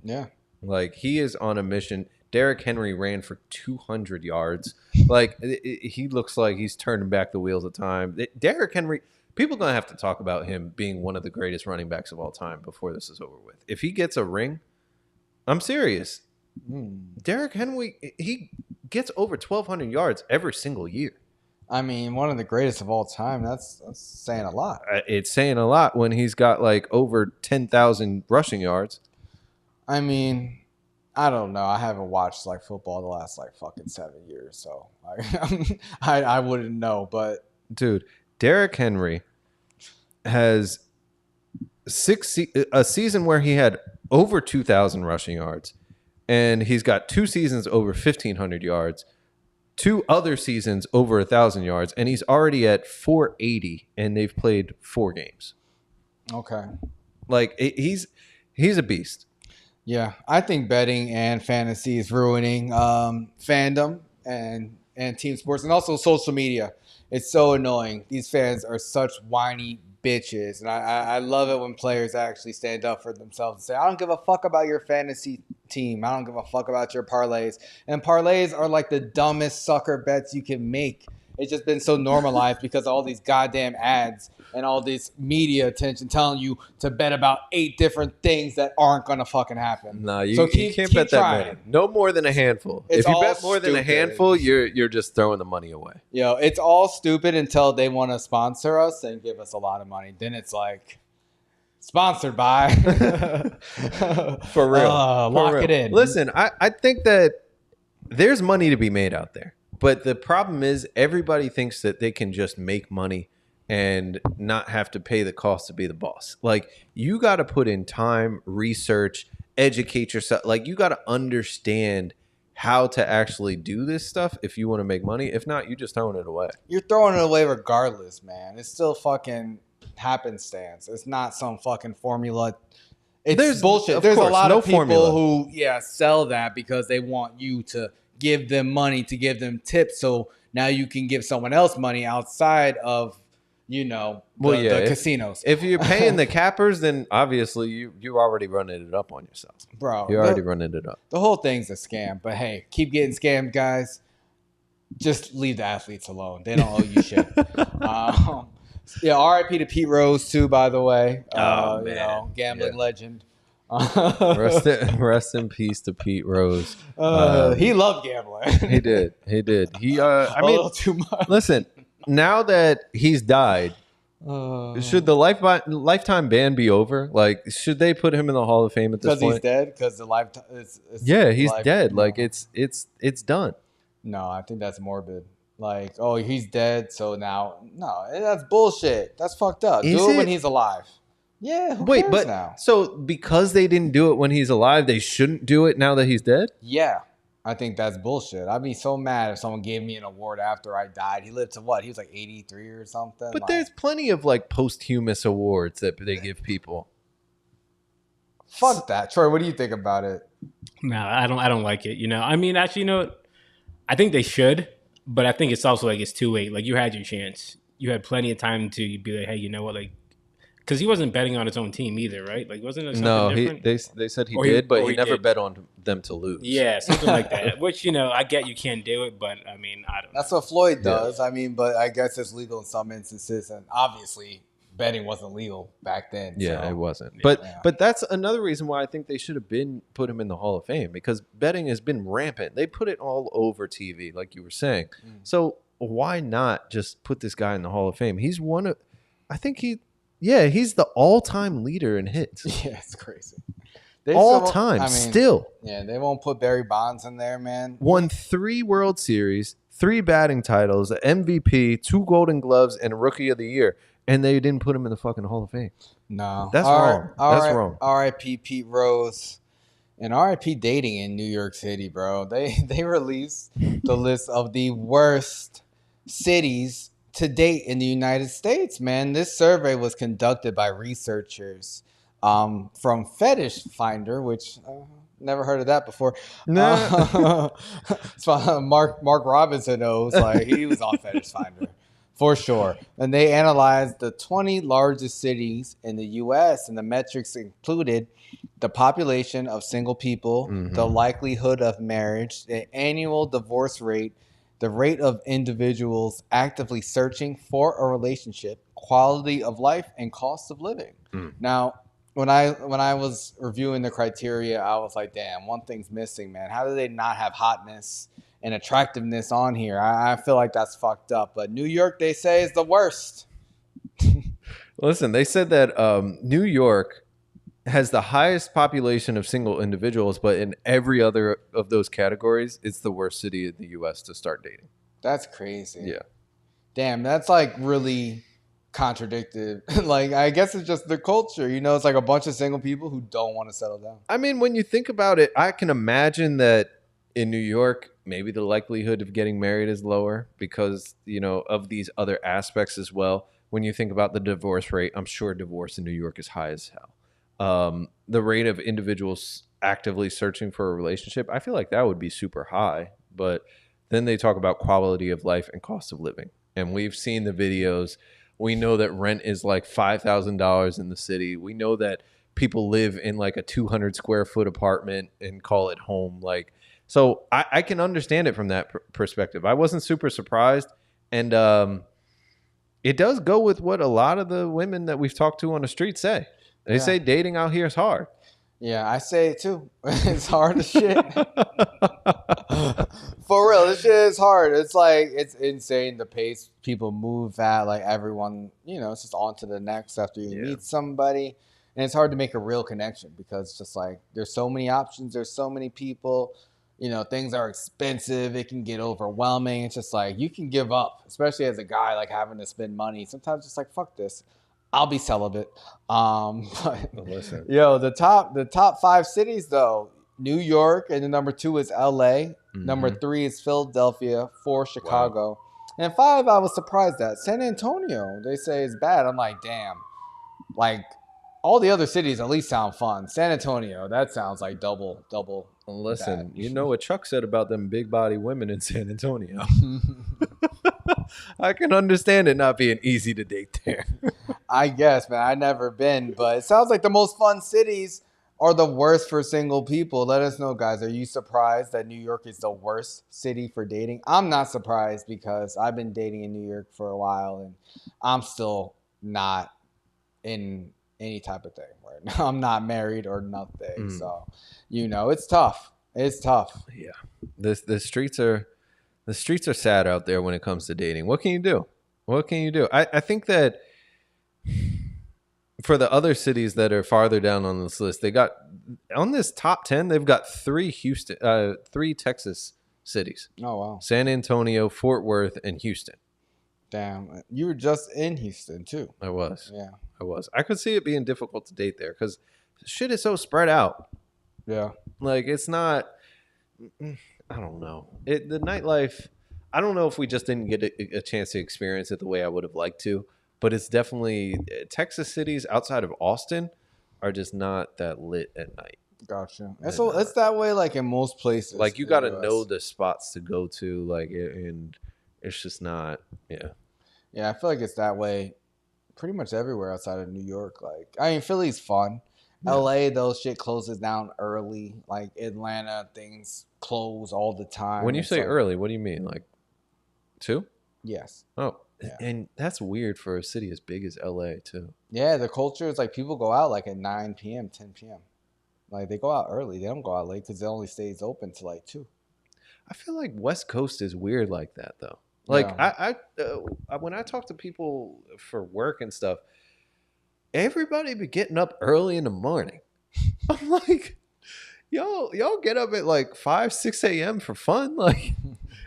Yeah. Like, he is on a mission. Derrick Henry ran for 200 yards. Like, he looks like he's turning back the wheels of time. Derrick Henry, people are going to have to talk about him being one of the greatest running backs of all time before this is over with. If he gets a ring, I'm serious. Derrick Henry, he gets over 1,200 yards every single year. I mean, one of the greatest of all time. That's saying a lot. It's saying a lot when he's got like over 10,000 rushing yards. I mean, I don't know. I haven't watched like football the last like fucking 7 years, so I wouldn't know. But dude, Derrick Henry has a season where he had over 2,000 rushing yards, and he's got 2 seasons over 1,500 yards. 2 other seasons over 1,000 yards, and he's already at 480, and they've played 4 games. Okay, like he's a beast. Yeah, I think betting and fantasy is ruining fandom and team sports, and also social media. It's so annoying. These fans are such whiny bitches, and I love it when players actually stand up for themselves and say, I don't give a fuck about your fantasy team. I don't give a fuck about your parlays. And parlays are like the dumbest sucker bets you can make. It's just been so normalized because of all these goddamn ads and all this media attention telling you to bet about 8 different things that aren't going to fucking happen. No, you can't bet that many. No more than a handful. If you bet more than a handful, you're just throwing the money away. Yo, it's all stupid until they want to sponsor us and give us a lot of money. Then it's like, sponsored by. For real. Lock it in. Listen, I think that there's money to be made out there. But the problem is everybody thinks that they can just make money and not have to pay the cost to be the boss. Like, you got to put in time, research, educate yourself. Like, you got to understand how to actually do this stuff if you want to make money. If not, you're just throwing it away. You're throwing it away regardless, man. It's still fucking happenstance. It's not some fucking formula. There's bullshit. There's a lot of people who sell that because they want you to give them money, to give them tips, so now you can give someone else money outside of, the casinos. If you're paying the cappers, then obviously you're already running it up on yourself. Bro, you're already running it up. The whole thing's a scam, but hey, keep getting scammed, guys. Just leave the athletes alone. They don't owe you shit. RIP to Pete Rose too, by the way. Gambling legend. Rest in peace to Pete Rose. He loved gambling. He did. He I mean, a little too much. Listen, now that he's died, should the lifetime ban be over? Like, should they put him in the Hall of Fame at this point? Because he's dead. Because the lifetime. He's dead. Like, it's done. No, I think that's morbid. Like, oh, he's dead, so now no, that's bullshit. That's fucked up. Do it when he's alive. Yeah, who Wait, cares but now? so because they didn't do it when he's alive, they shouldn't do it now that he's dead? Yeah, I think that's bullshit. I'd be so mad if someone gave me an award after I died. He lived to what? He was like 83 or something. But there's plenty of like posthumous awards that they give people. Fuck that. Troy, what do you think about it? No, I don't like it. You know, I mean, actually, you know, I think they should, but I think it's also like it's too late. Like you had your chance. You had plenty of time to be like, hey, you know what, like, because he wasn't betting on his own team either, right? Like, wasn't it something different? They said he did, but he never bet on them to lose. Yeah, something like that. Which, you know, I get you can't do it, but I mean, I don't know. That's what Floyd does. Yeah. I mean, but I guess it's legal in some instances, and obviously betting wasn't legal back then. Yeah, so. It wasn't. But that's another reason why I think they should have put him in the Hall of Fame, because betting has been rampant. They put it all over TV, like you were saying. So why not just put this guy in the Hall of Fame? He's he's the all-time leader in hits. Yeah, it's crazy. All time, still. Yeah, they won't put Barry Bonds in there, man. Won 3 World Series, 3 batting titles, MVP, 2 Golden Gloves, and Rookie of the Year. And they didn't put him in the fucking Hall of Fame. No. That's wrong. That's wrong. R.I.P. Pete Rose. And R.I.P. dating in New York City, bro. They released the list of the worst cities to date in the United States, man. This survey was conducted by researchers from Fetish Finder, which never heard of that before. No. Mark Robinson knows, like he was on Fetish Finder for sure. And they analyzed the 20 largest cities in the U.S. and the metrics included the population of single people, the likelihood of marriage, the annual divorce rate, the rate of individuals actively searching for a relationship, quality of life, and cost of living. Now, when I was reviewing the criteria, I was like, damn, one thing's missing, man. How do they not have hotness and attractiveness on here? I feel like that's fucked up. But New York, they say, is the worst. Listen, they said that New York has the highest population of single individuals, but in every other of those categories, it's the worst city in the U.S. to start dating. That's crazy. Yeah. Damn, that's like really contradicted. Like, I guess it's just the culture. You know, it's like a bunch of single people who don't want to settle down. I mean, when you think about it, I can imagine that in New York, maybe the likelihood of getting married is lower because, you know, of these other aspects as well. When you think about the divorce rate, I'm sure divorce in New York is high as hell. The rate of individuals actively searching for a relationship, I feel like that would be super high. But then they talk about quality of life and cost of living. And we've seen the videos. We know that rent is like $5,000 in the city. We know that people live in like a 200 square foot apartment and call it home. Like, so I can understand it from that perspective. I wasn't super surprised. And it does go with what a lot of the women that we've talked to on the street say. They say dating out here is hard. Yeah, I say it too. It's hard as shit. For real, this shit is hard. It's like, it's insane the pace people move at. Like everyone, you know, it's just on to the next after you meet somebody. And it's hard to make a real connection because it's just like there's so many options. There's so many people. You know, things are expensive. It can get overwhelming. It's just like you can give up, especially as a guy, like having to spend money. Sometimes it's like, fuck this. I'll be celibate. But listen. Yo, the top 5 cities though, New York, and the number 2 is LA. Number 3 is Philadelphia, 4 Chicago. Wow. And 5 I was surprised at. San Antonio, they say is bad. I'm like, damn. Like all the other cities at least sound fun. San Antonio, that sounds like double. Listen, you know what Chuck said about them big body women in San Antonio. I can understand it not being easy to date there. I guess, man. I've never been, but it sounds like the most fun cities are the worst for single people. Let us know, guys. Are you surprised that New York is the worst city for dating? I'm not surprised because I've been dating in New York for a while, and I'm still not in any type of thing right now. I'm not married or nothing. So, you know, it's tough. It's tough. Yeah. The streets are sad out there when it comes to dating. What can you do? I think that for the other cities that are farther down on this list, they got on this top 10, they've got 3 Texas cities. Oh, wow. San Antonio, Fort Worth, and Houston. Damn. You were just in Houston, too. I was. Yeah. I could see it being difficult to date there because shit is so spread out. Yeah. Like, it's not, I don't know. The nightlife, I don't know if we just didn't get a chance to experience it the way I would have liked to, but it's definitely, Texas cities outside of Austin are just not that lit at night. Gotcha. And so it's that way, like in most places. Like, you got to know the spots to go to, like, and it's just not, yeah. Yeah, I feel like it's that way pretty much everywhere outside of New York. Like, I mean, Philly's fun. Yeah. LA, those shit closes down early. Like Atlanta, things close all the time. When you say early, what do you mean? Like 2? Yes. Oh, yeah. And that's weird for a city as big as LA too. Yeah, the culture is like people go out like at 9 p.m., 10 p.m. Like they go out early. They don't go out late because it only stays open till like 2. I feel like West Coast is weird like that though. Like yeah. When I talk to people for work and stuff, everybody be getting up early in the morning. I'm like, y'all get up at like 5, 6 a.m. for fun. Like,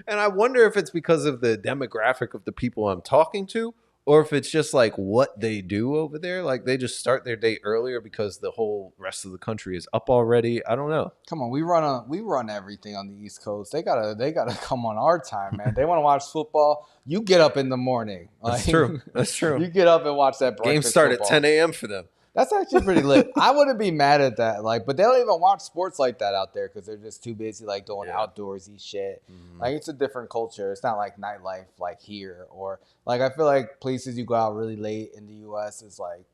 and I wonder if it's because of the demographic of the people I'm talking to, or if it's just like what they do over there. Like they just start their day earlier because the whole rest of the country is up already. I don't know. Come on, we run everything on the East Coast. They gotta come on our time, man. They want to watch football. You get up in the morning. That's true. That's true. You get up and watch that breakfast game start football. At 10 a.m. for them. That's actually pretty lit. I wouldn't be mad at that. Like, but they don't even watch sports like that out there because they're just too busy like doing outdoorsy shit. Mm-hmm. Like it's a different culture. It's not like nightlife like here or like I feel like places you go out really late in the U.S. is like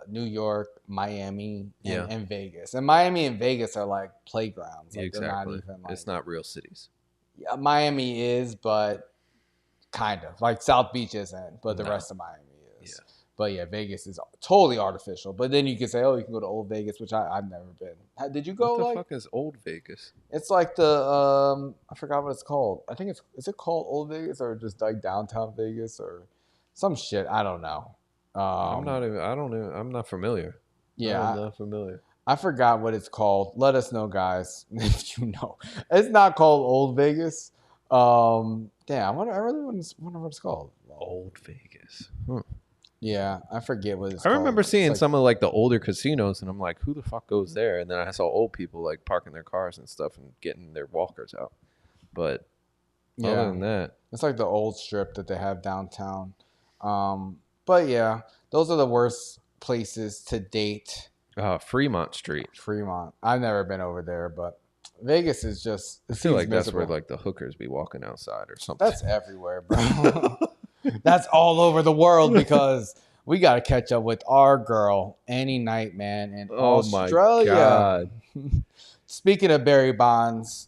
New York, Miami, and Vegas. And Miami and Vegas are like playgrounds. Like exactly. They're not even like, it's not real cities. Yeah, Miami is, but kind of like South Beach isn't, but the rest of Miami is. Yeah. But yeah, Vegas is totally artificial. But then you can say, oh, you can go to Old Vegas, which I've never been. Did you go? What the fuck is Old Vegas? It's like the I forgot what it's called. I think is it called Old Vegas or just like downtown Vegas or some shit? I don't know. I'm not familiar. Yeah, I'm not familiar. I forgot what it's called. Let us know, guys, if you know. It's not called Old Vegas. Damn, I really wonder what it's called. Old Vegas. Yeah, I forget what it's called. I remember seeing some of like the older casinos, and I'm like, who the fuck goes there? And then I saw old people like parking their cars and stuff and getting their walkers out. But other than that, it's like the old strip that they have downtown. But yeah, those are the worst places to date. Fremont Street. Fremont. I've never been over there, but Vegas is just. I feel like that's where like the hookers be walking outside or something. That's everywhere, bro. That's all over the world because we got to catch up with our girl Annie Knight, man, in Australia. My God. Speaking of Barry Bonds,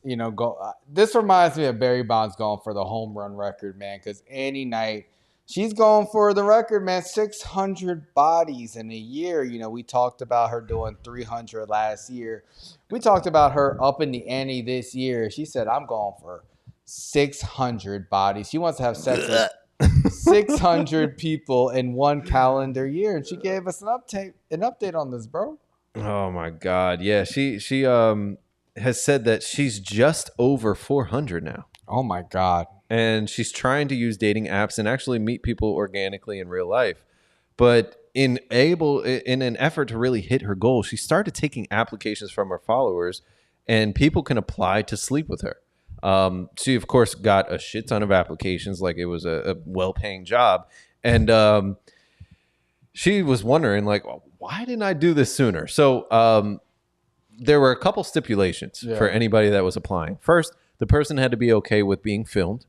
this reminds me of Barry Bonds going for the home run record, man, because Annie Knight, she's going for the record, man, 600 bodies in a year. We talked about her doing 300 last year. We talked about her upping the ante this year. She said, I'm going for 600 bodies. She wants to have sex with 600 people in one calendar year, and she gave us an update on this, bro. Oh my God, yeah. She has said that she's just over 400 now. Oh my God. And she's trying to use dating apps and actually meet people organically in real life. But in an effort to really hit her goal, she started taking applications from her followers, and people can apply to sleep with her. She, of course, got a shit ton of applications like it was a well-paying job. And she was wondering, like, why didn't I do this sooner? So there were a couple stipulations for anybody that was applying. First, the person had to be okay with being filmed.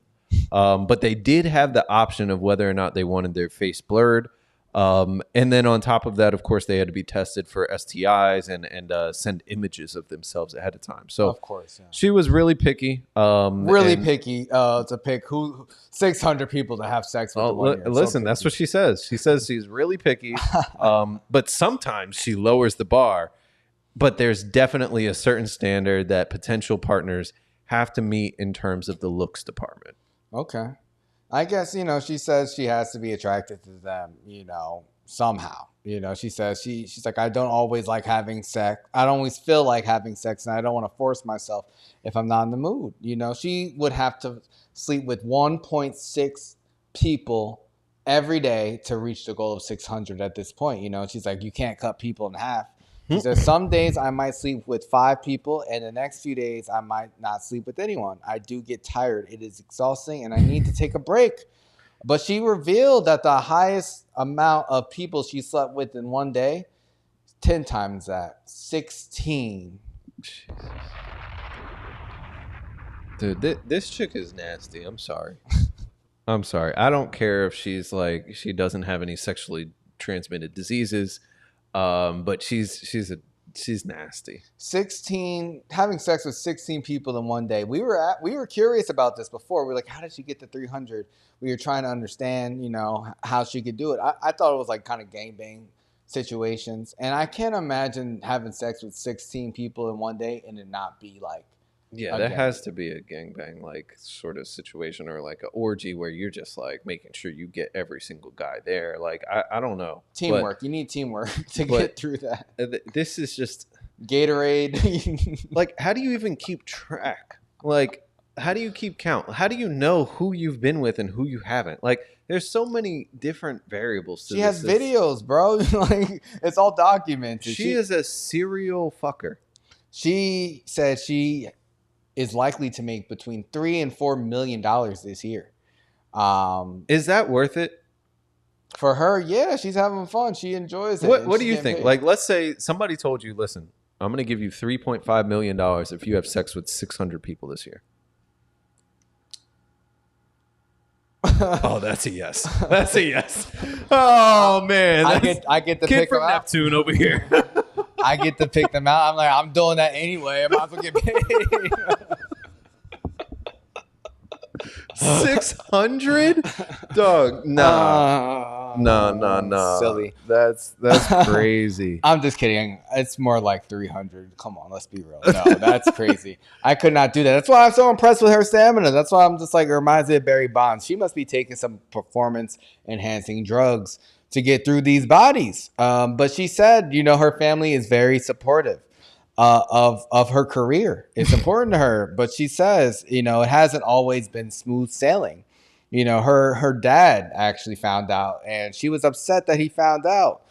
But they did have the option of whether or not they wanted their face blurred. And then on top of that, of course, they had to be tested for STIs and send images of themselves ahead of time. So of course, she was really picky. Picky to pick who 600 people to have sex with. Listen, that's what she says. She says she's really picky, but sometimes she lowers the bar. But there's definitely a certain standard that potential partners have to meet in terms of the looks department. Okay. I guess, she says she has to be attracted to them, somehow. She says she's like, I don't always like having sex. I don't always feel like having sex, and I don't want to force myself if I'm not in the mood. She would have to sleep with 1.6 people every day to reach the goal of 600 at this point. You know, she's like, you can't cut people in half. She says, some days I might sleep with 5 people, and the next few days I might not sleep with anyone. I do get tired. It is exhausting, and I need to take a break. But she revealed that the highest amount of people she slept with in one day, 10 times that, 16. Jesus. Dude, this chick is nasty. I'm sorry. I'm sorry. I don't care if she's like, she doesn't have any sexually transmitted diseases, but she's nasty. 16, having sex with 16 people in one day. We were curious about this before. We were like, how did she get to 300? We were trying to understand, you know, how she could do it. I thought it was like kind of gangbang situations, and I can't imagine having sex with 16 people in one day and it not be like. Yeah, that has to be a gangbang like sort of situation, or like an orgy where you're just like making sure you get every single guy there. Like I don't know. Teamwork. You need teamwork to get through that. This is just Gatorade. Like, how do you even keep track? Like, how do you keep count? How do you know who you've been with and who you haven't? Like, there's so many different variables to this. She has videos, bro. Like, it's all documented. She is a serial fucker. She said she is likely to make between $3 and $4 million this year. Is that worth it? For her, yeah, she's having fun. She enjoys it. What do you think? Paid. Like, let's say somebody told you, listen, I'm going to give you $3.5 million if you have sex with 600 people this year. Oh, that's a yes. That's a yes. Oh, man. I get the kid pick from them Neptune out. Over here. I get to pick them out. I'm like, I'm doing that anyway. I might as well get paid. 600? Dog, no. Silly. That's crazy. I'm just kidding. It's more like 300. Come on, let's be real. No, that's crazy. I could not do that. That's why I'm so impressed with her stamina. That's why I'm just like, it reminds me of Barry Bonds. She must be taking some performance enhancing drugs to get through these bodies. But she said, you know, her family is very supportive of her career. It's important to her. But she says, you know, it hasn't always been smooth sailing. You know, her dad actually found out, and she was upset that he found out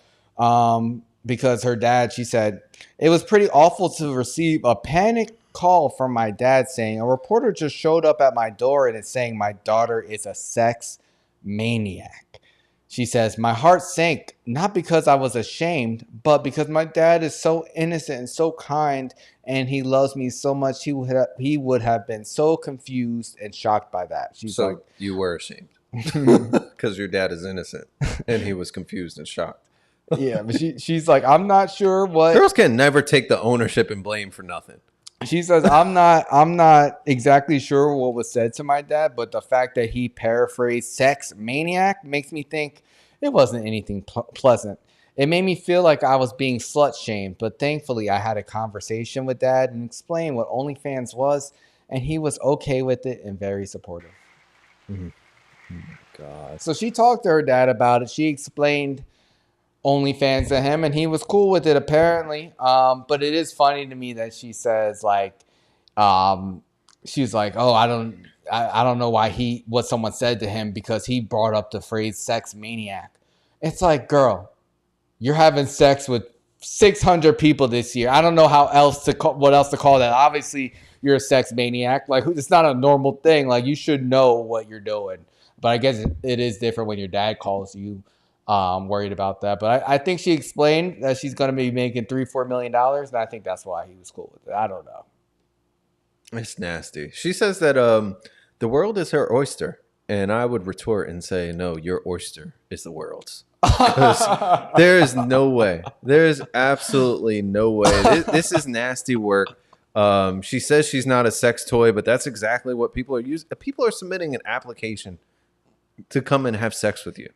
because her dad, she said, it was pretty awful to receive a panic call from my dad saying, a reporter just showed up at my door and is saying my daughter is a sex maniac. She says, my heart sank, not because I was ashamed, but because my dad is so innocent and so kind, and he loves me so much, he would have been so confused and shocked by that. She's so like, you were ashamed because your dad is innocent, and he was confused and shocked. Yeah, but she's like, I'm not sure what. Girls can never take the ownership and blame for nothing. She says, I'm not exactly sure what was said to my dad, but the fact that he paraphrased sex maniac makes me think it wasn't anything pleasant. It made me feel like I was being slut-shamed, but thankfully I had a conversation with Dad and explained what OnlyFans was, and he was okay with it and very supportive. Mm-hmm. Oh my God. So she talked to her dad about it. She explained OnlyFans to him, and he was cool with it apparently. But it is funny to me that she says like, she's like, oh, I don't know why what someone said to him because he brought up the phrase sex maniac. It's like, girl, you're having sex with 600 people this year. I don't know what else to call that. Obviously, you're a sex maniac. Like, it's not a normal thing. Like, you should know what you're doing. But I guess it is different when your dad calls you worried about that. But I think she explained that she's going to be making $3-4 million, and I think that's why he was cool with it. I don't know. It's nasty. She says that the world is her oyster. And I would retort and say, no, your oyster is the world's. There is no way. There is absolutely no way. This is nasty work. She says she's not a sex toy, but that's exactly what people are using. People are submitting an application to come and have sex with you.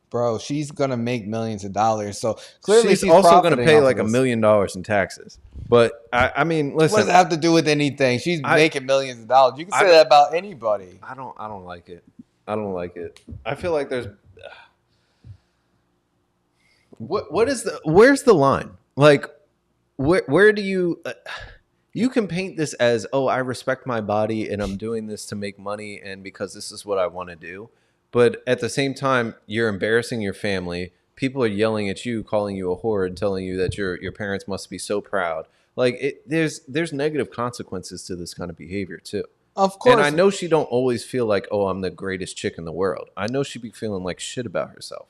Bro, she's going to make millions of dollars. So clearly she's also going to pay like $1 million in taxes. But I mean, listen. What does it have to do with anything? She's making millions of dollars. You can say that about anybody. I don't like it. I don't like it. I feel like there's where's the line? Like where do you you can paint this as, oh, I respect my body and I'm doing this to make money and because this is what I want to do. But at the same time, you're embarrassing your family. People are yelling at you, calling you a whore, and telling you that your parents must be so proud. Like, there's negative consequences to this kind of behavior too. Of course. And I know she don't always feel like, oh, I'm the greatest chick in the world. I know she be feeling like shit about herself.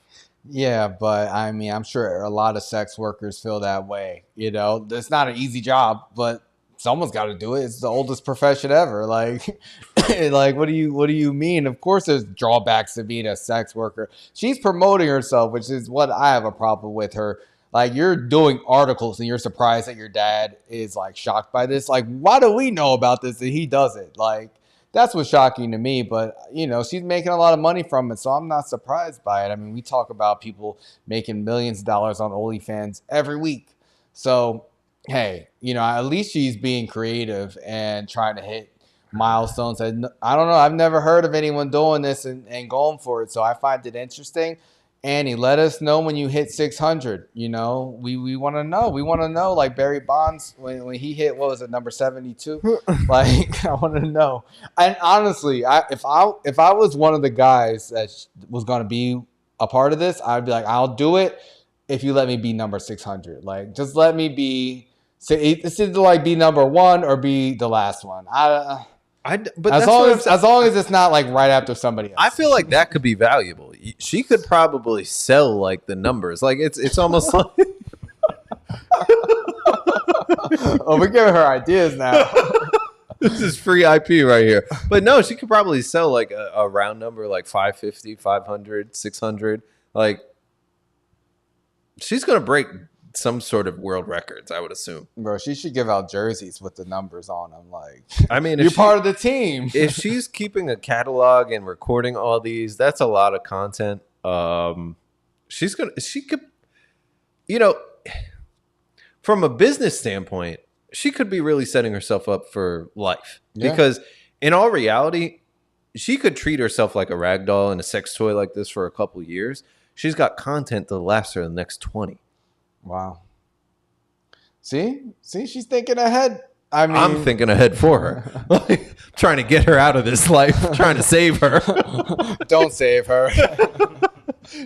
Yeah, but I mean, I'm sure a lot of sex workers feel that way. You know, it's not an easy job, but someone's got to do it. It's the oldest profession ever. Like, like, what do you mean? Of course, there's drawbacks to being a sex worker. She's promoting herself, which is what I have a problem with her. Like, you're doing articles and you're surprised that your dad is like shocked by this. Like, why do we know about this and he doesn't? Like, that's what's shocking to me. But, you know, she's making a lot of money from it, so I'm not surprised by it. I mean, we talk about people making millions of dollars on OnlyFans every week. So, hey, you know, at least she's being creative and trying to hit milestones. And I don't know. I've never heard of anyone doing this and going for it. So I find it interesting. Annie, let us know when you hit 600. You know, we want to know. We want to know, like Barry Bonds, when he hit, what was it, number 72? Like, I want to know. And honestly, if I was one of the guys that was going to be a part of this, I'd be like, I'll do it if you let me be number 600. Like, just let me be. It's either like be number one or be the last one. But as long as it's not like right after somebody else. I feel like that could be valuable. She could probably sell like the numbers. Like it's almost like oh, we're giving her ideas now. This is free IP right here. But no, she could probably sell like a round number like 550, 500, 600. Like she's gonna break some sort of world records, I would assume. Bro, she should give out jerseys with the numbers on them. Like, I mean, you're part of the team. If she's keeping a catalog and recording all these, that's a lot of content. She could, you know, from a business standpoint, she could be really setting herself up for life. Yeah. Because in all reality, she could treat herself like a rag doll and a sex toy like this for a couple years. She's got content that lasts her the next 20. Wow. See, she's thinking ahead. I mean, I'm thinking ahead for her. Like, trying to get her out of this life, trying to save her. Don't save her.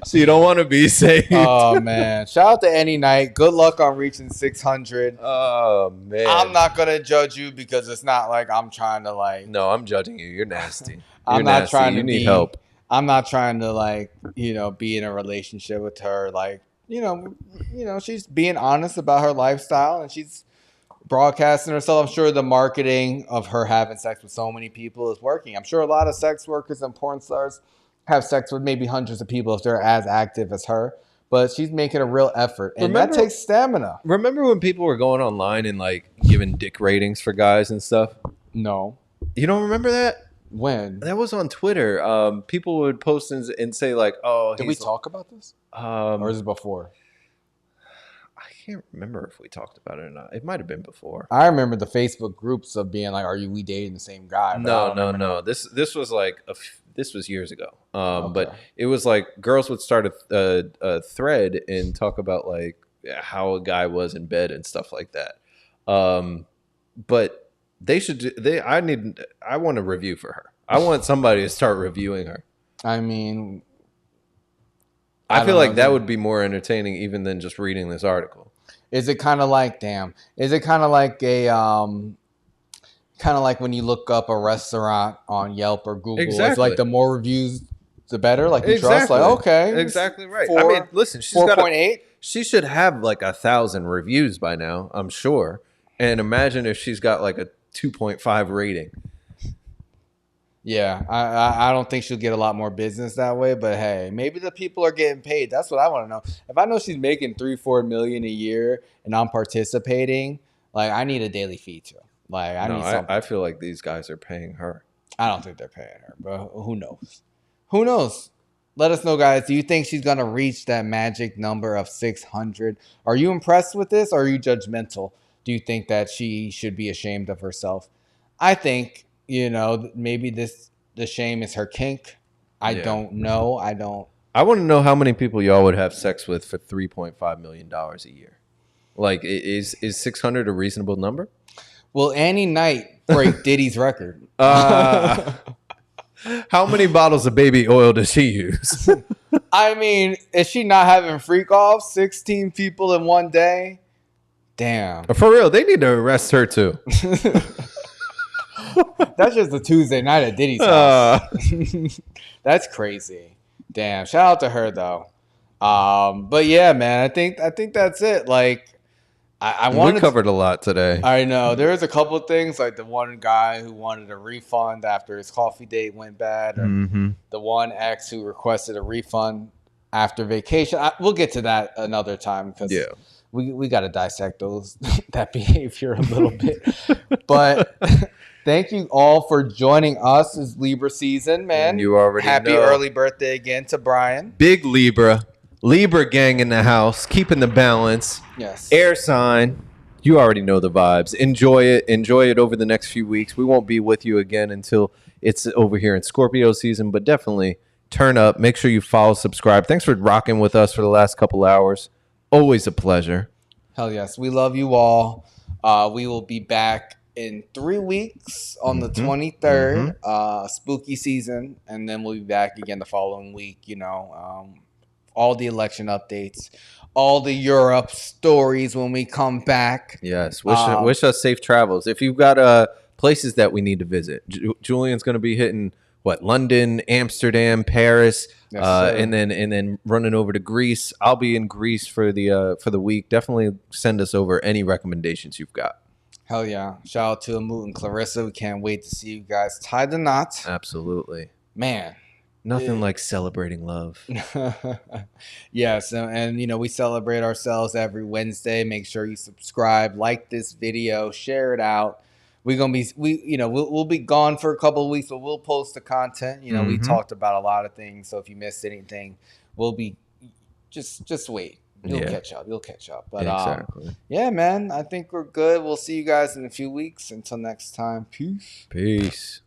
So you don't want to be saved. Oh, man. Shout out to Any Night. Good luck on reaching 600. Oh, man. I'm not going to judge you because it's not like I'm trying to like. No, I'm judging you. You're nasty. I'm not trying to need help. I'm not trying to like, you know, be in a relationship with her. Like, you know, she's being honest about her lifestyle and she's broadcasting herself. I'm sure the marketing of her having sex with so many people is working. I'm sure a lot of sex workers and porn stars have sex with maybe hundreds of people if they're as active as her. But she's making a real effort, and that takes stamina. Remember when people were going online and like giving dick ratings for guys and stuff? No. You don't remember that? When? That was on Twitter. People would post and say like, "Oh, did we talk about this? Or is it before?" I can't remember if we talked about it or not. It might have been before. I remember the Facebook groups of being like, we dating the same guy? No. This was like this was years ago. Okay. But it was like girls would start a thread and talk about like how a guy was in bed and stuff like that. But they should. I want a review for her. I want somebody to start reviewing her. I mean, I feel like that would be more entertaining even than just reading this article. Is it kind of like, is it kind of like kind of like when you look up a restaurant on Yelp or Google? Exactly. It's like the more reviews, the better. Like you trust, like, okay. Exactly right. I mean, listen, she's 4.8. She should have like 1,000 reviews by now, I'm sure. And imagine if she's got like a 2.5 rating. Yeah, I don't think she'll get a lot more business that way, but hey, maybe the people are getting paid. That's what I want to know. If I know she's making $3-4 million a year and I'm participating, like I need a daily fee too. Like I need something. I feel like these guys are paying her. I don't think they're paying her, but who knows? Who knows? Let us know, guys. Do you think she's gonna reach that magic number of 600? Are you impressed with this, or are you judgmental? Do you think that she should be ashamed of herself? I think, you know, maybe the shame is her kink. I don't know. I want to know how many people y'all would have sex with for $3.5 million a year. Like, is 600 a reasonable number? Will Annie Knight break Diddy's record? How many bottles of baby oil does she use? I mean, is she not having freak offs? 16 people in one day? Damn. For real, they need to arrest her too. That's just a Tuesday night at Diddy's house. That's crazy. Damn. Shout out to her though. But yeah, man, I think that's it. Like, we covered a lot today. I know there was a couple of things, like the one guy who wanted a refund after his coffee date went bad, or the one ex who requested a refund after vacation. We'll get to that another time because we got to dissect that behavior a little bit. But thank you all for joining us. It's Libra season, man. And you already happy know. Early birthday again to Brian. Big Libra gang in the house, keeping the balance. Yes. Air sign. You already know the vibes. Enjoy it over the next few weeks. We won't be with you again until it's over here in Scorpio season, but definitely turn up. Make sure you follow, subscribe. Thanks for rocking with us for the last couple hours. Always a pleasure. Hell yes. We love you all. We will be back in 3 weeks on the 23rd, spooky season, and then we'll be back again the following week, all the election updates, all the Europe stories when we come back. Yes. Wish us safe travels. If you've got places that we need to visit, Julian's going to be hitting London, Amsterdam, Paris, and then running over to Greece. I'll be in Greece for the week. Definitely send us over any recommendations you've got. Hell yeah. Shout out to Amut and Clarissa. We can't wait to see you guys tie the knot. Absolutely. Man. Nothing like celebrating love. Yes, and we celebrate ourselves every Wednesday. Make sure you subscribe, like this video, share it out. We'll be gone for a couple of weeks, but we'll post the content. We talked about a lot of things, so if you missed anything, we'll be just wait. You'll catch up. But exactly. Yeah, man, I think we're good. We'll see you guys in a few weeks. Until next time, peace.